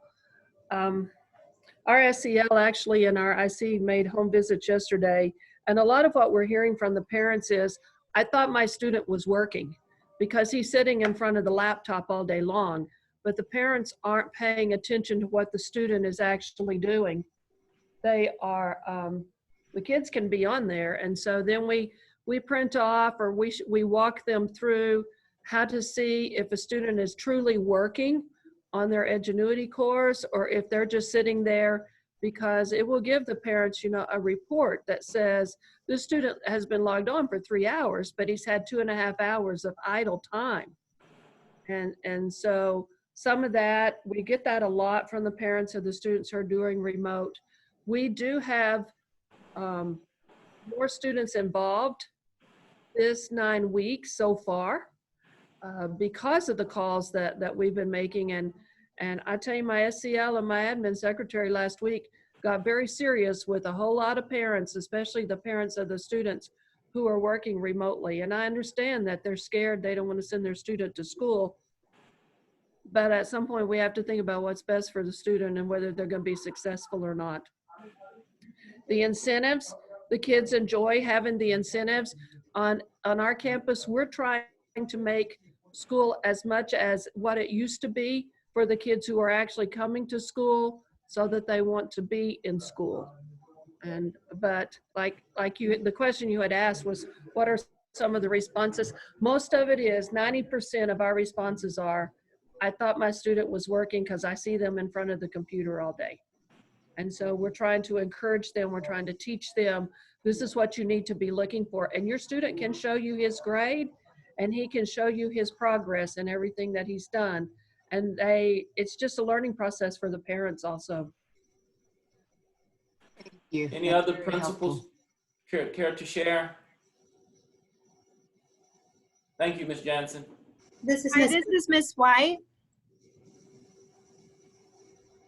Our SEL actually and our IC made home visits yesterday. And a lot of what we're hearing from the parents is, I thought my student was working because he's sitting in front of the laptop all day long, but the parents aren't paying attention to what the student is actually doing. They are, the kids can be on there. And so then we print off or we walk them through how to see if a student is truly working on their Edgenuity course or if they're just sitting there, because it will give the parents, you know, a report that says this student has been logged on for 3 hours, but he's had 2.5 hours of idle time. And so some of that, we get that a lot from the parents of the students who are doing remote. We do have more students involved this 9 weeks so far because of the calls that we've been making. And I tell you, my SEL and my admin secretary last week got very serious with a whole lot of parents, especially the parents of the students who are working remotely. And I understand that they're scared, they don't want to send their student to school. But at some point we have to think about what's best for the student and whether they're going to be successful or not. The incentives, the kids enjoy having the incentives. On our campus, we're trying to make school as much as what it used to be for the kids who are actually coming to school so that they want to be in school. But like you, the question you had asked was, what are some of the responses? Most of it is 90% of our responses are, I thought my student was working because I see them in front of the computer all day. And so we're trying to encourage them. We're trying to teach them, this is what you need to be looking for. And your student can show you his grade and he can show you his progress and everything that he's done. And it's just a learning process for the parents also. Thank you. Any That's other very principals care to share? Thank you, Ms. Johnson. This is Miss White.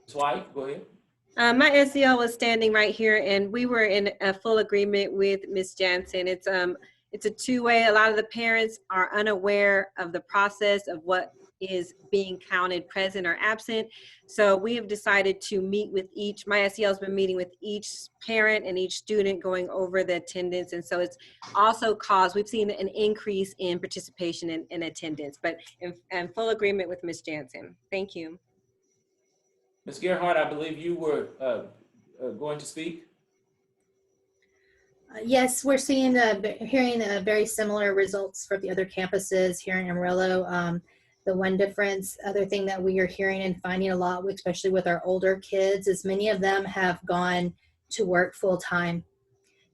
Ms. White, go ahead. My SEL was standing right here, and we were in a full agreement with Miss Jansen. It's a two-way. A lot of the parents are unaware of the process of what is being counted present or absent. So we have decided to meet with each, my SEL has been meeting with each parent and each student going over the attendance. And so it's also caused, we've seen an increase in participation in attendance, but in full agreement with Ms. Jansen. Thank you. Ms. Gerhardt, I believe you were going to speak. Yes, we're hearing very similar results for the other campuses here in Amarillo. The one difference, other thing that we are hearing and finding a lot, especially with our older kids, is many of them have gone to work full time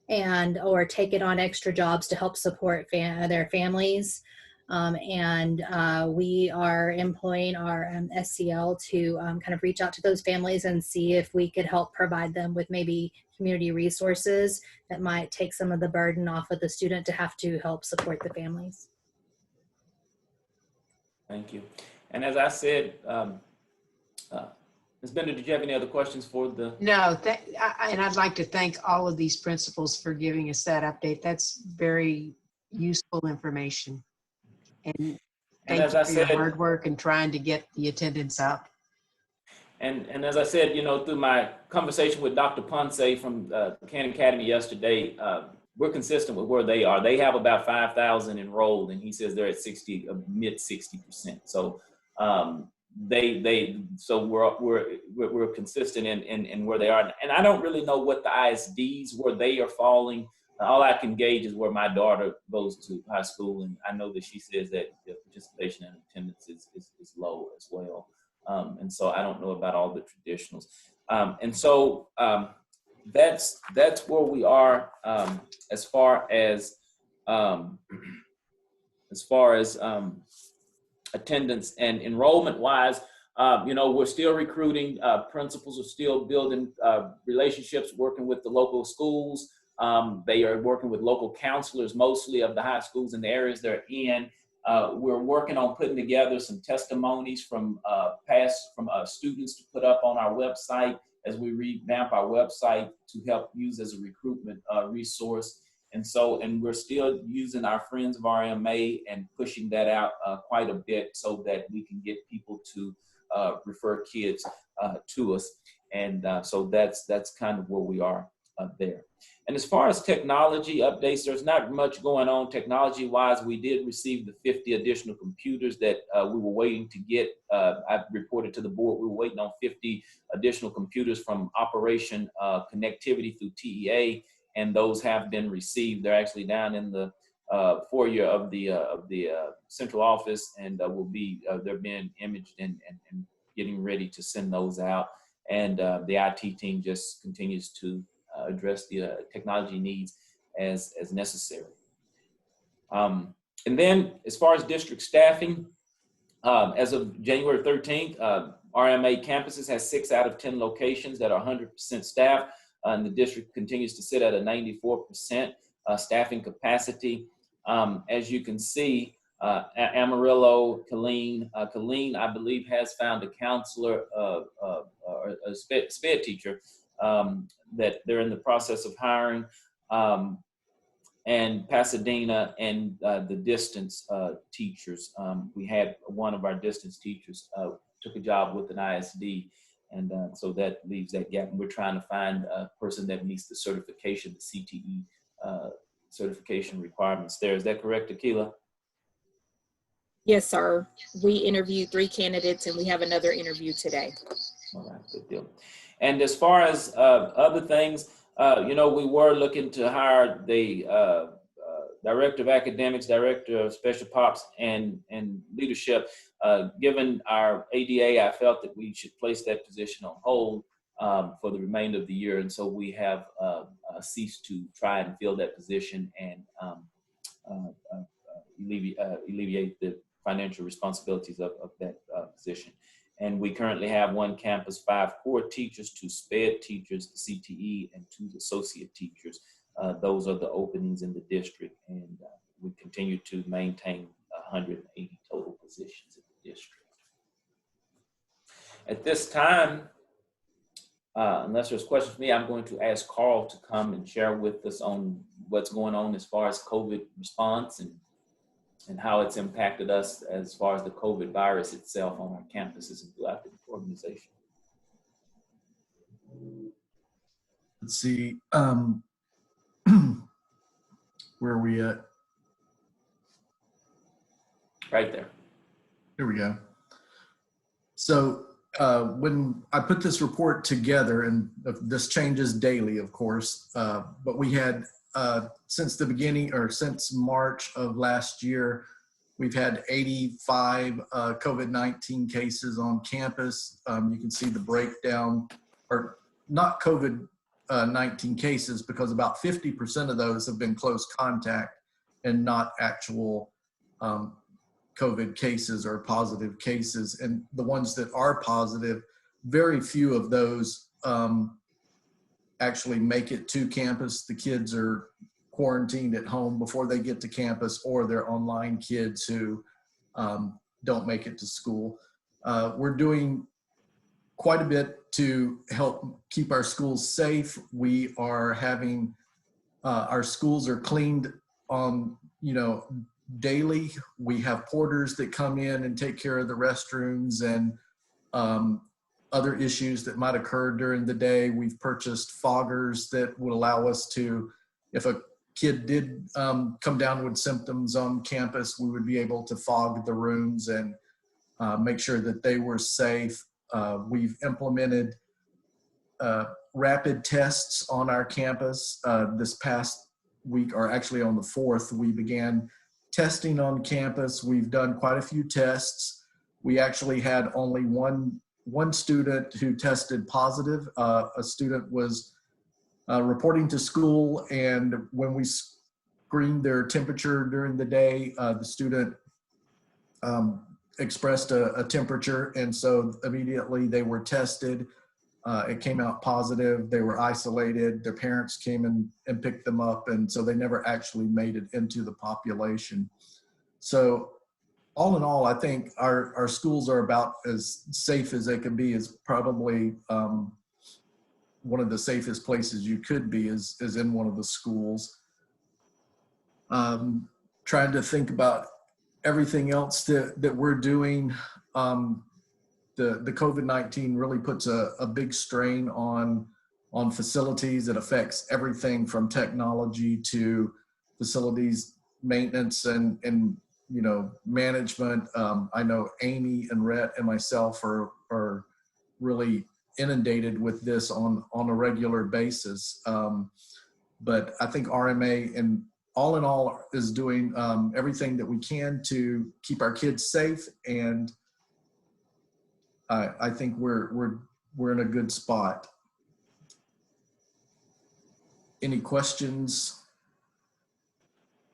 and or taken on extra jobs to help support their families. We are employing our SCL to kind of reach out to those families and see if we could help provide them with maybe community resources that might take some of the burden off of the student to have to help support the families. Thank you. And as I said, Ms. Bender, did you have any other questions for the? No, and I'd like to thank all of these principals for giving us that update. That's very useful information. And thank as you I for your said, hard work and trying to get the attendance up. And as I said, through my conversation with Dr. Ponce from Khan Academy yesterday, we're consistent with where they are. They have about 5,000 enrolled, and he says they're at mid 60%. So so we're consistent in where they are. And I don't really know what the ISDs where they are falling. All I can gauge is where my daughter goes to high school, and I know that she says that the participation and attendance is low as well. And so I don't know about all the traditionals. That's where we are as far as attendance and enrollment wise. We're still recruiting. Principals are still building relationships, working with the local schools. They are working with local counselors, mostly of the high schools in the areas they're in. We're working on putting together some testimonies from students to put up on our website as we revamp our website to help use as a recruitment resource. And we're still using our Friends of RMA and pushing that out quite a bit so that we can get people to refer kids to us. And so that's kind of where we are there. And as far as technology updates, there's not much going on technology-wise. We did receive the 50 additional computers that we were waiting to get. I reported to the board we were waiting on 50 additional computers from Operation Connectivity through TEA, and those have been received. They're actually down in the foyer of the central office, and they're being imaged and getting ready to send those out. And the IT team just continues to address the technology needs as necessary. And then as far as district staffing, as of January 13th, RMA campuses has 6 out of 10 locations that are 100% staffed, and the district continues to sit at a 94% staffing capacity. As you can see, Amarillo, Killeen, I believe, has found a counselor, or a SPED teacher, that they're in the process of hiring, and Pasadena and the distance teachers. We had one of our distance teachers took a job with an ISD, and so that leaves that gap. And we're trying to find a person that meets the certification, the CTE certification requirements there. Is that correct, Akila? Yes, sir. We interviewed 3 candidates, and we have another interview today. All right, good deal. And as far as other things, we were looking to hire the Director of Academics, Director of Special Pops, and Leadership. Given our ADA, I felt that we should place that position on hold for the remainder of the year. And so we have ceased to try and fill that position and alleviate the financial responsibilities of that position. And we currently have 1 campus, 5 core teachers, 2 SPED teachers, CTE, and 2 associate teachers. Those are the openings in the district, and we continue to maintain 180 total positions in the district. At this time, unless there's questions for me, I'm going to ask Carl to come and share with us on what's going on as far as COVID response and how it's impacted us as far as the COVID virus itself on our campuses and throughout the organization. Let's see, where are we at? Right there. Here we go. So when I put this report together, and this changes daily, of course, but we had since the beginning, or since March of last year, We've had 85 COVID-19 cases on campus. You can see the breakdown, or not COVID-19 cases, because about 50% of those have been close contact and not actual COVID cases or positive cases. And the ones that are positive, very few of those actually make it to campus. The kids are quarantined at home before they get to campus, or they're online kids who don't make it to school. We're doing quite a bit to help keep our schools safe. We are having, our schools are cleaned on, daily. We have porters that come in and take care of the restrooms and other issues that might occur during the day. We've purchased foggers that would allow us to, if a kid did come down with symptoms on campus, we would be able to fog the rooms and make sure that they were safe. We've implemented rapid tests on our campus. This past week, or actually on the 4th, we began testing on campus. We've done quite a few tests. We actually had only one student who tested positive. A student was reporting to school, and when we screened their temperature during the day, the student expressed a temperature, and so immediately they were tested. It came out positive. They were isolated. Their parents came and picked them up, and so they never actually made it into the population. So all in all, I think our schools are about as safe as they can be. Is probably one of the safest places you could be is in one of the schools. Trying to think about everything else that we're doing. The COVID-19 really puts a big strain on facilities. It affects everything from technology to facilities maintenance and management. I know Amy and Rhett and myself are really inundated with this on a regular basis. But I think RMA, and all in all, is doing everything that we can to keep our kids safe, and I think we're in a good spot. Any questions?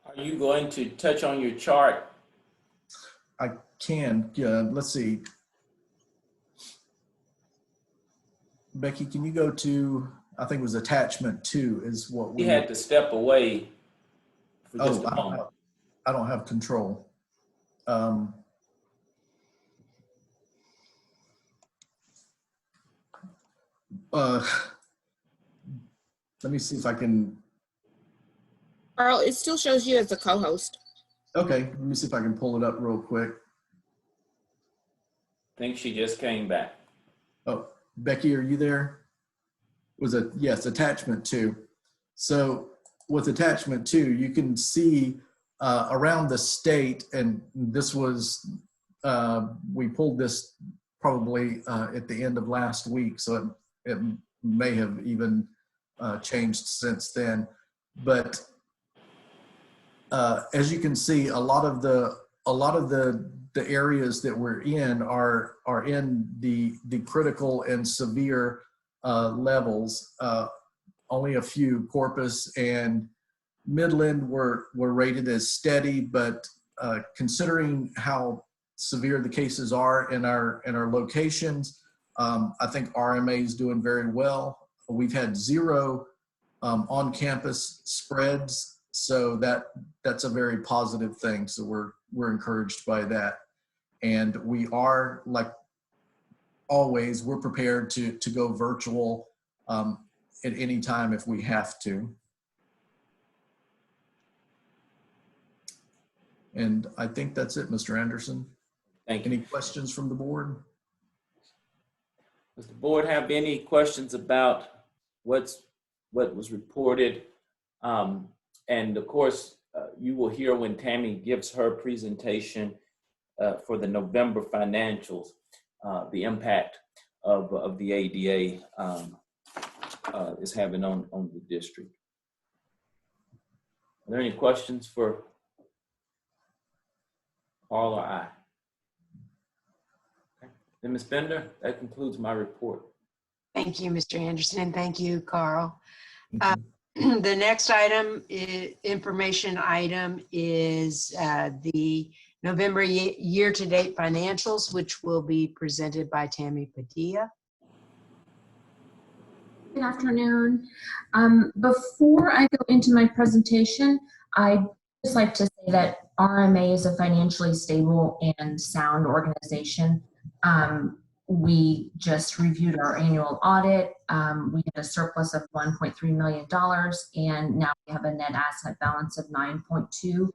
Are you going to touch on your chart? I can. Let's see. Becky, can you go to, I think it was attachment 2 is what we had to step away for just a moment. I don't have control. Let me see if I can. Earl, it still shows you as a co-host. Okay, let me see if I can pull it up real quick. I think she just came back. Oh, Becky, are you there? Yes, attachment 2. So with attachment 2, you can see around the state, and this was, we pulled this probably at the end of last week, so it may have even changed since then. But as you can see, a lot of the areas that we're in are in the critical and severe levels. Only a few, Corpus and Midland, were rated as steady, but considering how severe the cases are in our locations, I think RMA is doing very well. We've had 0 on-campus spreads, so that's a very positive thing. So we're encouraged by that, and we are, like always, we're prepared to go virtual at any time if we have to. And I think that's it, Mr. Anderson. Thank you. Any questions from the board? Does the board have any questions about what was reported? And of course, you will hear when Tammy gives her presentation for the November financials, the impact of the ADA is having on the district. Are there any questions for All or I? Okay. Then Ms. Bender, that concludes my report. Thank you, Mr. Anderson, and thank you, Carl. The next item, information item, is the November year-to-date financials, which will be presented by Tammy Padilla. Good afternoon. Before I go into my presentation, I'd just like to say that RMA is a financially stable and sound organization. We just reviewed our annual audit. We had a surplus of $1.3 million, and now we have a net asset balance of $9.2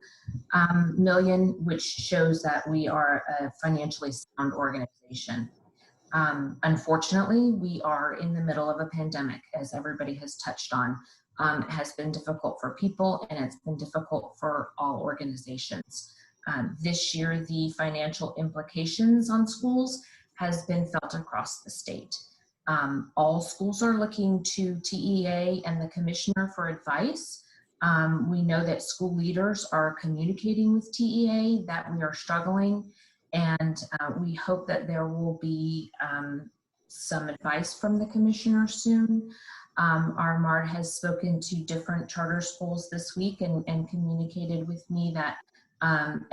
million, which shows that we are a financially sound organization. Unfortunately, we are in the middle of a pandemic, as everybody has touched on. It has been difficult for people, and it's been difficult for all organizations. This year, the financial implications on schools has been felt across the state. All schools are looking to TEA and the commissioner for advice. We know that school leaders are communicating with TEA that we are struggling, and we hope that there will be some advice from the commissioner soon. Our MARD has spoken to different charter schools this week and communicated with me that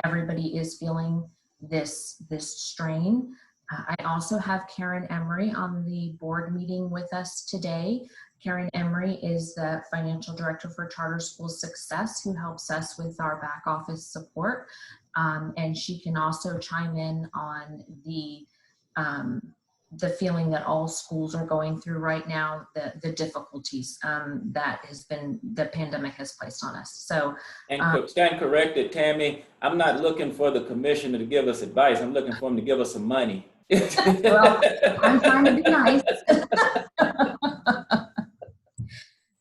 everybody is feeling this strain. I also have Karen Emery on the board meeting with us today. Karen Emery is the financial director for Charter School Success, who helps us with our back office support. And she can also chime in on the feeling that all schools are going through right now, the difficulties that the pandemic has placed on us. So, and stand corrected, Tammy. I'm not looking for the commissioner to give us advice. I'm looking for him to give us some money. Well, I'm trying to be nice.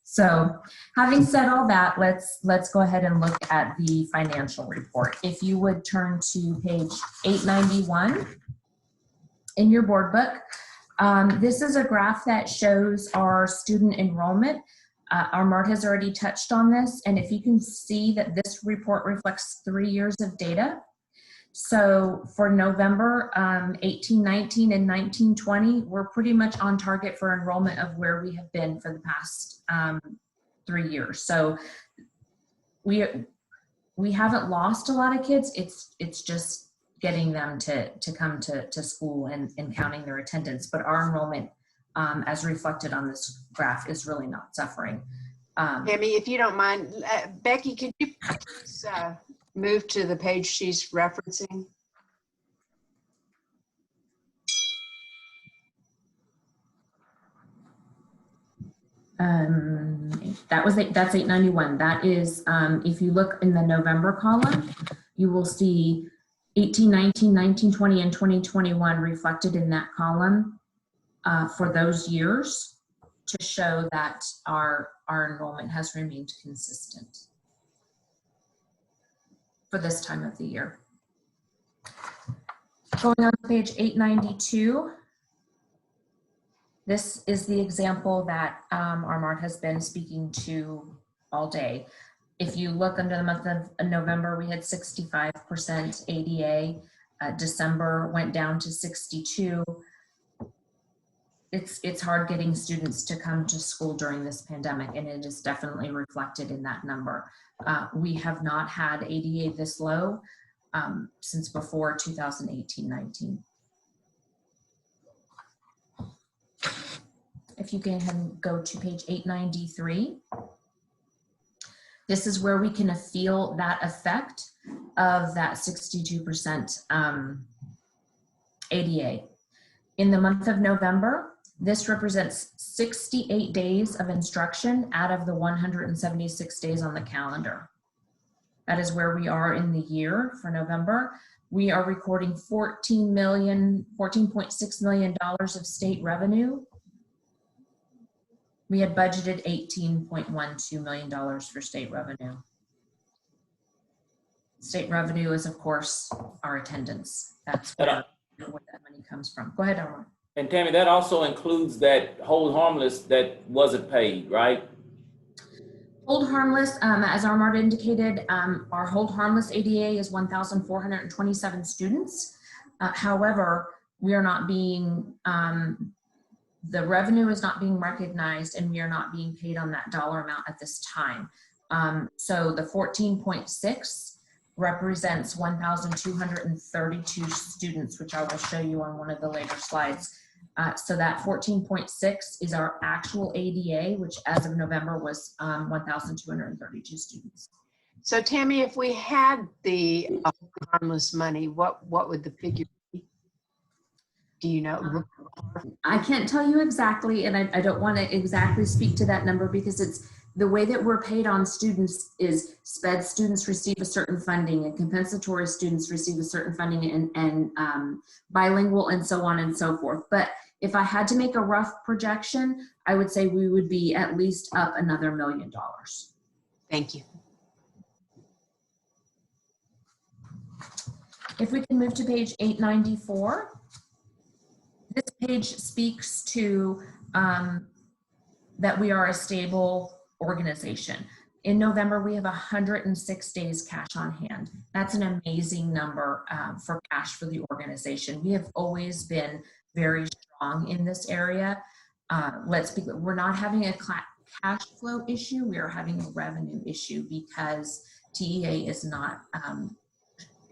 So, having said all that, let's go ahead and look at the financial report. If you would turn to page 891 in your board book. This is a graph that shows our student enrollment. Our MART has already touched on this, and if you can see that this report reflects 3 years of data. So for November 18-19 and 19-20, we're pretty much on target for enrollment of where we have been for the past 3 years. So we haven't lost a lot of kids. It's just getting them to come to school and counting their attendance. But our enrollment, as reflected on this graph, is really not suffering. Tammy, if you don't mind, Becky, could you please move to the page she's referencing? That's 891. That is, if you look in the November column, you will see 18, 19, 19, 20, and 2021 reflected in that column for those years to show that our enrollment has remained consistent for this time of the year. Going on to page 892, this is the example that our MART has been speaking to all day. If you look under the month of November, we had 65% ADA. December went down to 62. It's hard getting students to come to school during this pandemic, and it is definitely reflected in that number. We have not had ADA this low since before 2018-19. If you can go ahead and go to page 893. This is where we can feel that effect of that 62% ADA. In the month of November, this represents 68 days of instruction out of the 176 days on the calendar. That is where we are in the year for November. We are recording $14.6 million of state revenue. We had budgeted $18.12 million for state revenue. State revenue is, of course, our attendance. That's where that money comes from. Go ahead, Omar. And Tammy, that also includes that hold harmless that wasn't paid, right? Hold harmless, as Armand indicated, our hold harmless ADA is 1,427 students. However, we are not being, the revenue is not being recognized and we are not being paid on that dollar amount at this time. So the 14.6 represents 1,232 students, which I will show you on one of the later slides. So that 14.6 is our actual ADA, which as of November was 1,232 students. So Tammy, if we had the harmless money, what would the figure be? Do you know? I can't tell you exactly, and I don't want to exactly speak to that number because it's the way that we're paid on students is SPED students receive a certain funding and compensatory students receive a certain funding and bilingual and so on and so forth. But if I had to make a rough projection, I would say we would be at least up another $1 million. Thank you. If we can move to page 894. This page speaks to that we are a stable organization. In November, we have 106 days cash on hand. That's an amazing number for cash for the organization. We have always been very strong in this area. We're not having a cash flow issue. We are having a revenue issue because TEA is not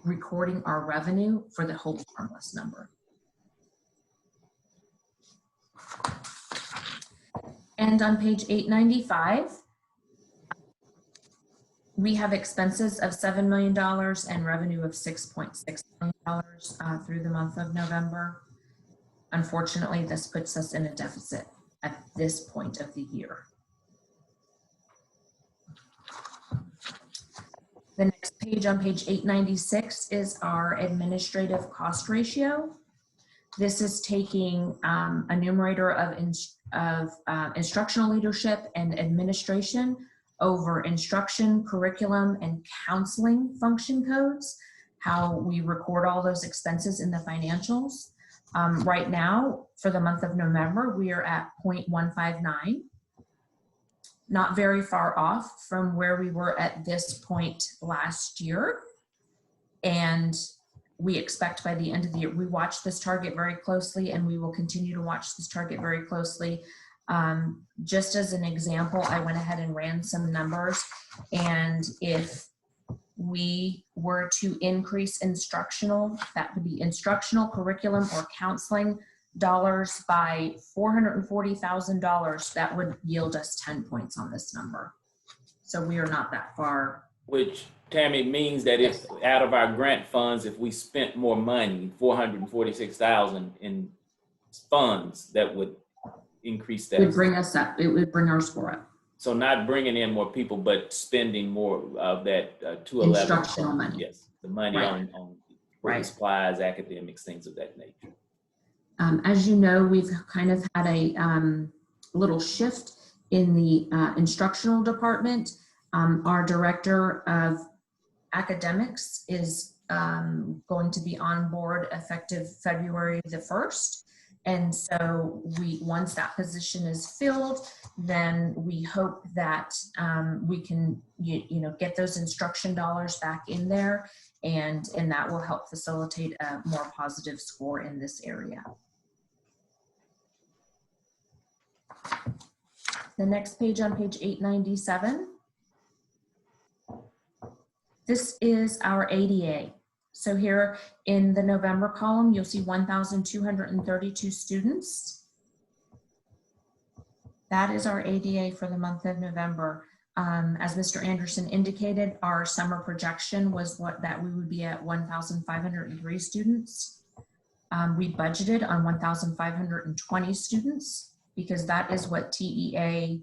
recording our revenue for the hold harmless number. And on page 895, we have expenses of $7 million and revenue of $6.6 million through the month of November. Unfortunately, this puts us in a deficit at this point of the year. The next page on page 896 is our administrative cost ratio. This is taking a numerator of instructional leadership and administration over instruction, curriculum, and counseling function codes, how we record all those expenses in the financials. Right now, for the month of November, we are at 0.159, not very far off from where we were at this point last year. And we expect by the end of the year, we watch this target very closely and we will continue to watch this target very closely. Just as an example, I went ahead and ran some numbers, and if we were to increase instructional, that would be instructional, curriculum, or counseling dollars by $440,000, that would yield us 10 points on this number. So we are not that far. Which, Tammy, means that if out of our grant funds, if we spent more money, 446,000 in funds, that would increase that. It would bring us up. It would bring our score up. So not bringing in more people, but spending more of that 211 instructional money. Yes, the money right. on right. supplies, academics, things of that nature. As you know, we've kind of had a little shift in the instructional department. Our director of academics is going to be on board effective February the 1st. And so once that position is filled, then we hope that we can get those instruction dollars back in there, and that will help facilitate a more positive score in this area. The next page on page 897. This is our ADA. So here in the November column, you'll see 1,232 students. That is our ADA for the month of November. As Mr. Anderson indicated, our summer projection was that we would be at 1,503 students. We budgeted on 1,520 students because that is what TEA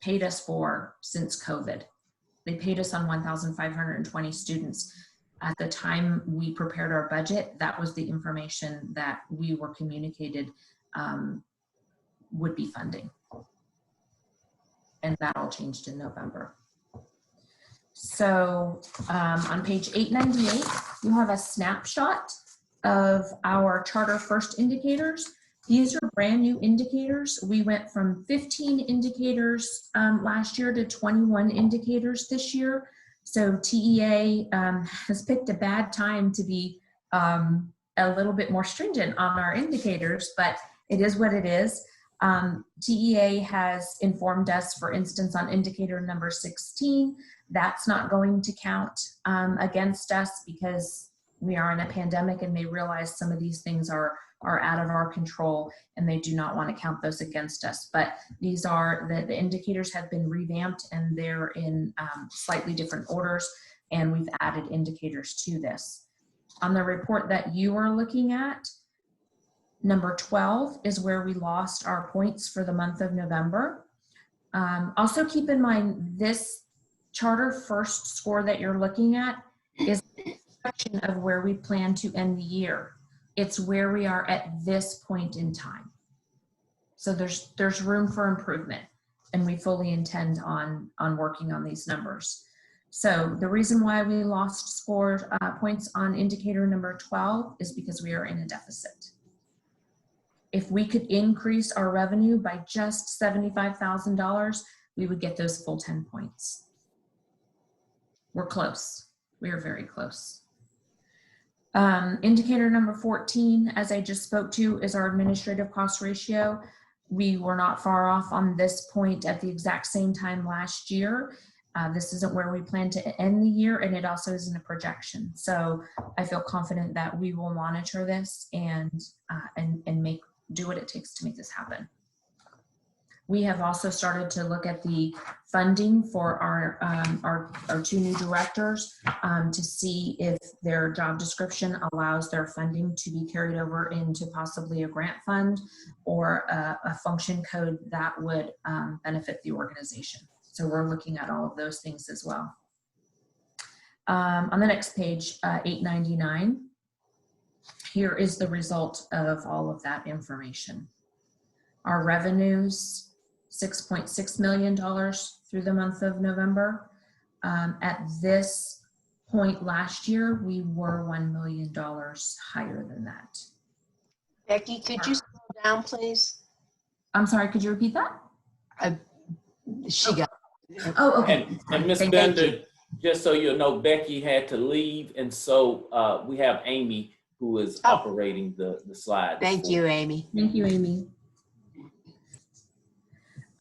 paid us for since COVID. They paid us on 1,520 students. At the time we prepared our budget, that was the information that we were communicated would be funding. And that all changed in November. So on page 898, you have a snapshot of our Charter First indicators. These are brand new indicators. We went from 15 indicators last year to 21 indicators this year. So TEA has picked a bad time to be a little bit more stringent on our indicators, but it is what it is. TEA has informed us, for instance, on indicator number 16, that's not going to count against us because we are in a pandemic and they realize some of these things are out of our control and they do not want to count those against us. But these are, the indicators have been revamped and they're in slightly different orders, and we've added indicators to this. On the report that you are looking at, number 12 is where we lost our points for the month of November. Also keep in mind, this charter first score that you're looking at is a projection of where we plan to end the year. It's where we are at this point in time. So there's room for improvement, and we fully intend on working on these numbers. So the reason why we lost score points on indicator number 12 is because we are in a deficit. If we could increase our revenue by just $75,000, we would get those full 10 points. We're close. We are very close. Indicator number 14, as I just spoke to, is our administrative cost ratio. We were not far off on this point at the exact same time last year. This isn't where we plan to end the year, and it also isn't a projection. So I feel confident that we will monitor this and do what it takes to make this happen. We have also started to look at the funding for our two new directors to see if their job description allows their funding to be carried over into possibly a grant fund or a function code that would benefit the organization. So we're looking at all of those things as well. On the next page, 899, here is the result of all of that information. Our revenues, $6.6 million through the month of November. At this point last year, we were $1 million higher than that. Becky, could you slow down, please? I'm sorry, could you repeat that? She got it. Oh, okay. And Ms. Bender, just so you know, Becky had to leave, and so we have Amy who is operating the slides. Thank you, Amy. Thank you, Amy.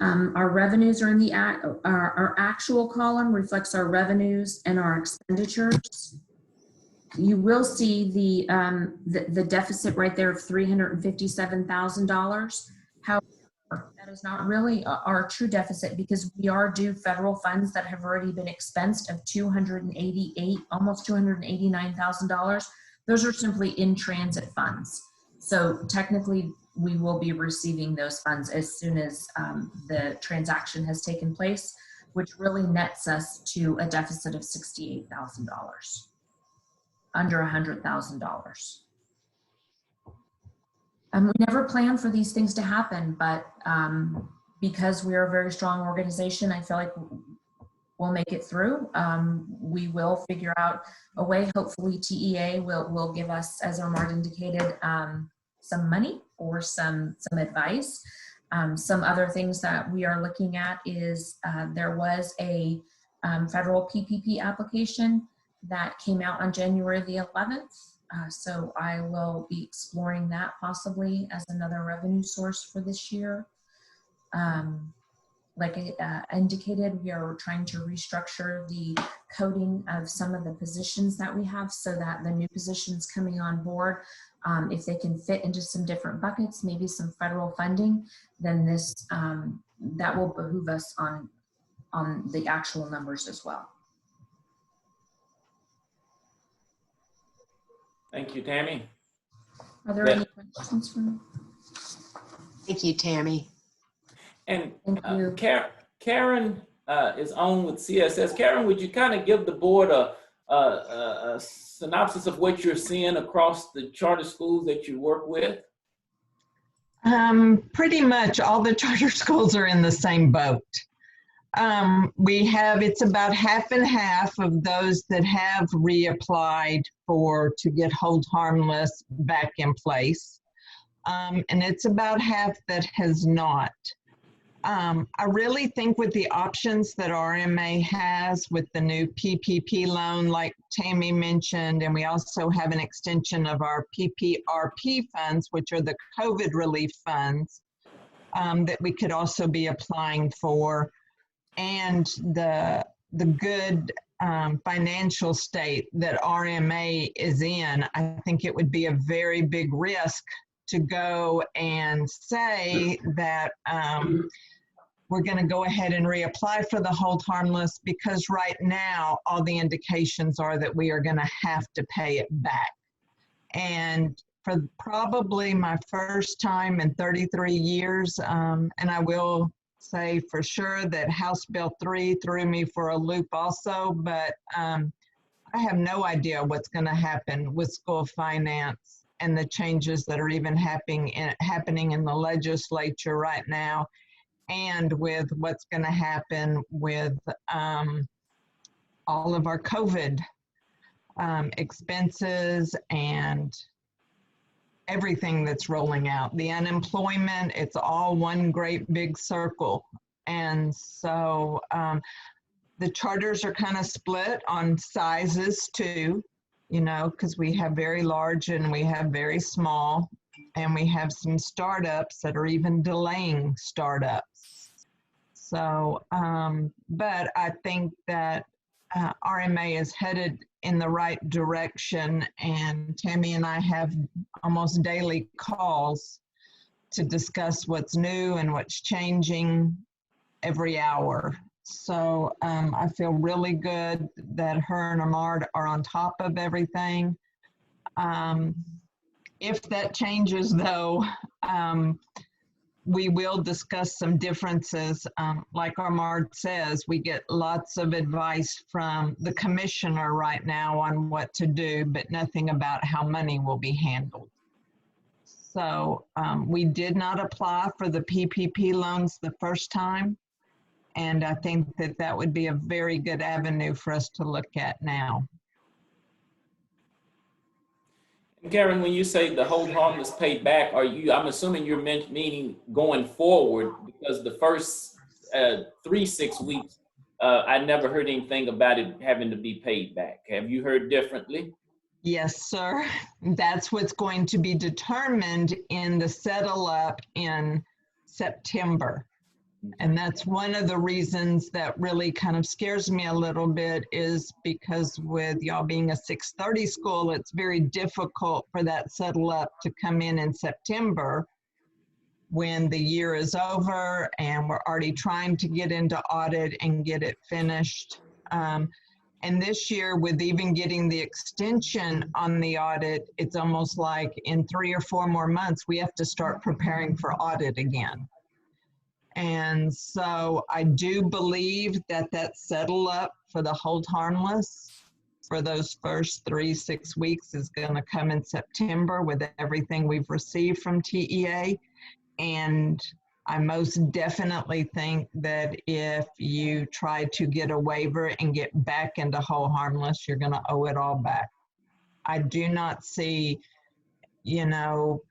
Our revenues are in the our actual column reflects our revenues and our expenditures. You will see the deficit right there of $357,000. However, that is not really our true deficit because we are due federal funds that have already been expensed of almost $289,000. Those are simply in transit funds. So technically, we will be receiving those funds as soon as the transaction has taken place, which really nets us to a deficit of $68,000, under $100,000. We never plan for these things to happen, but because we are a very strong organization, I feel like we'll make it through. We will figure out a way. Hopefully TEA will give us, as Omar indicated, some money or some advice. Some other things that we are looking at is there was a federal PPP application that came out on January the 11th. So I will be exploring that possibly as another revenue source for this year. Like I indicated, we are trying to restructure the coding of some of the positions that we have so that the new positions coming on board, if they can fit into some different buckets, maybe some federal funding, then this that will behoove us on the actual numbers as well. Thank you, Tammy. Are there any questions for me? Thank you, Tammy. And Karen is on with CSS. Karen, would you kind of give the board a synopsis of what you're seeing across the charter schools that you work with? Pretty much all the charter schools are in the same boat. It's about half and half of those that have reapplied to get hold harmless back in place. and it's about half that has not. I really think with the options that RMA has with the new PPP loan, like Tammy mentioned, and we also have an extension of our PPRP funds, which are the COVID relief funds, that we could also be applying for, and the good financial state that RMA is in. I think it would be a very big risk to go and say that we're going to go ahead and reapply for the hold harmless, because right now all the indications are that we are going to have to pay it back. And for probably my first time in 33 years, and I will say for sure that House Bill 3 threw me for a loop also, but I have no idea what's going to happen with school finance and the changes that are even happening in the legislature right now, and with what's going to happen with all of our COVID expenses and everything that's rolling out. The unemployment, it's all one great big circle. And so the charters are kind of split on sizes too, you know, because we have very large and we have very small, and we have some startups that are even delaying startups. So, but I think that RMA is headed in the right direction, and Tammy and I have almost daily calls to discuss what's new and what's changing every hour. So I feel really good that her and Ahmad are on top of everything. If that changes though, we will discuss some differences. Like Ahmad says, we get lots of advice from the commissioner right now on what to do, but nothing about how money will be handled. So we did not apply for the PPP loans the first time, and I think that that would be a very good avenue for us to look at now. Karen, when you say the hold harmless paid back, I'm assuming you're meaning going forward, because the first 3-6 weeks, I never heard anything about it having to be paid back. Have you heard differently? Yes, sir. That's what's going to be determined in the settle up in September. And that's one of the reasons that really kind of scares me a little bit, is because with y'all being a 6:30 school, it's very difficult for that settle up to come in September when the year is over and we're already trying to get into audit and get it finished. And this year, with even getting the extension on the audit, it's almost like in 3 or 4 more months, we have to start preparing for audit again. And so I do believe that that settle up for the hold harmless for those first 3-6 weeks is going to come in September with everything we've received from TEA. And I most definitely think that if you try to get a waiver and get back into hold harmless, you're going to owe it all back. I do not see, you know,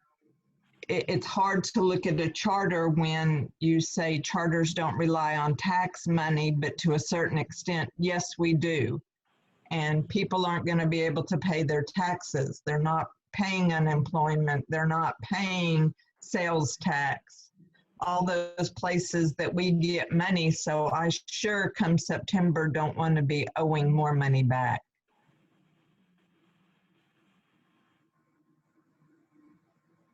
it's hard to look at a charter when you say charters don't rely on tax money, but to a certain extent, yes, we do. And people aren't going to be able to pay their taxes. They're not paying unemployment. They're not paying sales tax, all those places that we get money. So I sure come September don't want to be owing more money back.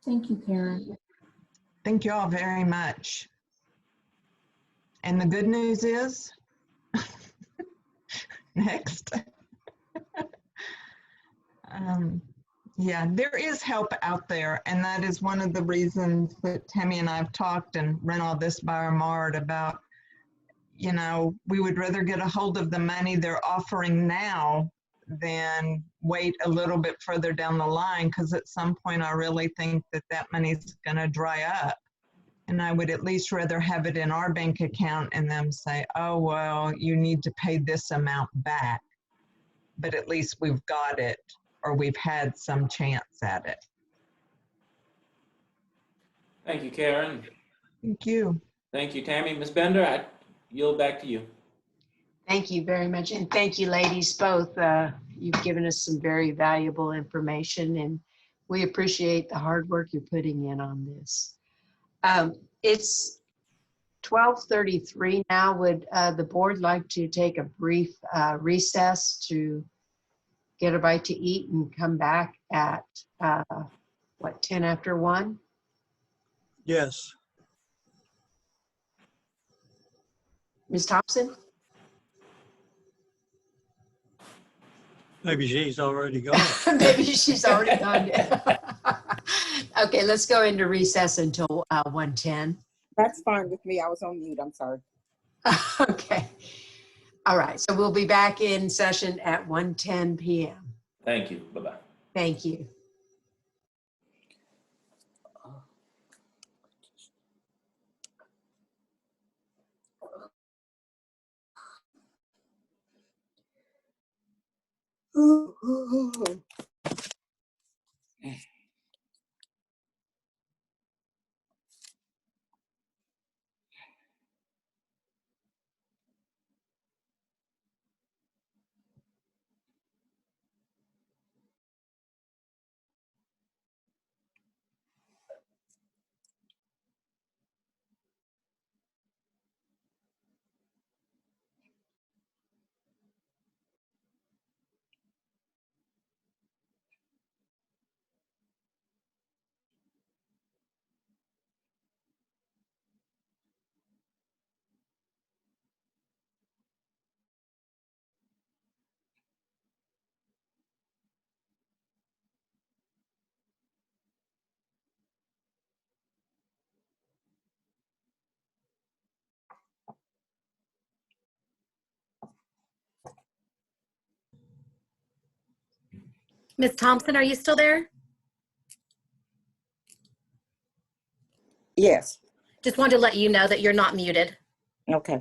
Thank you, Karen. Thank you all very much. And the good news is, next. Yeah, there is help out there. And that is one of the reasons that Tammy and I have talked and run all this by Ahmad about, you know, we would rather get a hold of the money they're offering now than wait a little bit further down the line, because at some point I really think that that money's going to dry up. And I would at least rather have it in our bank account and them say, oh, well, you need to pay this amount back. But at least we've got it, or we've had some chance at it. Thank you, Karen. Thank you. Thank you, Tammy. Ms. Bender, I yield back to you. Thank you very much. And thank you, ladies, both. You've given us some very valuable information, and we appreciate the hard work you're putting in on this. It's 12:33 now. Would the board like to take a brief recess to get a bite to eat and come back at, 10 after 1? Yes. Ms. Thompson? Maybe she's already gone. Maybe she's already gone. Okay, let's go into recess until 1:10. That's fine with me. I was on mute. I'm sorry. Okay. All right. So we'll be back in session at 1:10 p.m. Thank you. Bye-bye. Thank you. Ms. Thompson, are you still there? Yes. Just wanted to let you know that you're not muted. Okay.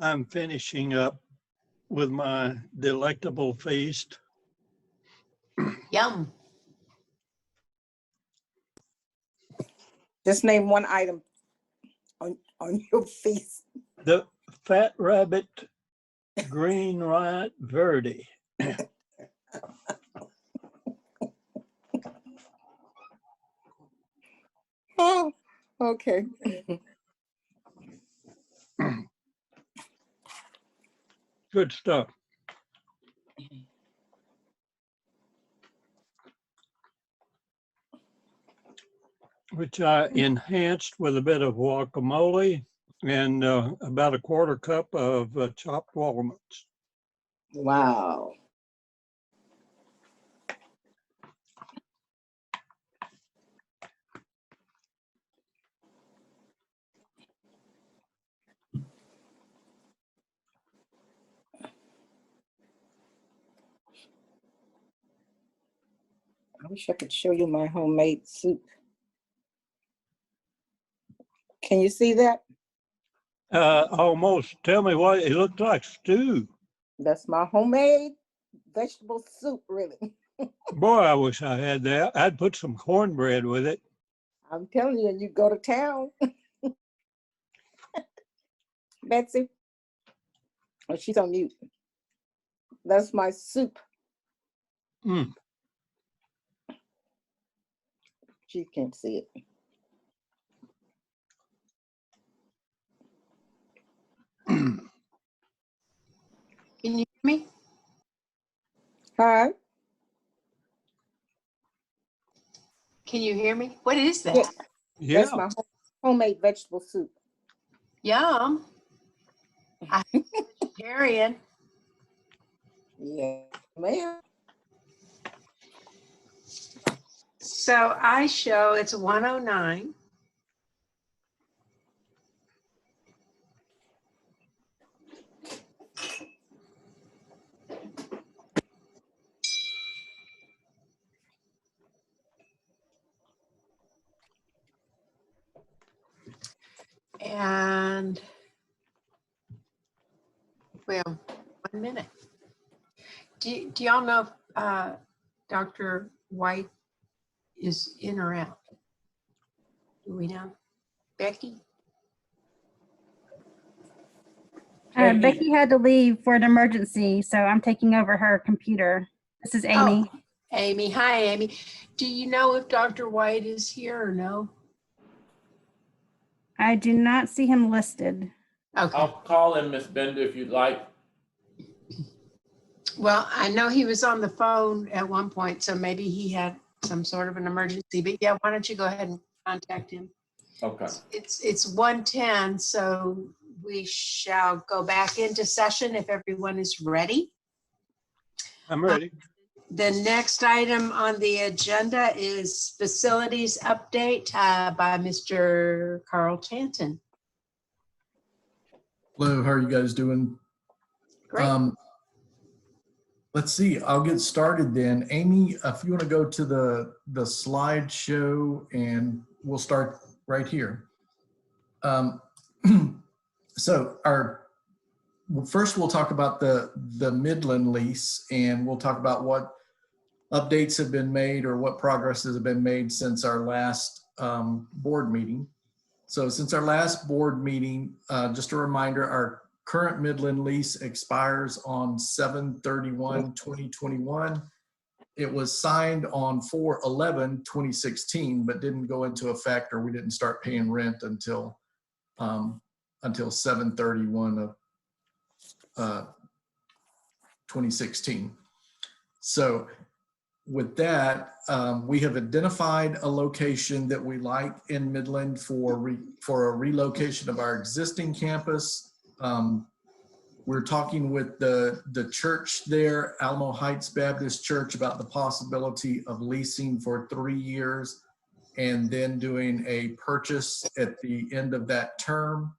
I'm finishing up with my delectable feast. Yum. Just name one item on your feast. The Fat Rabbit Green Riot Verde. Oh, okay. Good stuff. Which I enhanced with a bit of guacamole and about a quarter cup of chopped walnuts. Wow. I wish I could show you my homemade soup. Can you see that? Almost. Tell me what it looked like. Stew. That's my homemade vegetable soup, really. Boy, I wish I had that. I'd put some cornbread with it. I'm telling you, you go to town. Betsy. Oh, she's on mute. That's my soup. Mm. She can't see it. Can you hear me? Hi. Can you hear me? What is that? Yeah. Yeah. That's my homemade vegetable soup. Yum. I'm vegetarian. Yeah, ma'am. So I show it's 1:09. And well, 1 minute. Do y'all know if Dr. White is in or out? Do we know? Becky? Becky had to leave for an emergency, so I'm taking over her computer. This is Amy. Oh, Amy. Hi, Amy. Do you know if Dr. White is here or no? I do not see him listed. Okay. I'll call him, Miss Bender, if you'd like. Well, I know he was on the phone at one point, so maybe he had some sort of an emergency. But yeah, why don't you go ahead and contact him? Okay. It's 1:10, so we shall go back into session if everyone is ready. I'm ready. The next item on the agenda is facilities update by Mr. Carl Tanton. Hello, how are you guys doing? Great. Let's see, I'll get started then. Amy, if you want to go to the slideshow, and we'll start right here. So first we'll talk about the Midland lease, and we'll talk about what updates have been made or what progress has been made since our last board meeting. So since our last board meeting, just a reminder, our current Midland lease expires on 7/31/2021. It was signed on 4/11/2016, but didn't go into effect, or we didn't start paying rent until 7/31/2016. So with that, we have identified a location that we like in Midland for a relocation of our existing campus. We're talking with the church there, Alamo Heights Baptist Church, about the possibility of leasing for 3 years and then doing a purchase at the end of that term.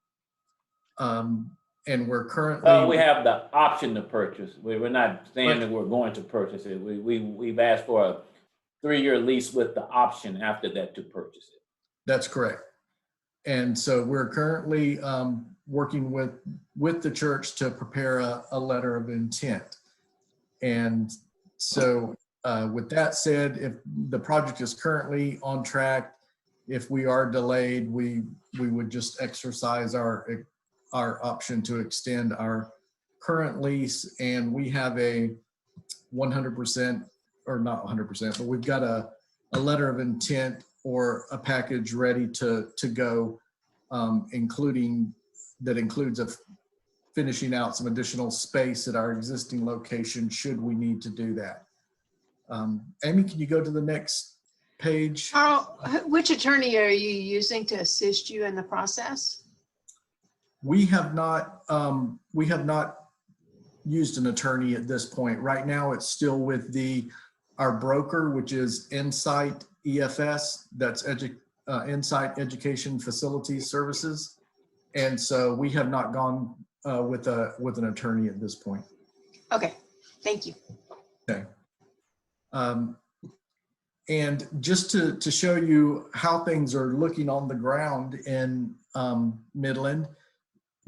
And we're currently. We have the option to purchase. We're not saying that we're going to purchase it. We've asked for a 3-year lease with the option after that to purchase it. That's correct. And so we're currently working with the church to prepare a letter of intent. And so with that said, if the project is currently on track, if we are delayed, we would just exercise our option to extend our current lease. And we have a 100%, or not 100%, but we've got a letter of intent or a package ready to go, includes finishing out some additional space at our existing location should we need to do that. Amy, can you go to the next page? Carl, which attorney are you using to assist you in the process? We have not used an attorney at this point. Right now, it's still with our broker, which is Insight EFS. That's Insight Education Facilities Services, and so we have not gone with an attorney at this point. Okay, thank you. Okay. And just to show you how things are looking on the ground in Midland,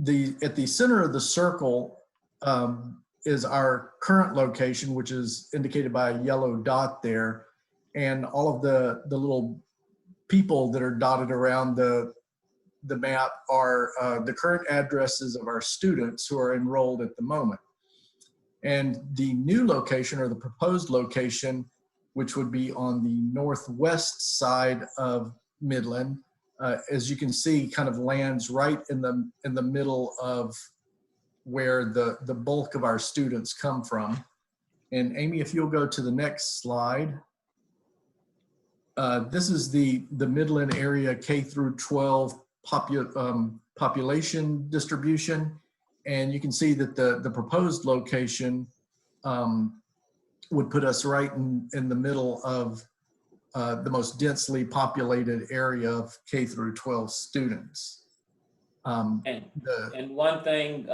at the center of the circle is our current location, which is indicated by a yellow dot there. And all of the little people that are dotted around the map are the current addresses of our students who are enrolled at the moment. And the new location, or the proposed location, which would be on the northwest side of Midland, as you can see, kind of lands right in the middle of where the bulk of our students come from. And Amy, if you'll go to the next slide. This is the Midland area K through 12 population distribution. And you can see that the proposed location would put us right in the middle of the most densely populated area of K through 12 students. And one thing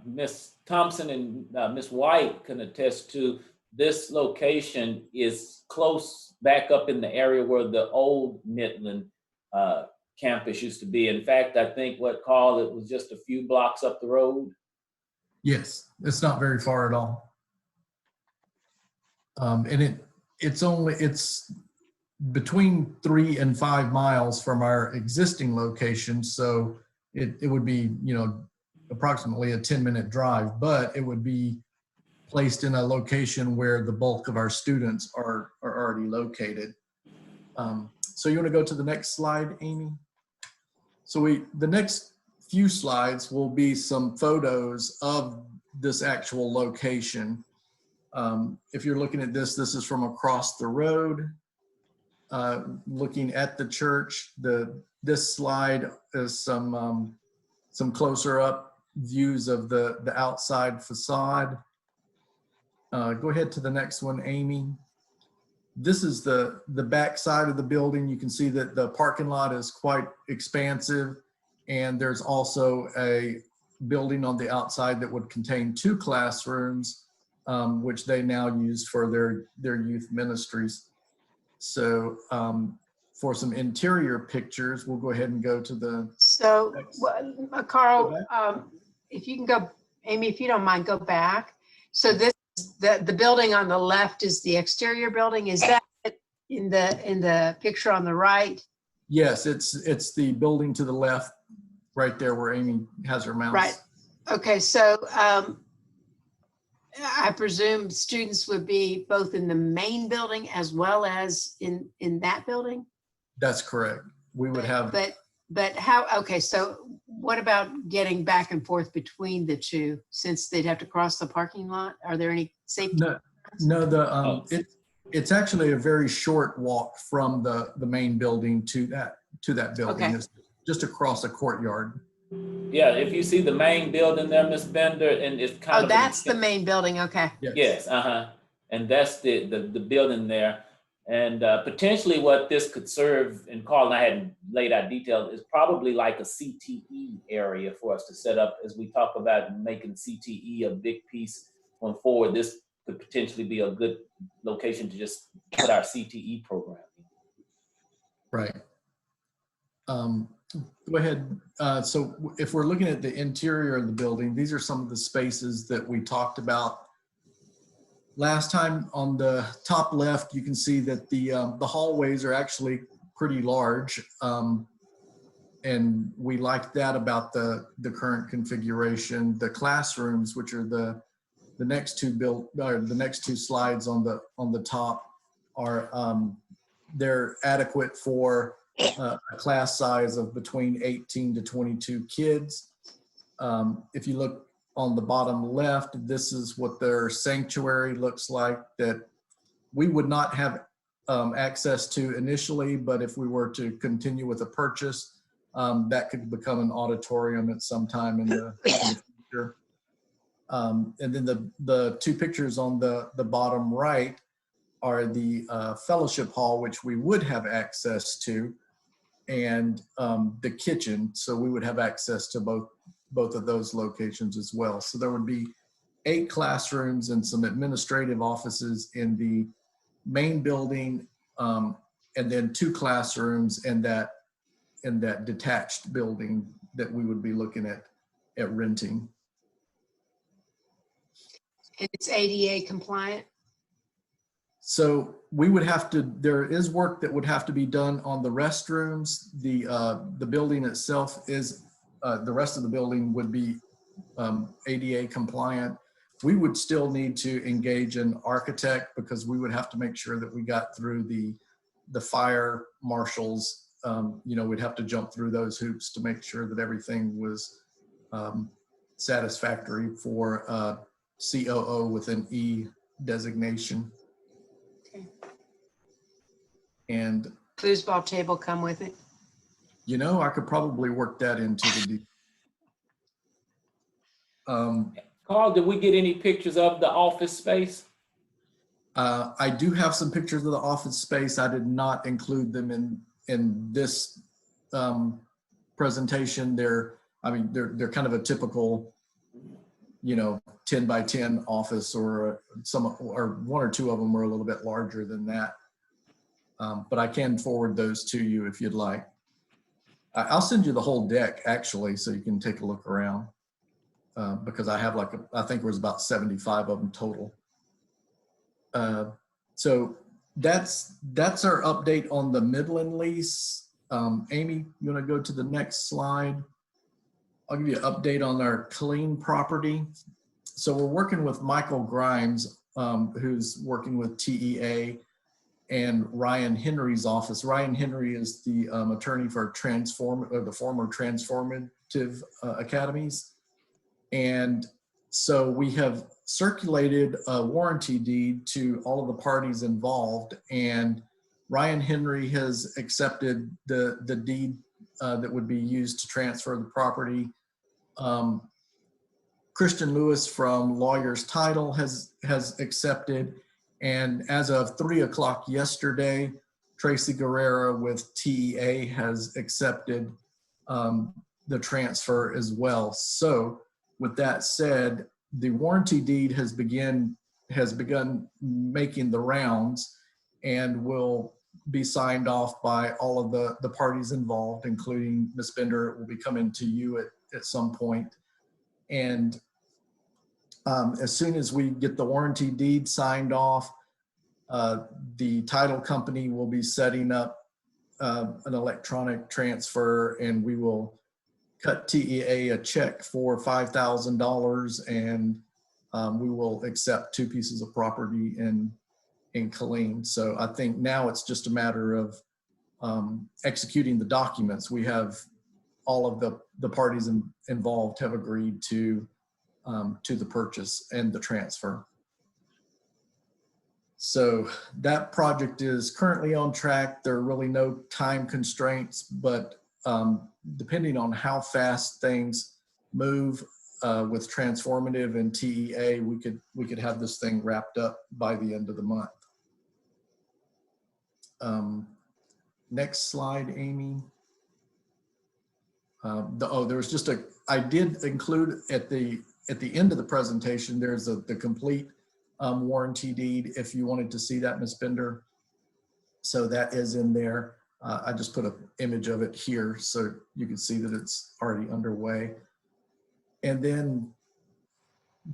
Ms. Thompson and Ms. White can attest to, this location is close back up in the area where the old Midland campus used to be. In fact, I think Carl, it was just a few blocks up the road. Yes, it's not very far at all. And it's between 3 and 5 miles from our existing location. So it would be, approximately a 10-minute drive, but it would be placed in a location where the bulk of our students are already located. So you want to go to the next slide, Amy? So the next few slides will be some photos of this actual location. If you're looking at this is from across the road, looking at the church. This slide is some closer up views of the outside facade. Go ahead to the next one, Amy. This is the back side of the building. You can see that the parking lot is quite expansive, and there's also a building on the outside that would contain 2 classrooms, which they now use for their youth ministries. So for some interior pictures, we'll go ahead and go to the Carl, if you can go, Amy, if you don't mind, go back. So this, the building on the left is the exterior building. Is that in the picture on the right? Yes, it's the building to the left, right there where Amy has her mouse. Right. Okay, so I presume students would be both in the main building as well as in that building? That's correct. We would have. But how, okay, so what about getting back and forth between the two, since they'd have to cross the parking lot? Are there any safety? No, it's actually a very short walk from the main building to that building. Okay. It's just across a courtyard. Yeah, if you see the main building there, Ms. Bender, and it's kind of. Oh, that's the main building, okay. Yes, and that's the building there. And potentially what this could serve, and Carl and I hadn't laid out detail, is probably like a CTE area for us to set up as we talk about making CTE a big piece going forward. This could potentially be a good location to just put our CTE program in. Right. Go ahead. So if we're looking at the interior of the building, these are some of the spaces that we talked about last time. On the top left, you can see that the hallways are actually pretty large. And we like that about the current configuration. The classrooms, which are the next two slides on the top, are they're adequate for a class size of between 18 to 22 kids. If you look on the bottom left, this is what their sanctuary looks like, that we would not have access to initially, but if we were to continue with a purchase, that could become an auditorium at some time in the future. And then the two pictures on the bottom right are the fellowship hall, which we would have access to, and the kitchen. So we would have access to both of those locations as well. So there would be 8 classrooms and some administrative offices in the main building, and then 2 classrooms in that detached building that we would be looking at renting. And it's ADA compliant? So we would have to, there is work that would have to be done on the restrooms. The building itself is, the rest of the building would be ADA compliant. We would still need to engage an architect because we would have to make sure that we got through the fire marshals. You know, we'd have to jump through those hoops to make sure that everything was satisfactory for COO with an E designation. Okay. And foosball table come with it? You know, I could probably work that into the deal. Carl, did we get any pictures of the office space? I do have some pictures of the office space. I did not include them in this presentation. They're kind of a typical, you know, 10 by 10 office, or one or two of them were a little bit larger than that. But I can forward those to you if you'd like. I'll send you the whole deck actually, so you can take a look around, because I have I think it was about 75 of them total. So that's our update on the Midland lease. Amy, you want to go to the next slide? I'll give you an update on our Killeen property. So we're working with Michael Grimes, who's working with TEA, and Ryan Henry's office. Ryan Henry is the attorney for the former Transformative Academies. And so we have circulated a warranty deed to all of the parties involved, and Ryan Henry has accepted the deed that would be used to transfer the property. Christian Lewis from Lawyers Title has accepted, and as of 3 o'clock yesterday, Tracy Guerrera with TEA has accepted the transfer as well. So with that said, the warranty deed has begun making the rounds and will be signed off by all of the parties involved, including Ms. Bender. It will be coming to you at some point. And as soon as we get the warranty deed signed off, the title company will be setting up an electronic transfer, and we will cut TEA a check for $5,000, and we will accept 2 pieces of property in Killeen. So I think now it's just a matter of executing the documents. We have all of the parties involved have agreed to the purchase and the transfer. So that project is currently on track. There are really no time constraints, but depending on how fast things move with Transformative and TEA, we could have this thing wrapped up by the end of the month. Next slide, Amy. There was just I did include at the end of the presentation, there's the complete warranty deed if you wanted to see that, Ms. Bender. So that is in there. I just put an image of it here so you can see that it's already underway. And then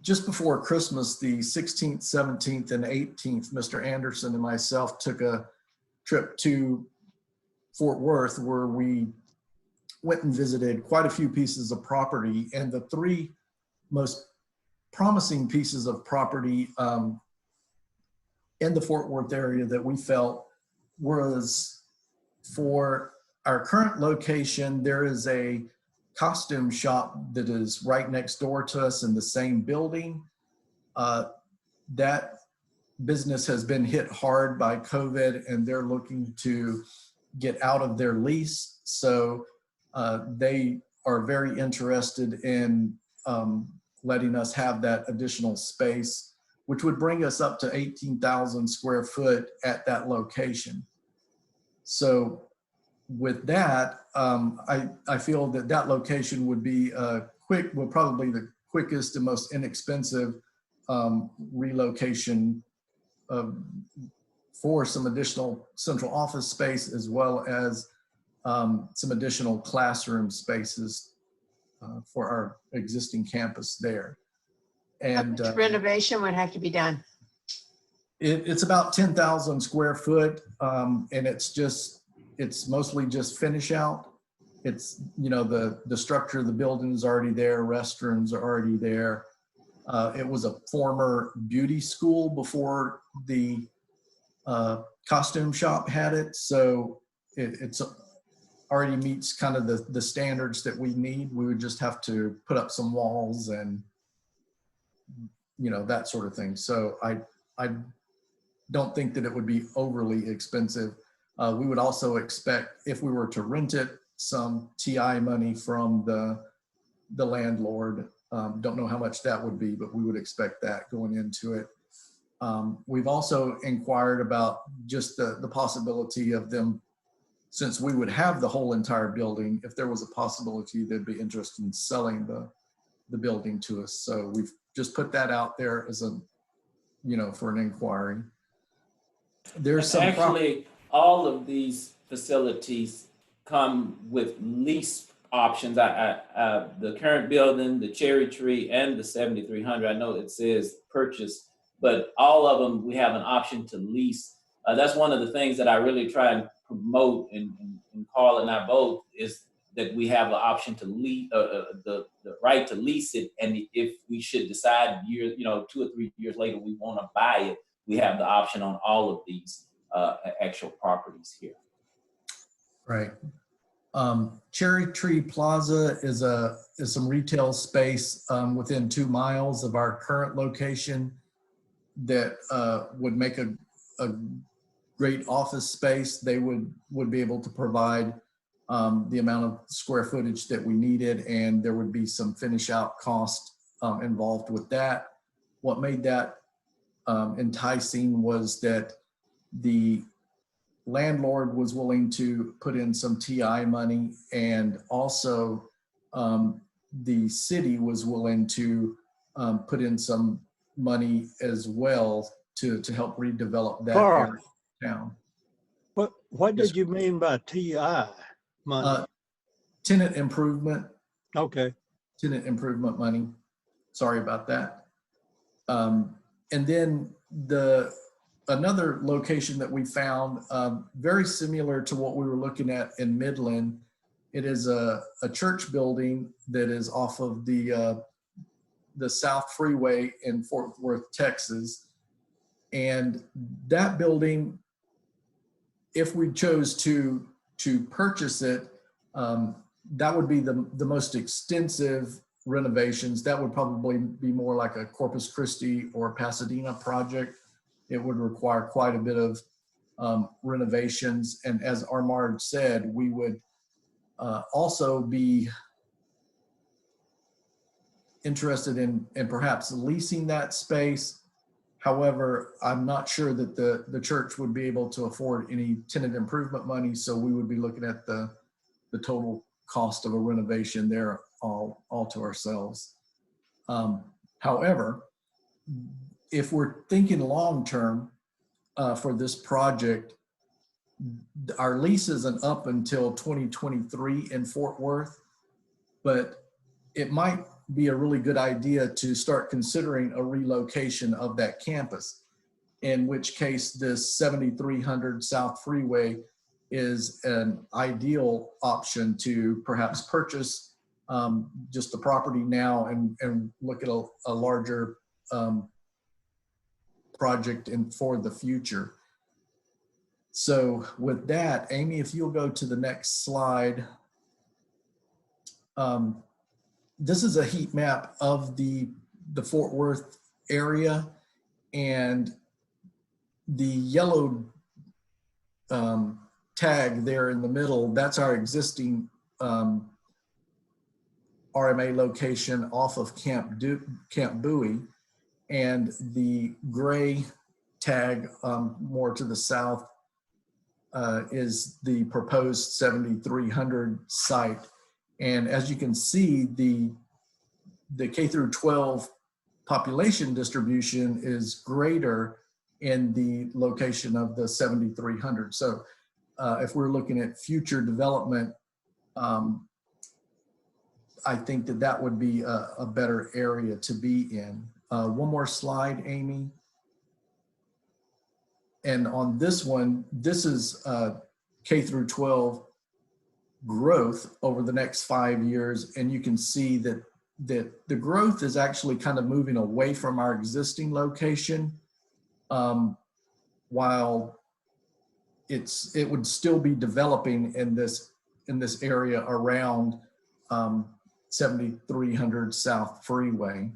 just before Christmas, the 16th, 17th, and 18th, Mr. Anderson and myself took a trip to Fort Worth where we went and visited quite a few pieces of property. And the three most promising pieces of property in the Fort Worth area that we felt was for our current location. There is a costume shop that is right next door to us in the same building. That business has been hit hard by COVID and they're looking to get out of their lease. So they are very interested in letting us have that additional space, which would bring us up to 18,000 square foot at that location. So with that, I feel that that location would be probably the quickest and most inexpensive relocation for some additional central office space, as well as some additional classroom spaces for our existing campus there. And renovation would have to be done. It's about 10,000 square foot, and it's mostly just finish out. It's, you know, the structure of the building is already there, restrooms are already there. It was a former beauty school before the costume shop had it, so it's already meets kind of the standards that we need. We would just have to put up some walls and, you know, that sort of thing. So I don't think that it would be overly expensive. We would also expect, if we were to rent it, some TI money from the landlord. Don't know how much that would be, but we would expect that going into it. We've also inquired about just the possibility of them, since we would have the whole entire building, if there was a possibility they'd be interested in selling the building to us. So we've just put that out there as a, you know, for an inquiry. There's some actually all of these facilities come with lease options. The current building, the Cherry Tree, and the 7300, I know it says purchase, but all of them we have an option to lease. That's one of the things that I really try and promote, and Carl and I both, is that we have the option to lease, the right to lease it, and if we should decide 2 or 3 years later we want to buy it, we have the option on all of these actual properties here. Right. Cherry Tree Plaza is some retail space within 2 miles of our current location that would make a great office space. They would be able to provide the amount of square footage that we needed, and there would be some finish out cost involved with that. What made that enticing was that the landlord was willing to put in some TI money, and also the city was willing to put in some money as well to help redevelop that area of town. What did you mean by TI money? Tenant improvement. Okay. Tenant improvement money. Sorry about that. And then another location that we found, very similar to what we were looking at in Midland. It is a church building that is off of the South Freeway in Fort Worth, Texas. And that building, if we chose to purchase it, that would be the most extensive renovations. That would probably be more like a Corpus Christi or Pasadena project. It would require quite a bit of renovations. And as Armand said, we would also be interested in perhaps leasing that space However, I'm not sure that the church would be able to afford any tenant improvement money, so we would be looking at the total cost of a renovation there all to ourselves. However, if we're thinking long-term for this project, our lease isn't up until 2023 in Fort Worth, but it might be a really good idea to start considering a relocation of that campus, in which case this 7300 South Freeway is an ideal option to perhaps purchase just the property now and look at a larger project for the future. So with that, Amy, if you'll go to the next slide. This is a heat map of the Fort Worth area, and the yellow tag there in the middle, that's our existing RMA location off of Camp Bowie, and the gray tag more to the south is the proposed 7300 site. And as you can see, the K through 12 population distribution is greater in the location of the 7300. So if we're looking at future development, I think that would be a better area to be in. One more slide, Amy. And on this one, this is K through 12 growth over the next 5 years. And you can see that the growth is actually kind of moving away from our existing location, while it would still be developing in this area around 7300 South Freeway.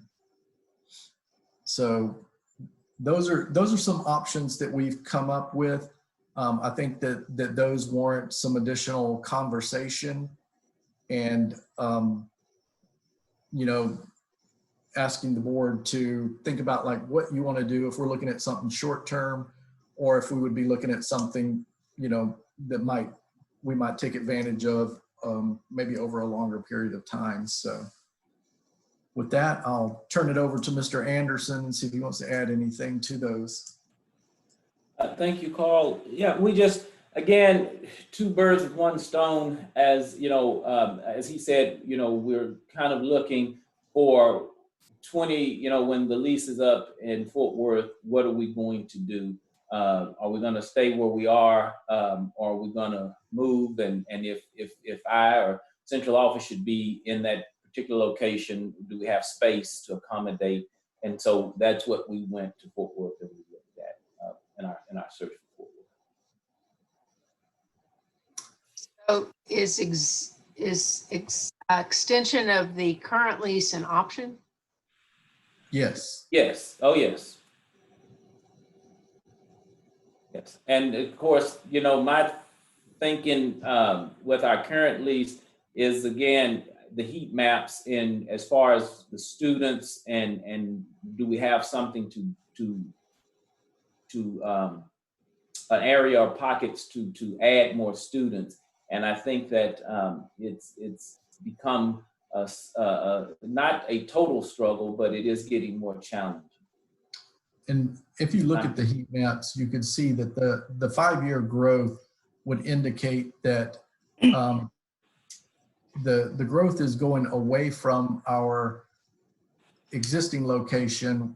So those are some options that we've come up with. I think that those warrant some additional conversation, and you know, asking the board to think about like what you want to do if we're looking at something short term, or if we would be looking at something, you know, that we might take advantage of maybe over a longer period of time. So with that, I'll turn it over to Mr. Anderson and see if he wants to add anything to those. Thank you, Carl. Yeah, we just, again, two birds with one stone. As you know, as he said, you know, we're kind of looking for 20, you know, when the lease is up in Fort Worth, what are we going to do? Are we going to stay where we are, or are we going to move? And if I or central office should be in that particular location, do we have space to accommodate? And so that's what we went to Fort Worth and we looked at in our search for Fort Worth. So is extension of the current lease an option? Yes. Yes. Oh, yes. Yes. And of course, you know, my thinking with our current lease is, again, the heat maps in as far as the students and do we have something to an area or pockets to add more students. And I think that it's become not a total struggle, but it is getting more challenging. And if you look at the heat maps, you can see that the 5-year growth would indicate that the growth is going away from our existing location,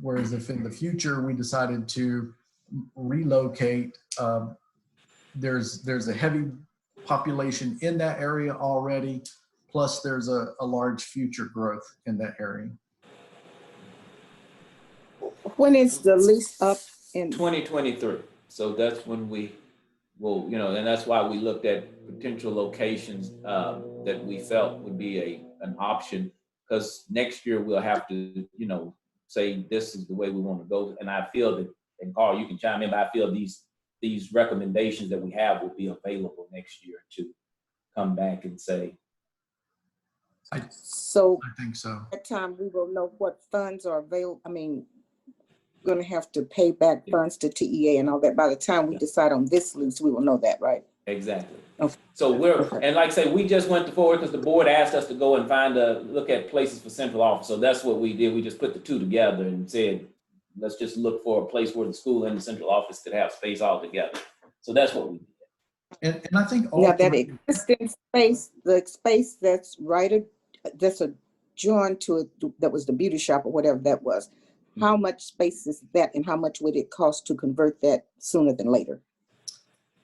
whereas if in the future we decided to relocate, there's a heavy population in that area already, plus there's a large future growth in that area. When is the lease up? In 2023. So that's when we will, you know, and that's why we looked at potential locations that we felt would be an option, because next year we'll have to, you know, say this is the way we want to go. And I feel that, and Carl, you can chime in, but I feel these recommendations that we have will be available next year to come back and say. I think so. At that time we will know what funds are available. I mean, going to have to pay back funds to TEA and all that. By the time we decide on this lease, we will know that, right? Exactly. Okay. So we're, Okay. and like I say, we just went forward because the board asked us to go and look at places for central office. So that's what we did. We just put the two together and said, let's just look for a place where the school and the central office could have space all together. So that's what we did. And I think all Now that three, existing space, the space that's that's adjoined to it, that was the beauty shop or whatever that was. How much space is that, and how much would it cost to convert that sooner than later?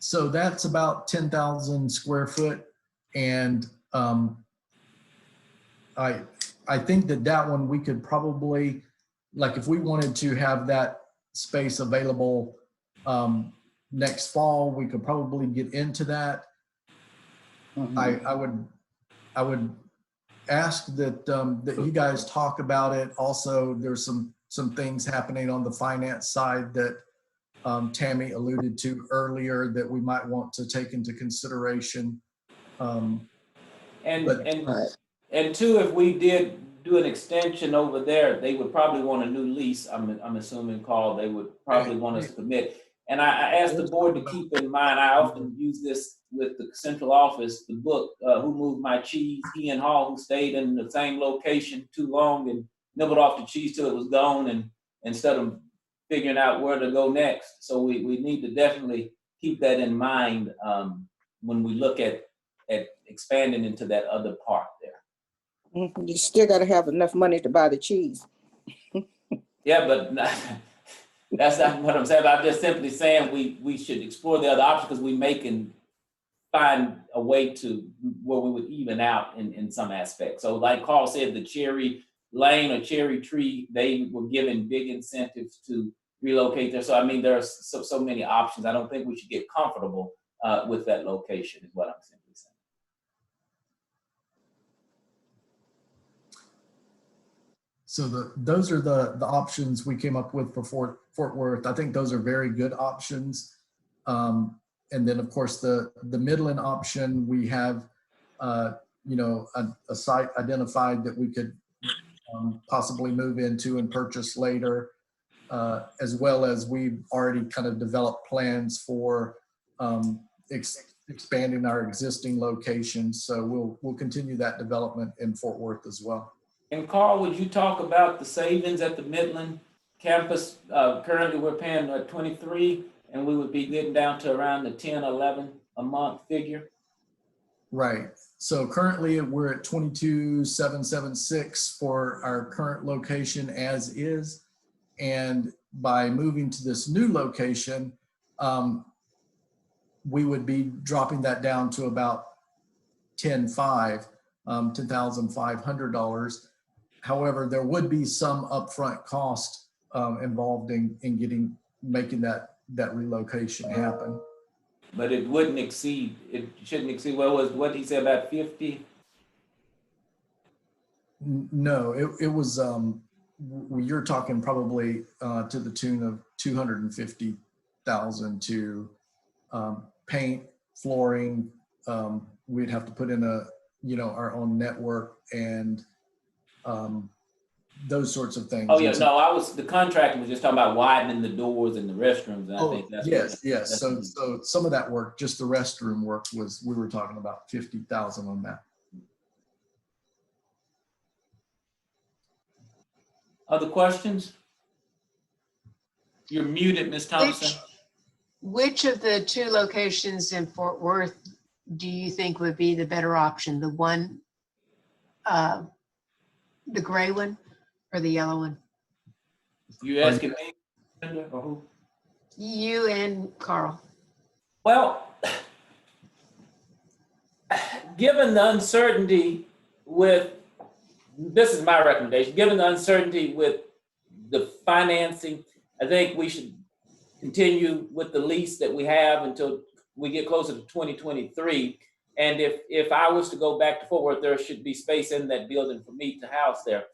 so that's about 10,000 square foot. And I think that one we could probably, like if we wanted to have that space available next fall, we could probably get into that. I would ask that that you guys talk about it. Also, there's some things happening on the finance side that Tammy alluded to earlier that we might want to take into consideration. And two, if we did do an extension over there, they would probably want a new lease. I'm assuming, Carl, they would probably want us to commit. And I asked the board to keep in mind, I often use this with the central office, the book, Who Moved My Cheese? Ian Hall, who stayed in the same location too long and nibbled off the cheese till it was gone, and instead of figuring out where to go next. So we need to definitely keep that in mind when we look at expanding into that other part there. You still got to have enough money to buy the cheese. Yeah, but that's not what I'm saying. I'm just simply saying we should explore the other options because we can find a way to where we would even out in some aspects. So like Carl said, the Cherry Lane or Cherry Tree, they were given big incentives to relocate there. So I mean, there's so many options. I don't think we should get comfortable with that location is what I'm simply saying. So those are the options we came up with for Fort Worth. I think those are very good options. And then of course the Midland option, we have a site identified that we could possibly move into and purchase later, as well as we've already kind of developed plans for expanding our existing locations. So we'll continue that development in Fort Worth as well. And Carl, would you talk about the savings at the Midland campus? Currently we're paying 23, and we would be getting down to around the 10, 11 a month figure. Right. So currently we're at 22,776 for our current location as is. And by moving to this new location, we would be dropping that down to about $10,500. However, there would be some upfront cost involved in making that relocation happen. But it shouldn't exceed, what did he say, about 50? No, it was, you're talking probably to the tune of 250,000 to paint, flooring. We'd have to put in our own network and those sorts of things. Oh yeah, no, the contractor was just talking about widening the doors and the restrooms, and I think that's yes. So some of that work, just the restroom work, we were talking about 50,000 on that. Other questions? You're muted, Ms. Thompson. Which of the two locations in Fort Worth do you think would be the better option? The one, the gray one, or the yellow one? You asking me, Linda, or who? You and Carl. Well, given the uncertainty this is my recommendation, given the uncertainty with the financing, I think we should continue with the lease that we have until we get closer to 2023. And if I was to go back to Fort Worth, there should be space in that building for me to house there.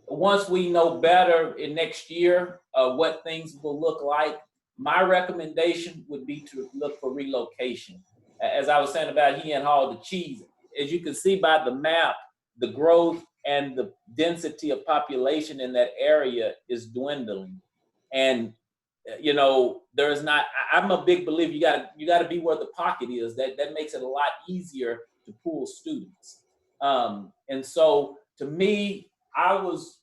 Once we know better in next year what things will look like, my recommendation would be to look for relocation. As I was saying about Ian Hall, the cheese, as you can see by the map, the growth and the density of population in that area is dwindling. And you know, there's not. I'm a big believer. You got to be where the pocket is. That makes it a lot easier to pull students. And so, to me, I was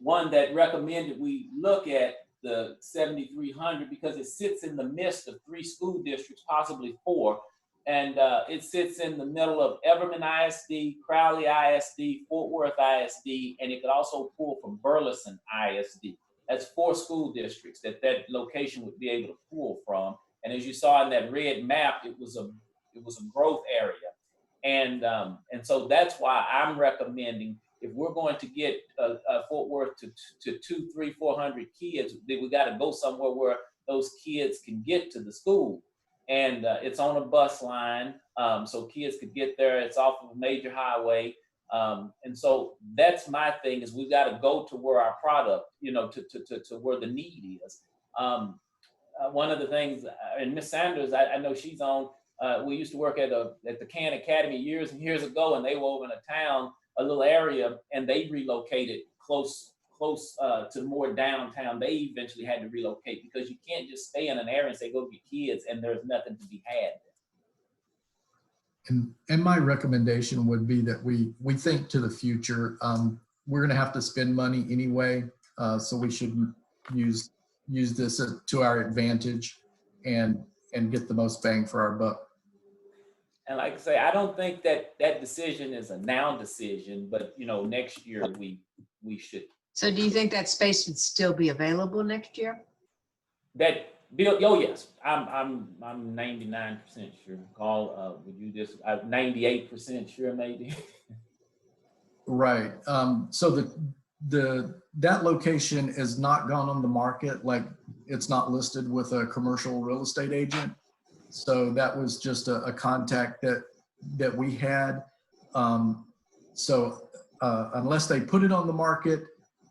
one that recommended we look at the 7,300 because it sits in the midst of 3 school districts, possibly 4. And it sits in the middle of Everman ISD, Crowley ISD, Fort Worth ISD, and it could also pull from Burleson ISD. That's 4 school districts that location would be able to pull from. And as you saw in that red map, it was a growth area. And so that's why I'm recommending, if we're going to get Fort Worth to 200, 300, 400 kids, then we got to go somewhere where those kids can get to the school. And it's on a bus line, so kids could get there. It's off of a major highway. And so that's my thing, is we've got to go to where our product, you know, to where the need is. One of the things, and Miss Sanders, I know she's on, we used to work at the Can Academy years and years ago, and they were over in a town, a little area, and they relocated close to more downtown. They eventually had to relocate because you can't just stay in an area and say, go get kids, and there's nothing to be had. And my recommendation would be that we think to the future. We're going to have to spend money anyway, so we should use this to our advantage and get the most bang for our buck. And like I say, I don't think that decision is a now decision, but you know, next year we should. So do you think that space would still be available next year? Oh yes, I'm 99% sure. Carl, would you just? I'm 98% sure, maybe. Right. So that location is not gone on the market. Like, it's not listed with a commercial real estate agent. So that was just a contact that we had. So unless they put it on the market,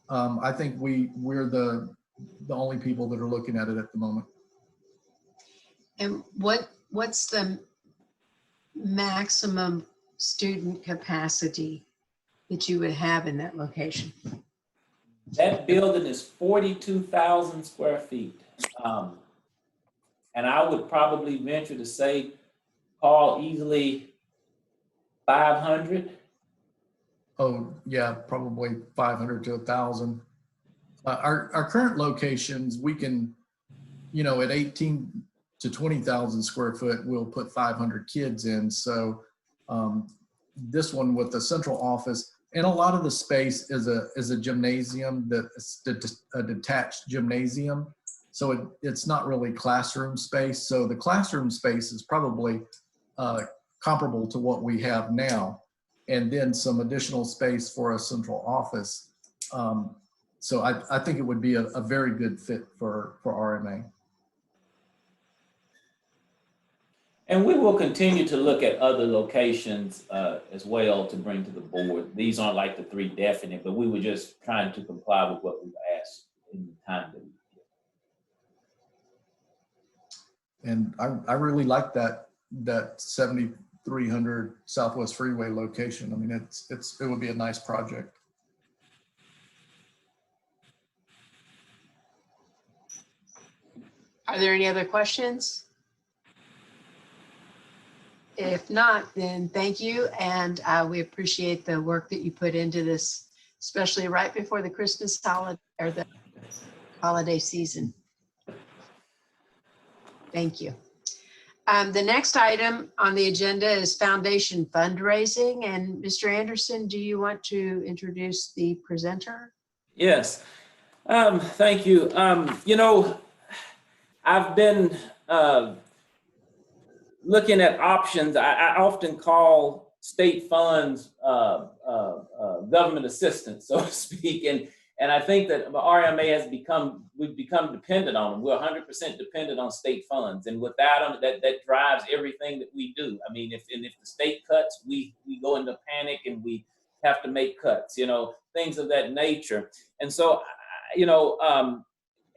I think we're the only people that are looking at it at the moment. And what's the maximum student capacity that you would have in that location? That building is 42,000 square feet. And I would probably venture to say, Paul, easily 500. Oh yeah, probably 500 to 1,000. Our current locations, we can, you know, at 18 to 20,000 square foot, we'll put 500 kids in. So this one with the central office, and a lot of the space is a gymnasium, a detached gymnasium. So it's not really classroom space. So the classroom space is probably comparable to what we have now, and then some additional space for a central office. So I think it would be a very good fit for RMA. And we will continue to look at other locations as well to bring to the board. These aren't like the 3 definite, but we were just trying to comply with what we were asked in the time that we did. And I really like that 7300 Southwest Freeway location. I mean, it would be a nice project. Are there any other questions? If not, then thank you. And we appreciate the work that you put into this, especially right before the Christmas holiday or the holiday season. Thank you. The next item on the agenda is foundation fundraising. And Mr. Anderson, do you want to introduce the presenter? Yes, thank you. You know, I've been looking at options. I often call state funds government assistance, so to speak. And I think that RMA we've become dependent on them. We're 100% dependent on state funds. And without them, that drives everything that we do. I mean, if the state cuts, we go into panic and we have to make cuts, you know, things of that nature. And so, you know,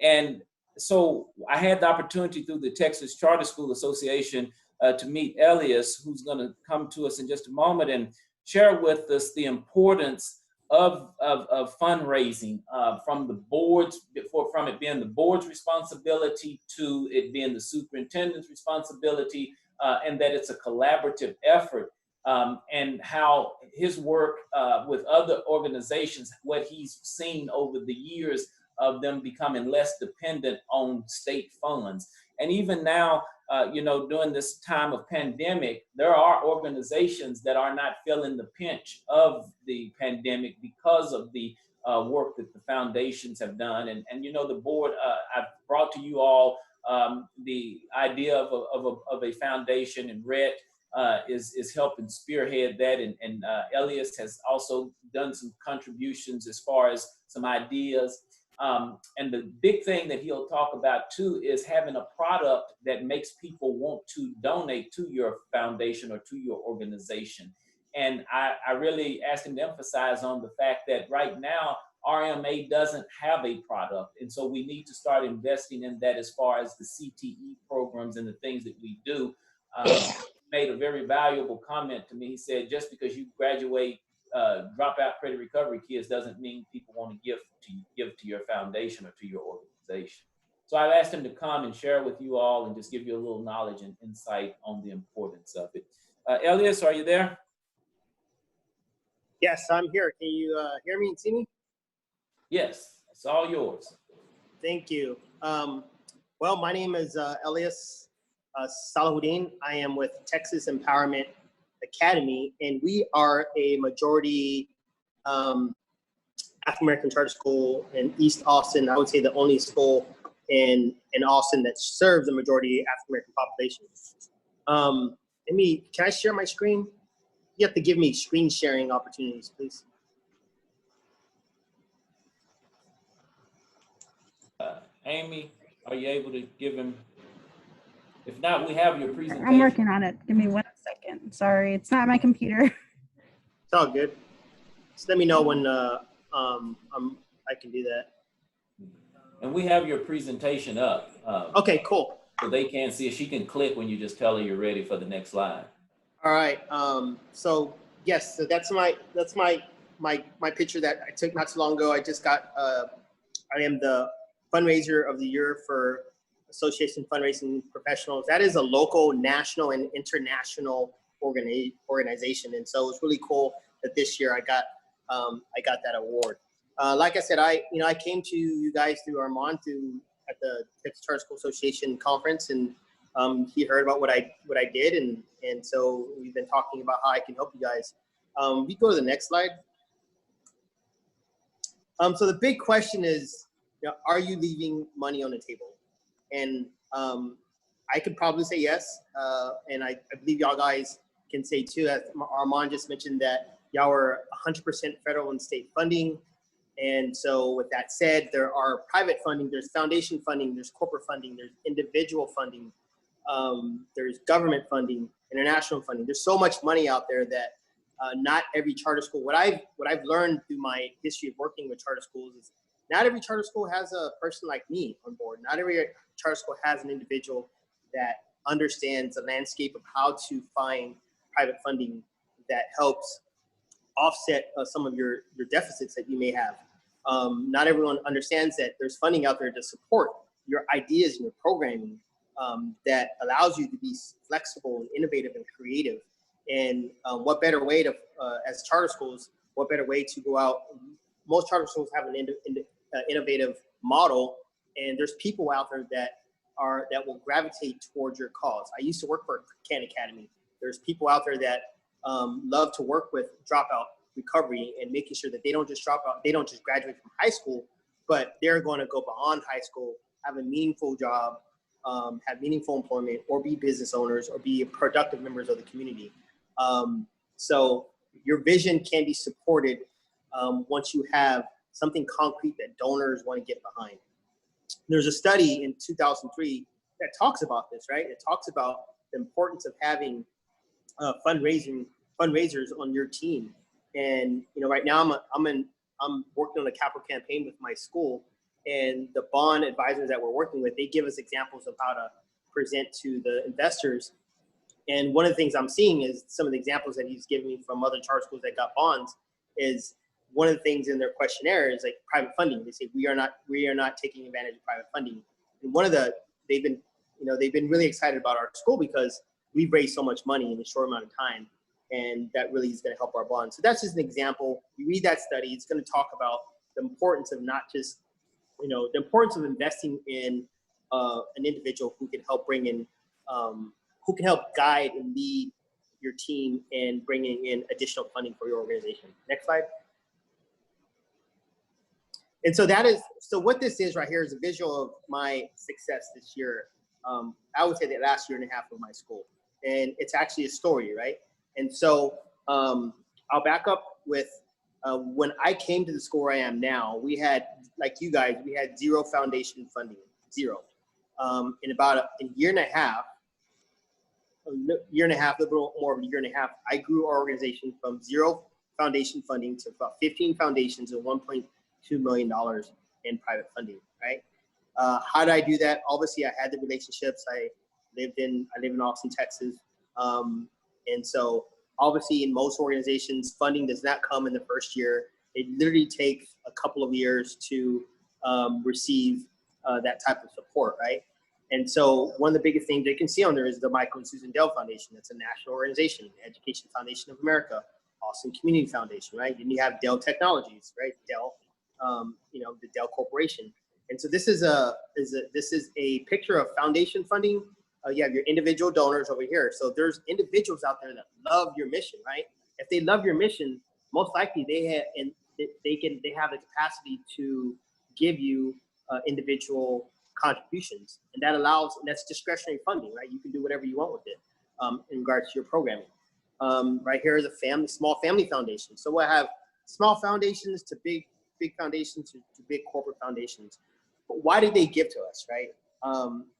and so I had the opportunity through the Texas Charter School Association to meet Elias, who's going to come to us in just a moment and share with us the importance of fundraising from the boards, from it being the board's responsibility to it being the superintendent's responsibility, and that it's a collaborative effort, and how his work with other organizations, what he's seen over the years of them becoming less dependent on state funds. And even now, during this time of pandemic, there are organizations that are not feeling the pinch of the pandemic because of the work that the foundations have done. And the board, I've brought to you all the idea of a foundation, and Rhett is helping spearhead that. And Elias has also done some contributions as far as some ideas. And the big thing that he'll talk about too is having a product that makes people want to donate to your foundation or to your organization. And I really asked him to emphasize on the fact that right now, RMA doesn't have a product. And so we need to start investing in that as far as the CTE programs and the things that we do. Made a very valuable comment to me. He said, just because you graduate dropout credit recovery kids doesn't mean people want to give to your foundation or to your organization. So I've asked him to come and share with you all and just give you a little knowledge and insight on the importance of it. Elias, are you there? Yes, I'm here. Can you hear me and see me? Yes, it's all yours. Thank you. Well, my name is Elias Salahuddin. I am with Texas Empowerment Academy, and we are a majority African-American charter school in East Austin. I would say the only school in Austin that serves a majority African-American population. Can I share my screen? You have to give me screen sharing opportunities, please. Amy, are you able to give him? If not, we have your presentation. I'm working on it. Give me 1 second. Sorry, it's not my computer. It's all good. Just let me know when I can do that. And we have your presentation up. Okay, cool. So they can see it. She can click when you just tell her you're ready for the next slide. All right. So yes, so that's my picture that I took not too long ago. I just got. I am the fundraiser of the year for Association Fundraising Professionals. That is a local, national, and international organization, and so it's really cool that this year I got that award. Like I said, I came to you guys through Armand at the Texas Charter School Association conference, and he heard about what I did, and so we've been talking about how I can help you guys. We go to the next slide. So the big question is, are you leaving money on the table? And I could probably say yes, and I believe y'all guys can say too. As Armand just mentioned that y'all are 100% federal and state funding. And so with that said, there are private funding, there's foundation funding, there's corporate funding, there's individual funding, there's government funding, international funding. There's so much money out there that not every charter school, what I've learned through my history of working with charter schools is not every charter school has a person like me on board. Not every charter school has an individual that understands the landscape of how to find private funding that helps offset some of your deficits that you may have. Not everyone understands that there's funding out there to support your ideas and your programming that allows you to be flexible and innovative and creative. And what better way to, as charter schools, what better way to go out? Most charter schools have an innovative model, and there's people out there that will gravitate towards your cause. I used to work for Khan Academy. There's people out there that love to work with dropout recovery and making sure that they don't just drop out, they don't just graduate from high school, but they're going to go beyond high school, have a meaningful job, have meaningful employment, or be business owners, or be productive members of the community. So your vision can be supported once you have something concrete that donors want to get behind. There's a study in 2003 that talks about this, right? It talks about the importance of having fundraisers on your team. And right now I'm working on a capital campaign with my school, and the bond advisors that we're working with, they give us examples of how to present to the investors. And one of the things I'm seeing is some of the examples that he's giving me from other charter schools that got bonds is one of the things in their questionnaire is like private funding. They say we are not taking advantage of private funding. And they've been really excited about our school because we've raised so much money in a short amount of time, and that really is going to help our bond. So that's just an example. You read that study, it's going to talk about the importance of not just, the importance of investing in an individual who can help bring in, who can help guide and lead your team and bringing in additional funding for your organization. Next slide. And so what this is right here is a visual of my success this year. I would say the last year and a half of my school. And it's actually a story, right? And so I'll back up with when I came to the school where I am now, we had, like you guys, we had zero foundation funding, zero. In about a year and a half, a little more of a year and a half, I grew our organization from zero foundation funding to about 15 foundations and $1.2 million in private funding, right? How did I do that? Obviously, I had the relationships. I live in Austin, Texas. And so obviously in most organizations, funding does not come in the first year. It literally takes a couple of years to receive that type of support, right? And so one of the biggest things they can see on there is the Michael and Susan Dell Foundation. That's a national organization, the Education Foundation of America, Austin Community Foundation, right? And you have Dell Technologies, right? Dell, the Dell Corporation. And so this is a picture of foundation funding. You have your individual donors over here. So there's individuals out there that love your mission, right? If they love your mission, most likely they have the capacity to give you individual contributions, and that's discretionary funding, right? You can do whatever you want with it in regards to your programming. Right here is a small family foundation. So we'll have small foundations to big foundations to big corporate foundations. But why did they give to us, right?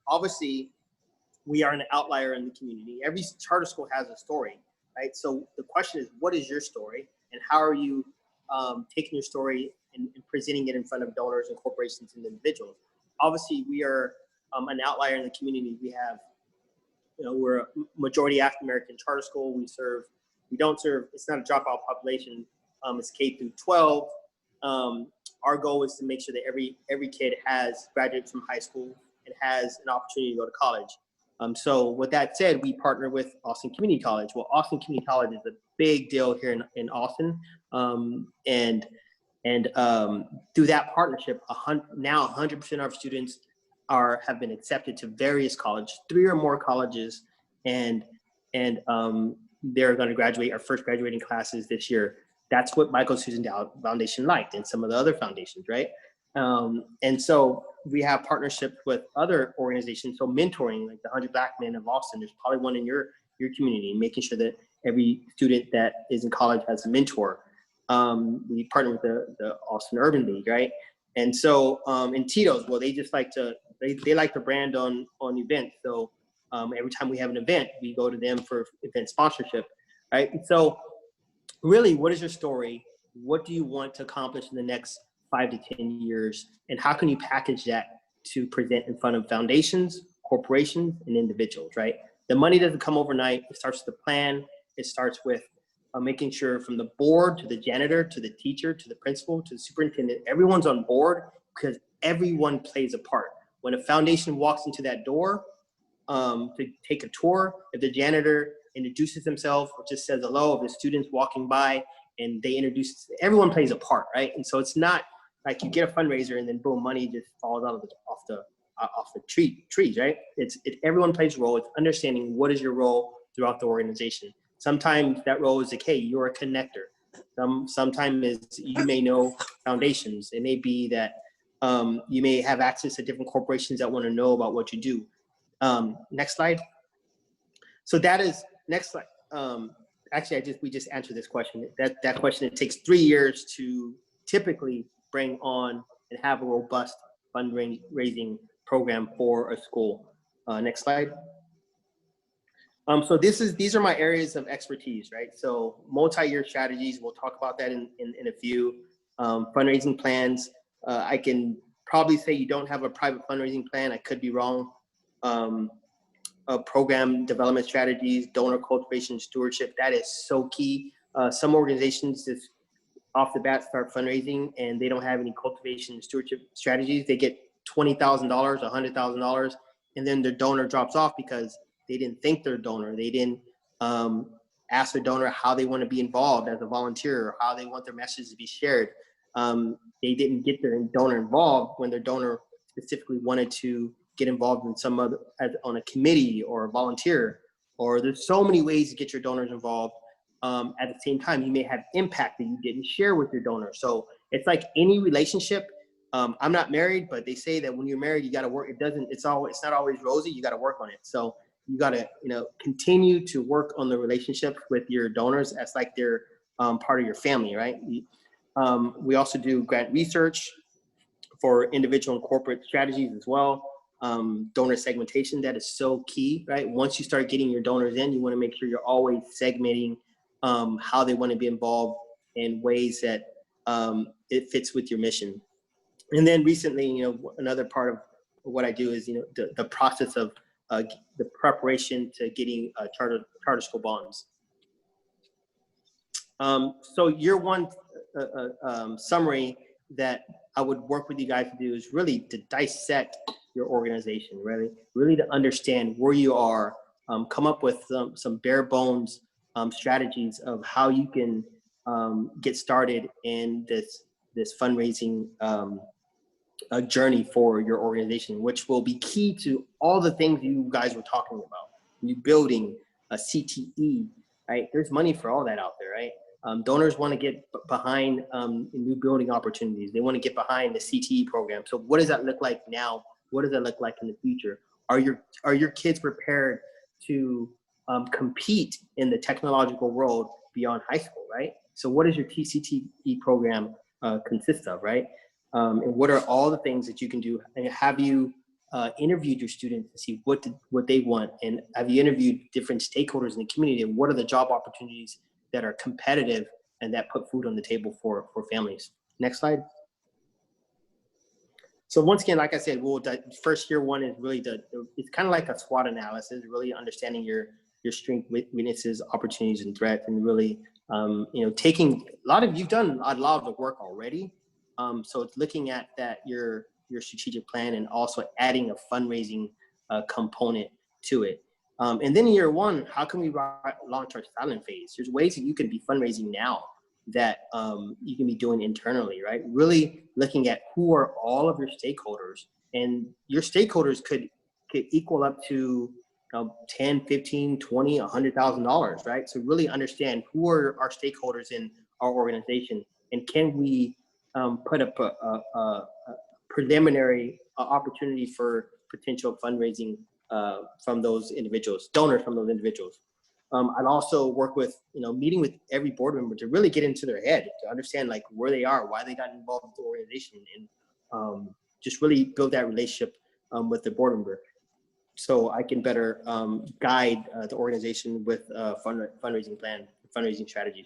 Obviously, we are an outlier in the community. Every charter school has a story, right? So the question is, what is your story, and how are you taking your story and presenting it in front of donors and corporations and individuals? Obviously, we are an outlier in the community. We have, we're a majority African American charter school. It's not a dropout population. It's K through 12. Our goal is to make sure that every kid graduates from high school and has an opportunity to go to college. So with that said, we partner with Austin Community College. Well, Austin Community College is a big deal here in Austin. And through that partnership, now 100% of our students have been accepted to various colleges, 3 or more colleges, and they're going to graduate. Our first graduating classes this year. That's what Michael Susan Dow Foundation liked, and some of the other foundations, right? And so we have partnerships with other organizations. So mentoring, like the 100 Black Men of Austin, there's probably one in your community, making sure that every student that is in college has a mentor. We partner with the Austin Urban League, right? And so in Tito's, well, they just like to brand on events. So every time we have an event, we go to them for event sponsorship, right? And so really, what is your story? What do you want to accomplish in the next 5 to 10 years? And how can you package that to present in front of foundations, corporations, and individuals, right? The money doesn't come overnight. It starts with the plan. It starts with making sure from the board to the janitor, to the teacher, to the principal, to the superintendent, everyone's on board, because everyone plays a part. When a foundation walks into that door to take a tour, if the janitor introduces himself or just says hello, if the student's walking by and they introduce, everyone plays a part, right? And so it's not like you get a fundraiser and then boom, money just falls out of off the trees, right? Everyone plays a role. It's understanding what is your role throughout the organization. Sometimes that role is like, hey, you're a connector. Sometimes you may know foundations. It may be that you may have access to different corporations that want to know about what you do. Next slide. So that is, next slide. Actually, we just answered this question. That question, it takes 3 years to typically bring on and have a robust fundraising program for a school. Next slide. So these are my areas of expertise, right? So multi-year strategies, we'll talk about that in a few. Fundraising plans, I can probably say you don't have a private fundraising plan. I could be wrong. Program development strategies, donor cultivation, stewardship, that is so key. Some organizations just off the bat start fundraising and they don't have any cultivation and stewardship strategies, they get $20,000, $100,000, and then their donor drops off because they didn't thank their donor. They didn't ask their donor how they want to be involved as a volunteer or how they want their message to be shared. They didn't get their donor involved when their donor specifically wanted to get involved in some other, on a committee or a volunteer. Or there's so many ways to get your donors involved. At the same time, you may have impact that you didn't share with your donor. So it's like any relationship. I'm not married, but they say that when you're married, you got to work. It's not always rosy. You got to work on it. So you got to, continue to work on the relationship with your donors as like they're part of your family, right? We also do grant research for individual and corporate strategies as well. Donor segmentation, that is so key, right? Once you start getting your donors in, you want to make sure you're always segmenting how they want to be involved in ways that it fits with your mission. And then recently, another part of what I do is, the process of the preparation to getting charter school bonds. So year one summary that I would work with you guys to do is really to dissect your organization, really to understand where you are, come up with some bare bones strategies of how you can get started in this fundraising journey for your organization, which will be key to all the things you guys were talking about. New building, a CTE, right? There's money for all that out there, right? Donors want to get behind new building opportunities. They want to get behind the CTE program. So what does that look like now? What does that look like in the future? Are your kids prepared to compete in the technological world beyond high school, right? So what does your TCTE program consist of, right? And what are all the things that you can do? And have you interviewed your students to see what they want? And have you interviewed different stakeholders in the community? And what are the job opportunities that are competitive and that put food on the table for families? Next slide. So once again, like I said, first year one is really it's kind of like a SWOT analysis, really understanding your strengths, weaknesses, opportunities, and threats, and really, taking you've done a lot of the work already. So it's looking at your strategic plan and also adding a fundraising component to it. And then in year one, how can we launch our silent phase? There's ways that you can be fundraising now that you can be doing internally, right? Really looking at who are all of your stakeholders, and your stakeholders could equal up to 10, 15, 20, $100,000, right? So really understand who are our stakeholders in our organization, and can we put up a preliminary opportunity for potential fundraising from those individuals, donors from those individuals. I'd also work with, meeting with every board member to really get into their head, to understand like where they are, why they got involved with the organization, and just really build that relationship with the board member, so I can better guide the organization with fundraising plan, fundraising strategies,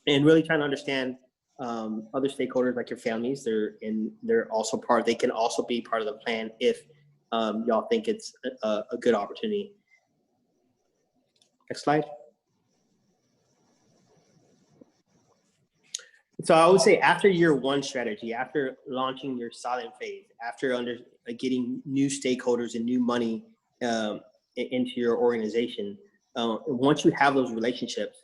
and really trying to understand other stakeholders like your families. They're also they can also be part of the plan if y'all think it's a good opportunity. Next slide. So I would say after year one strategy, after launching your silent phase, after getting new stakeholders and new money into your organization, once you have those relationships,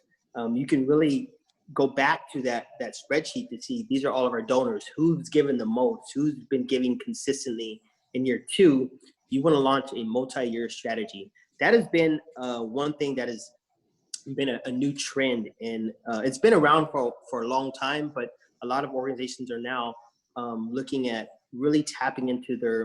you can really go back to that spreadsheet to see these are all of our donors, who's given the most, who's been giving consistently. In year two, you want to launch a multi-year strategy. That has been one thing that has been a new trend, and it's been around for a long time, but a lot of organizations are now looking at really tapping into their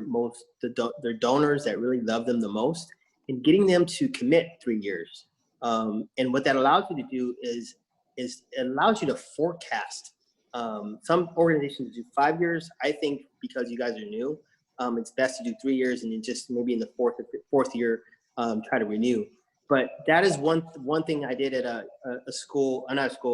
donors that really love them the most, and getting them to commit 3 years. And what that allows you to do is it allows you to forecast. Some organizations do 5 years. I think because you guys are new, it's best to do 3 years, and then just maybe in the fourth year try to renew. But that is one thing I did at an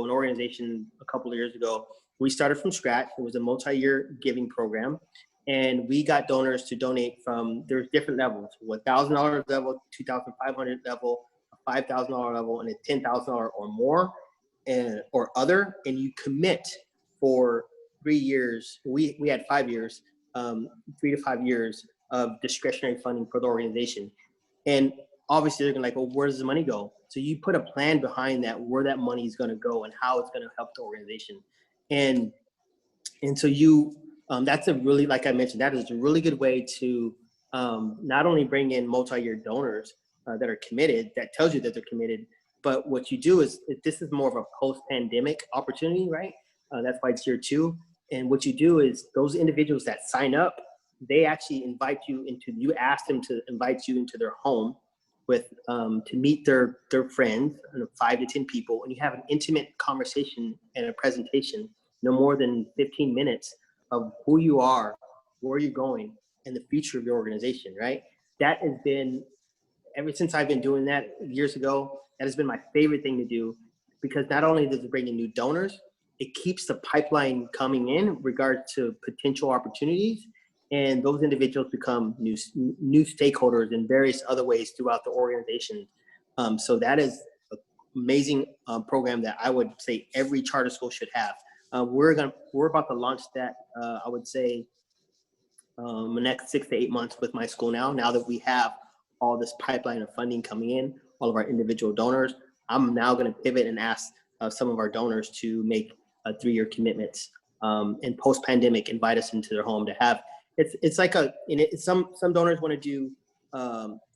organization a couple of years ago. We started from scratch. It was a multi-year giving program, and we got donors to donate from, there's different levels: $1,000 level, $2,500 level, a $5,000 level, and a $10,000 or more, or other. And you commit for 3 years. We had 5 years, 3 to 5 years of discretionary funding for the organization. And obviously they're gonna like, well, where does the money go? So you put a plan behind that, where that money is gonna go and how it's gonna help the organization. And so you, that's a really, like I mentioned, that is a really good way to not only bring in multi-year donors that are committed, that tells you that they're committed, but what you do is, this is more of a post-pandemic opportunity, right? That's why it's year 2. And what you do is those individuals that sign up, they actually invite you into, you ask them to invite you into their home with, to meet their friends, 5 to 10 people, and you have an intimate conversation and a presentation, no more than 15 minutes, of who you are, where you're going, and the future of your organization, right? That has been, ever since I've been doing that years ago, that has been my favorite thing to do, because not only does it bring in new donors, it keeps the pipeline coming in regards to potential opportunities, and those individuals become new stakeholders in various other ways throughout the organization. So that is an amazing program that I would say every charter school should have. We're about to launch that, I would say, the next 6 to 8 months with my school now that we have all this pipeline of funding coming in, all of our individual donors. I'm now going to pivot and ask some of our donors to make 3-year commitments, and post-pandemic invite us into their home to have, it's like some donors want to do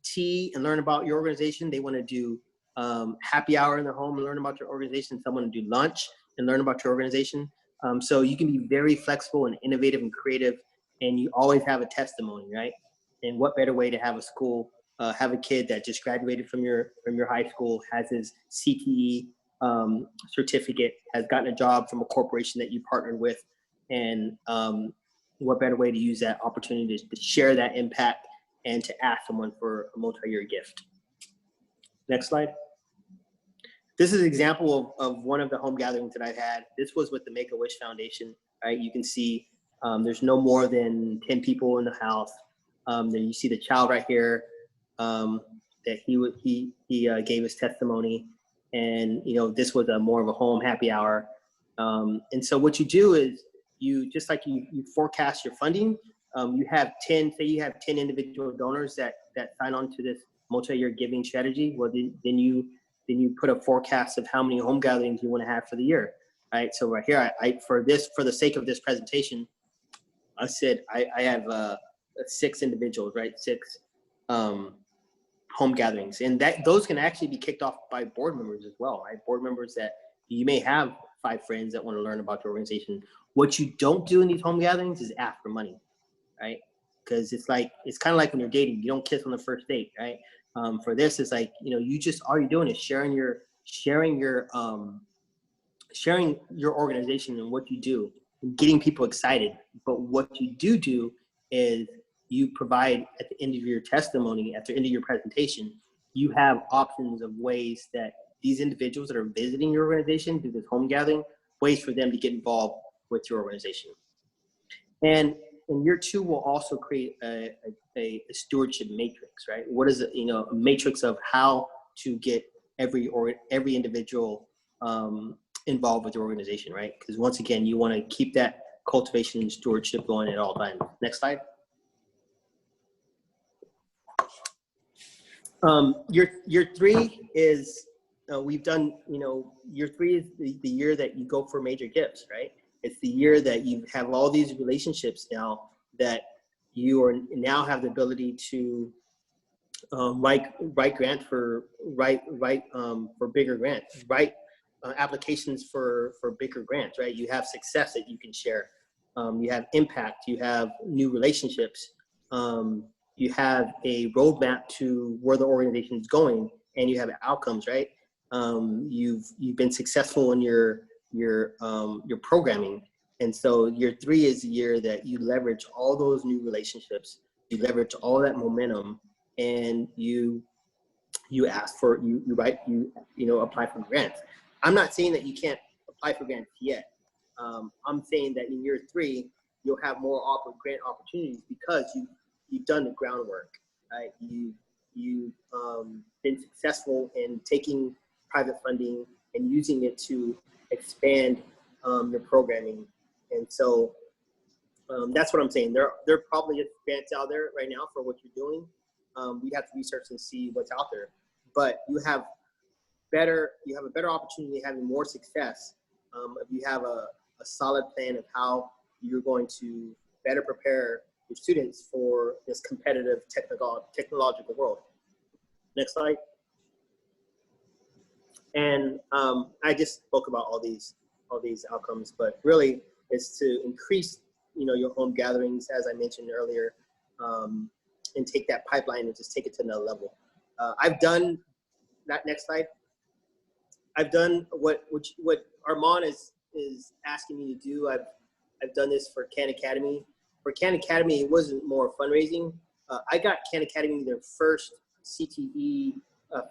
tea and learn about your organization. They want to do happy hour in their home and learn about your organization. Some want to do lunch and learn about your organization. So you can be very flexible and innovative and creative, and you always have a testimony, right? And what better way to have a school, have a kid that just graduated from your high school, has his CTE certificate, has gotten a job from a corporation that you partnered with, and what better way to use that opportunity to share that impact and to ask someone for a multi-year gift. Next slide. This is an example of one of the home gatherings that I've had. This was with the Make-A-Wish Foundation, right? You can see there's no more than 10 people in the house. Then you see the child right here, that he gave his testimony, and this was more of a home happy hour. And so what you do is you just like you forecast your funding. You have 10, say you have 10 individual donors that sign on to this multi-year giving strategy. Well, then you put a forecast of how many home gatherings you want to have for the year, right? So right here, for the sake of this presentation, I said I have 6 individuals, right? 6 home gatherings, and those can actually be kicked off by board members as well, right? Board members that you may have 5 friends that want to learn about your organization. What you don't do in these home gatherings is ask for money, right? Because it's kind of like when you're dating, you don't kiss on the first date, right? For this, it's like, you just, all you're doing is sharing your organization and what you do, and getting people excited. But what you do is you provide, at the end of your testimony, at the end of your presentation, you have options of ways that these individuals that are visiting your organization through this home gathering, ways for them to get involved with your organization. And year 2 will also create a stewardship matrix, right? What is it? A matrix of how to get every individual involved with your organization, right? Because once again, you want to keep that cultivation and stewardship going at all times. Next slide. Year 3 is, we've done, year 3 is the year that you go for major gifts, right? It's the year that you have all these relationships now, that you now have the ability to write grants for bigger grants, write applications for bigger grants, right? You have success that you can share. You have impact. You have new relationships. You have a roadmap to where the organization is going, and you have outcomes, right? You've been successful in your programming, and so year 3 is the year that you leverage all those new relationships, you leverage all that momentum, and you ask for you apply for grants. I'm not saying that you can't apply for grants yet. I'm saying that in year 3 you'll have more grant opportunities because you've done the groundwork, right? You've been successful in taking private funding and using it to expand your programming And so that's what I'm saying. There are probably grants out there right now for what you're doing. We have to research and see what's out there. But you have a better opportunity of having more success if you have a solid plan of how you're going to better prepare your students for this competitive technological world. Next slide. And I just spoke about all these outcomes, but really it's to increase, your home gatherings, as I mentioned earlier, and take that pipeline and just take it to another level. I've done that. Next slide. I've done what Armand is asking me to do. I've done this for Khan Academy. For Khan Academy, it wasn't more fundraising. I got Khan Academy their first CTE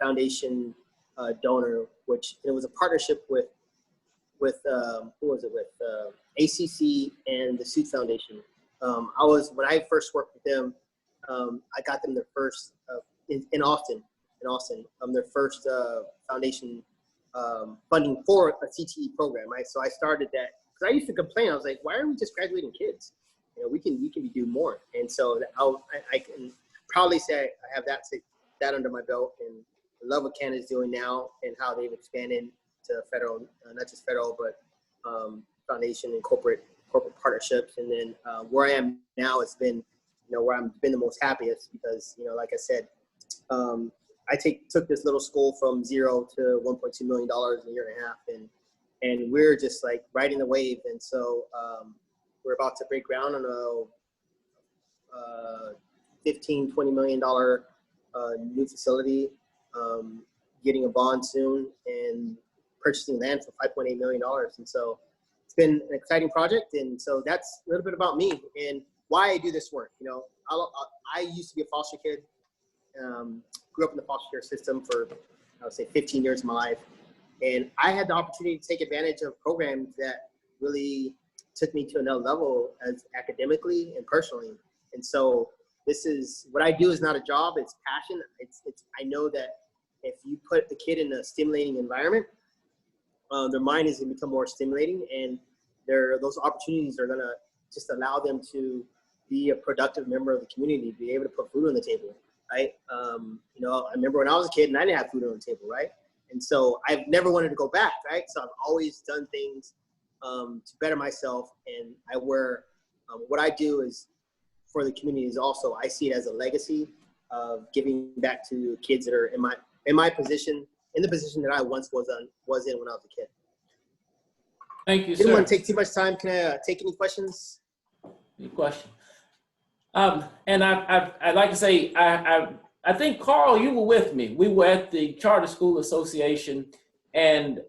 Foundation donor, which it was a partnership with who was it with? ACC and the Suit Foundation. When I first worked with them, I got them their first in Austin, their first foundation funding for a CTE program, right? So I started that because I used to complain. I was like, why are we just graduating kids? We can do more. And so I can proudly say I have that under my belt, and I love what Canada's doing now and how they've expanded to federal, not just federal, but foundation and corporate partnerships. And then where I am now, it's been, where I've been the most happiest because, like I said, I took this little school from 0 to $1.2 million in a year and a half, and we're just like riding the wave. And so we're about to break ground on a $15-20 million new facility, getting a bond soon, and purchasing land for $5.8 million. And so it's been an exciting project. And so that's a little bit about me and why I do this work. I used to be a foster kid. Grew up in the foster care system for, I would say, 15 years of my life. And I had the opportunity to take advantage of programs that really took me to another level as academically and personally. And so this is, what I do is not a job, it's passion. I know that if you put the kid in a stimulating environment, their mind is going to become more stimulating, and those opportunities are going to just allow them to be a productive member of the community, be able to put food on the table, right? I remember when I was a kid and I didn't have food on the table, right? And so I've never wanted to go back, right? So I've always done things to better myself, and what I do is for the community is also, I see it as a legacy of giving back to kids that are in my position, in the position that I once was in when I was a kid. Thank you, sir. Didn't want to take too much time. Can I take any questions? Any questions? And I'd like to say, I think, Carl, you were with me. We were at the Charter School Association, and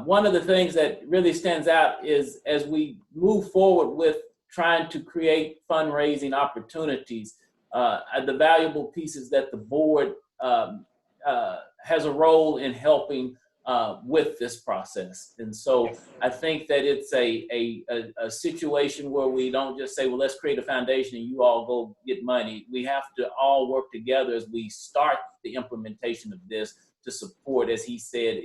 one of the things that really stands out is as we move forward with trying to create fundraising opportunities, the valuable pieces that the board has a role in helping with this process. And so I think that it's a situation where we don't just say, well, let's create a foundation and you all go get money. We have to all work together as we start the implementation of this to support, as he said,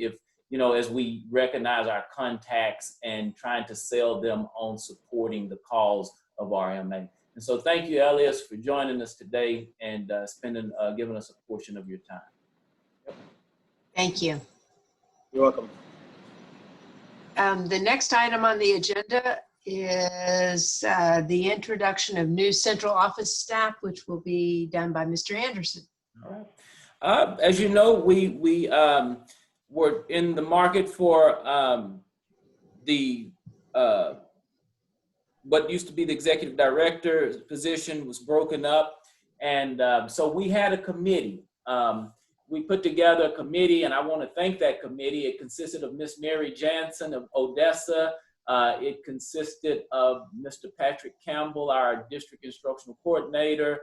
as we recognize our contacts and trying to sell them on supporting the cause of RMA. And so thank you, Elias, for joining us today and giving us a portion of your time. Thank you. You're welcome. The next item on the agenda is the introduction of new central office staff, which will be done by Mr. Anderson. All right. As you know, we were in the market for what used to be the executive director position was broken up. And so we had a committee. We put together a committee, and I want to thank that committee. It consisted of Miss Mary Jansen of Odessa. It consisted of Mr. Patrick Campbell, our district instructional coordinator,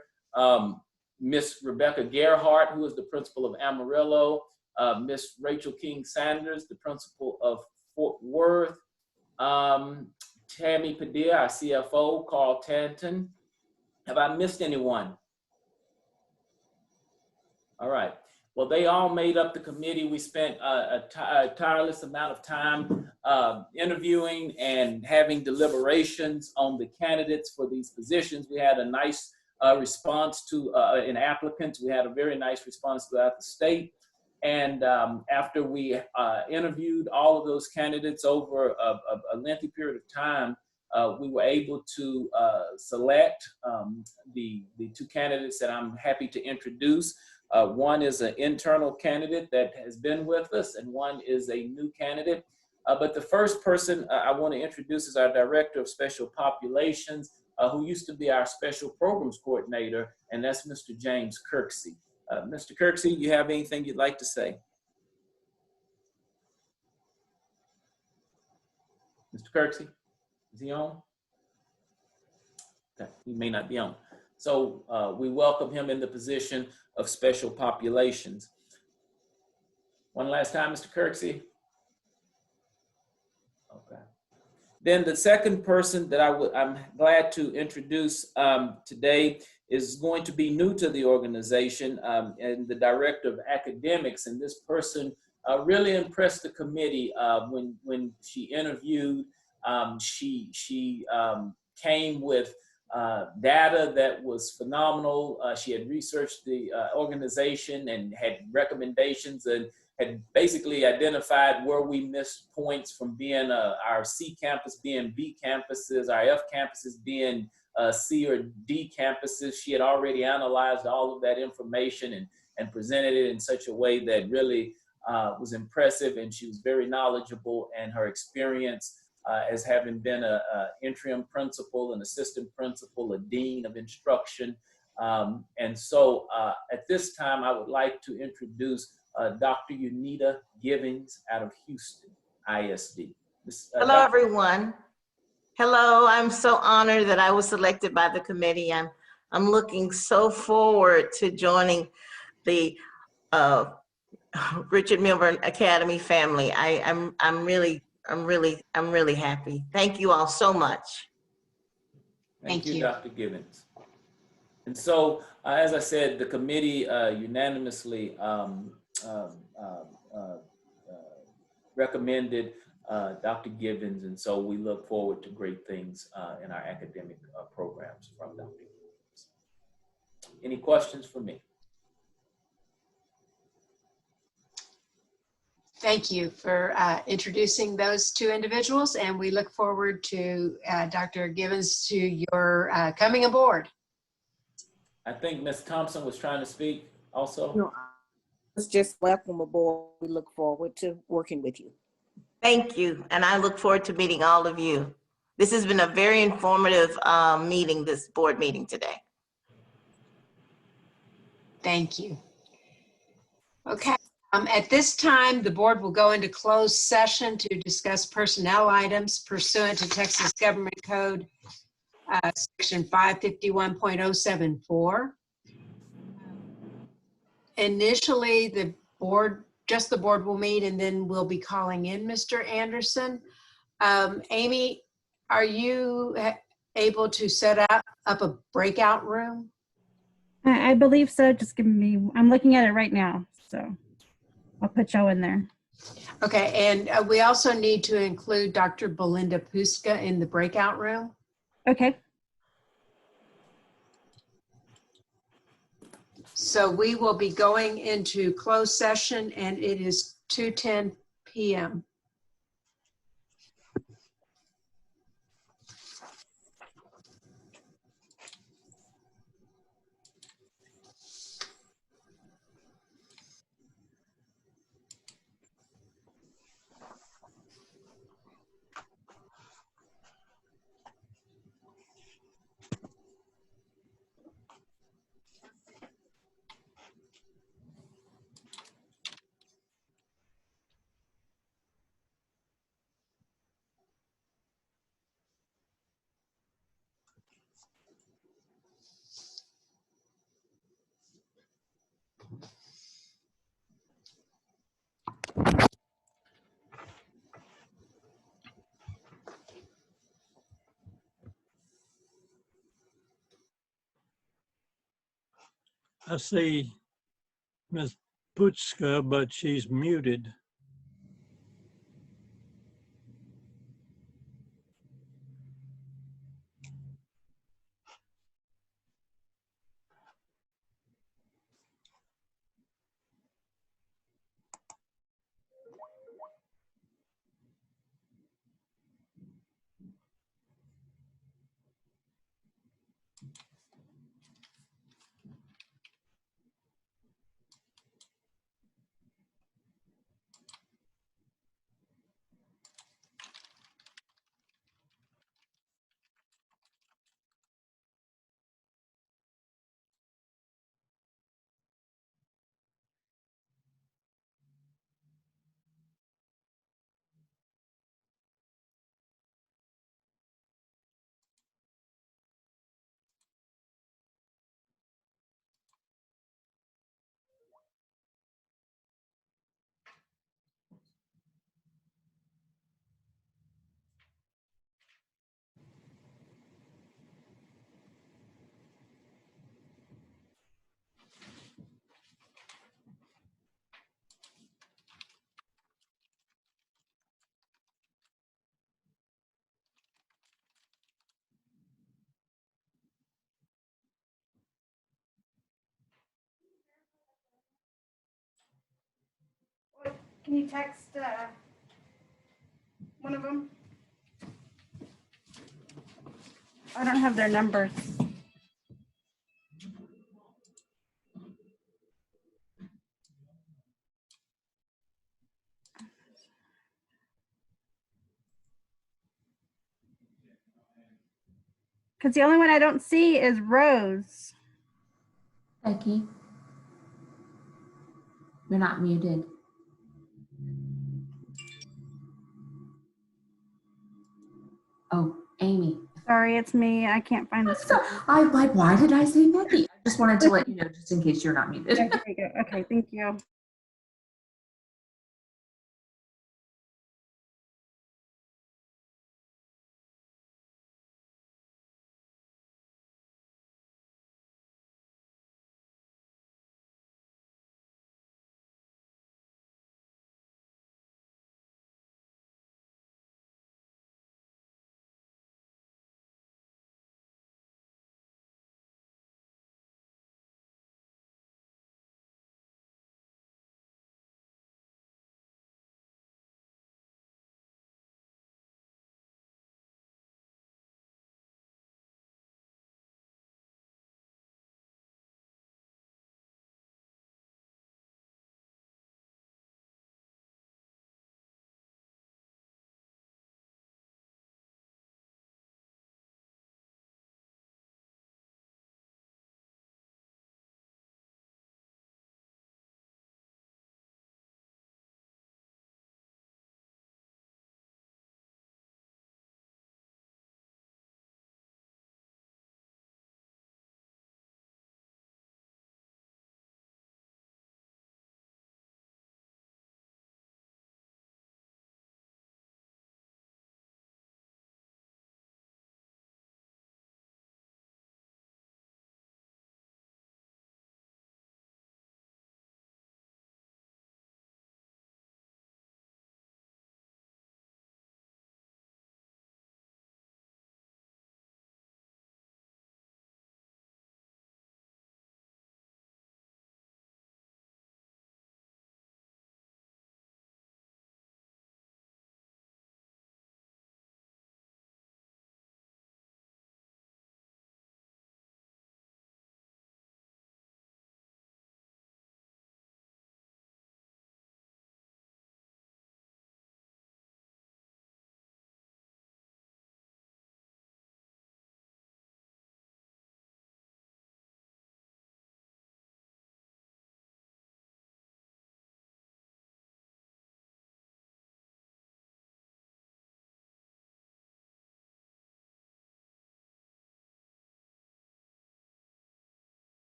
Miss Rebecca Gerhart, who is the principal of Amarillo, Miss Rachel King Sanders, the principal of Fort Worth, Tammy Padilla, our CFO, Carl Tanton. Have I missed anyone? All right. Well, they all made up the committee. We spent a tireless amount of time interviewing and having deliberations on the candidates for these positions. We had a nice response to in applicants. We had a very nice response throughout the state. And after we interviewed all of those candidates over a lengthy period of time, we were able to select the two candidates that I'm happy to introduce. One is an internal candidate that has been with us, and one is a new candidate. But the first person I want to introduce is our Director of Special Populations, who used to be our Special Programs Coordinator, and that's Mr. James Kirksey. Mr. Kirksey, you have anything you'd like to say? Mr. Kirksey, is he on? Okay, he may not be on. So we welcome him in the position of Special Populations. One last time, Mr. Kirksey. Okay. Then the second person that I'm glad to introduce today is going to be new to the organization and the Director of Academics. And this person really impressed the committee when she interviewed. She came with data that was phenomenal. She had researched the organization and had recommendations and had basically identified where we missed points from being our C campus being B campuses, our F campuses being C or D campuses. She had already analyzed all of that information and presented it in such a way that really was impressive, and she was very knowledgeable, and her experience as having been an interim principal, an assistant principal, a dean of instruction. And so at this time, I would like to introduce Dr. Unita Givens out of Houston ISD. Hello, everyone. Hello, I'm so honored that I was selected by the committee. I'm looking so forward to joining the Richard Milburn Academy family. I'm really happy. Thank you all so much. Thank you, Dr. Givens. And so, as I said, the committee unanimously recommended Dr. Givens, and so we look forward to great things in our academic programs from Dr. Givens. Any questions for me? Thank you for introducing those two individuals, and we look forward to Dr. Givens to your coming aboard. I think Ms. Thompson was trying to speak also. No, it's just welcome aboard. We look forward to working with you. Thank you, and I look forward to meeting all of you. This has been a very informative meeting, this board meeting today. Thank you. Okay. At this time, the board will go into closed session to discuss personnel items pursuant to Texas Government Code Section 551.074. Initially, the board will meet, and then we'll be calling in Mr. Anderson. Amy, are you able to set up a breakout room? I believe so. Just give me, I'm looking at it right now. So I'll put y'all in there. Okay, and we also need to include Dr. Belinda Puska in the breakout room. Okay. So we will be going into closed session, and it is 2:10 p.m. I see Ms. Puchka, but she's muted. Can you text one of them? I don't have their numbers. Because the only one I don't see is Rose. Becky, you're not muted. Oh, Amy. Sorry, it's me. I can't find this. So I'm like, why did I say Becky? I just wanted to let you know, just in case you're not muted. Yeah, there you go. Okay, thank you.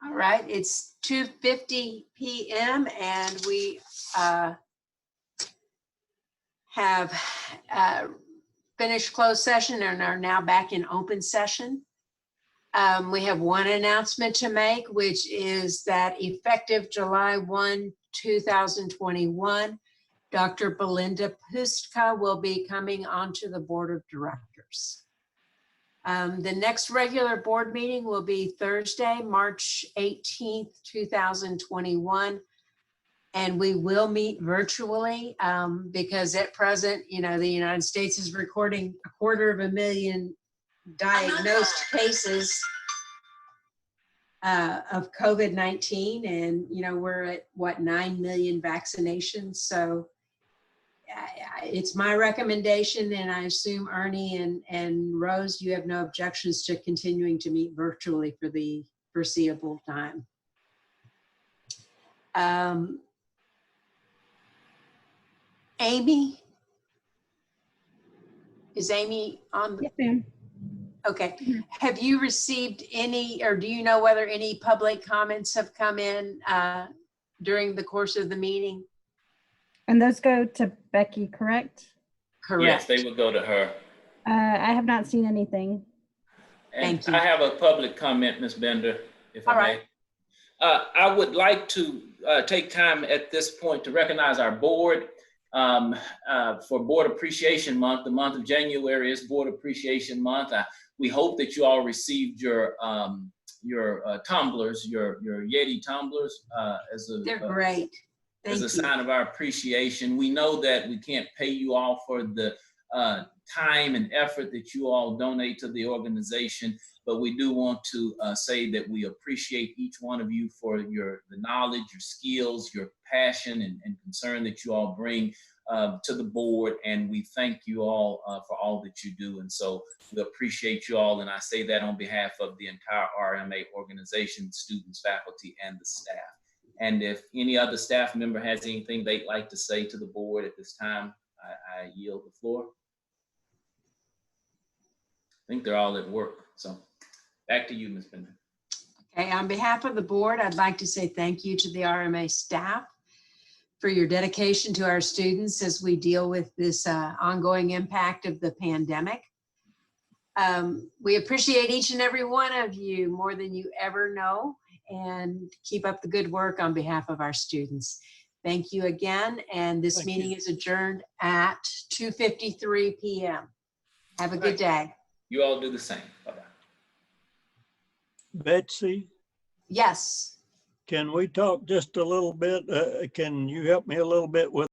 All right, it's 2:50 p.m. and we have finished closed session and are now back in open session. We have one announcement to make, which is that effective July 1, 2021, Dr. Belinda Pustka will be coming onto the board of directors. The next regular board meeting will be Thursday, March 18th, 2021. And we will meet virtually because at present, you know, the United States is recording 250,000 diagnosed cases of COVID-19. And, you know, we're at what, 9 million vaccinations. So it's my recommendation, and I assume Ernie and Rose, you have no objections to continuing to meet virtually for the foreseeable time. Amy? Is Amy on? Yes, ma'am. Okay. Have you received any, or do you know whether any public comments have come in during the course of the meeting? And those go to Becky, correct? Correct. Yes, they would go to her. I have not seen anything. And Thank you. I have a public comment, Ms. Bender, if I may. I would like to take time at this point to recognize our board for Board Appreciation Month. The month of January is Board Appreciation Month. We hope that you all received your tumblers, your Yeti tumblers, They're great. As a sign of our appreciation. We know that we can't pay you all for the time and effort that you all donate to the organization, but we do want to say that we appreciate each one of you for the knowledge, your skills, your passion and concern that you all bring to the board, and we thank you all for all that you do. And so we appreciate you all, and I say that on behalf of the entire RMA organization, students, faculty, and the staff. And if any other staff member has anything they'd like to say to the board at this time, I yield the floor. I think they're all at work, so back to you, Ms. Bender. Okay, on behalf of the board, I'd like to say thank you to the RMA staff for your dedication to our students as we deal with this ongoing impact of the pandemic. We appreciate each and every one of you more than you ever know, and keep up the good work on behalf of our students. Thank you again, and this meeting is adjourned at 2:53 p.m. Have a good day. You all do the same. Bye-bye. Betsy, Yes. can we talk just a little bit? Can you help me a little bit with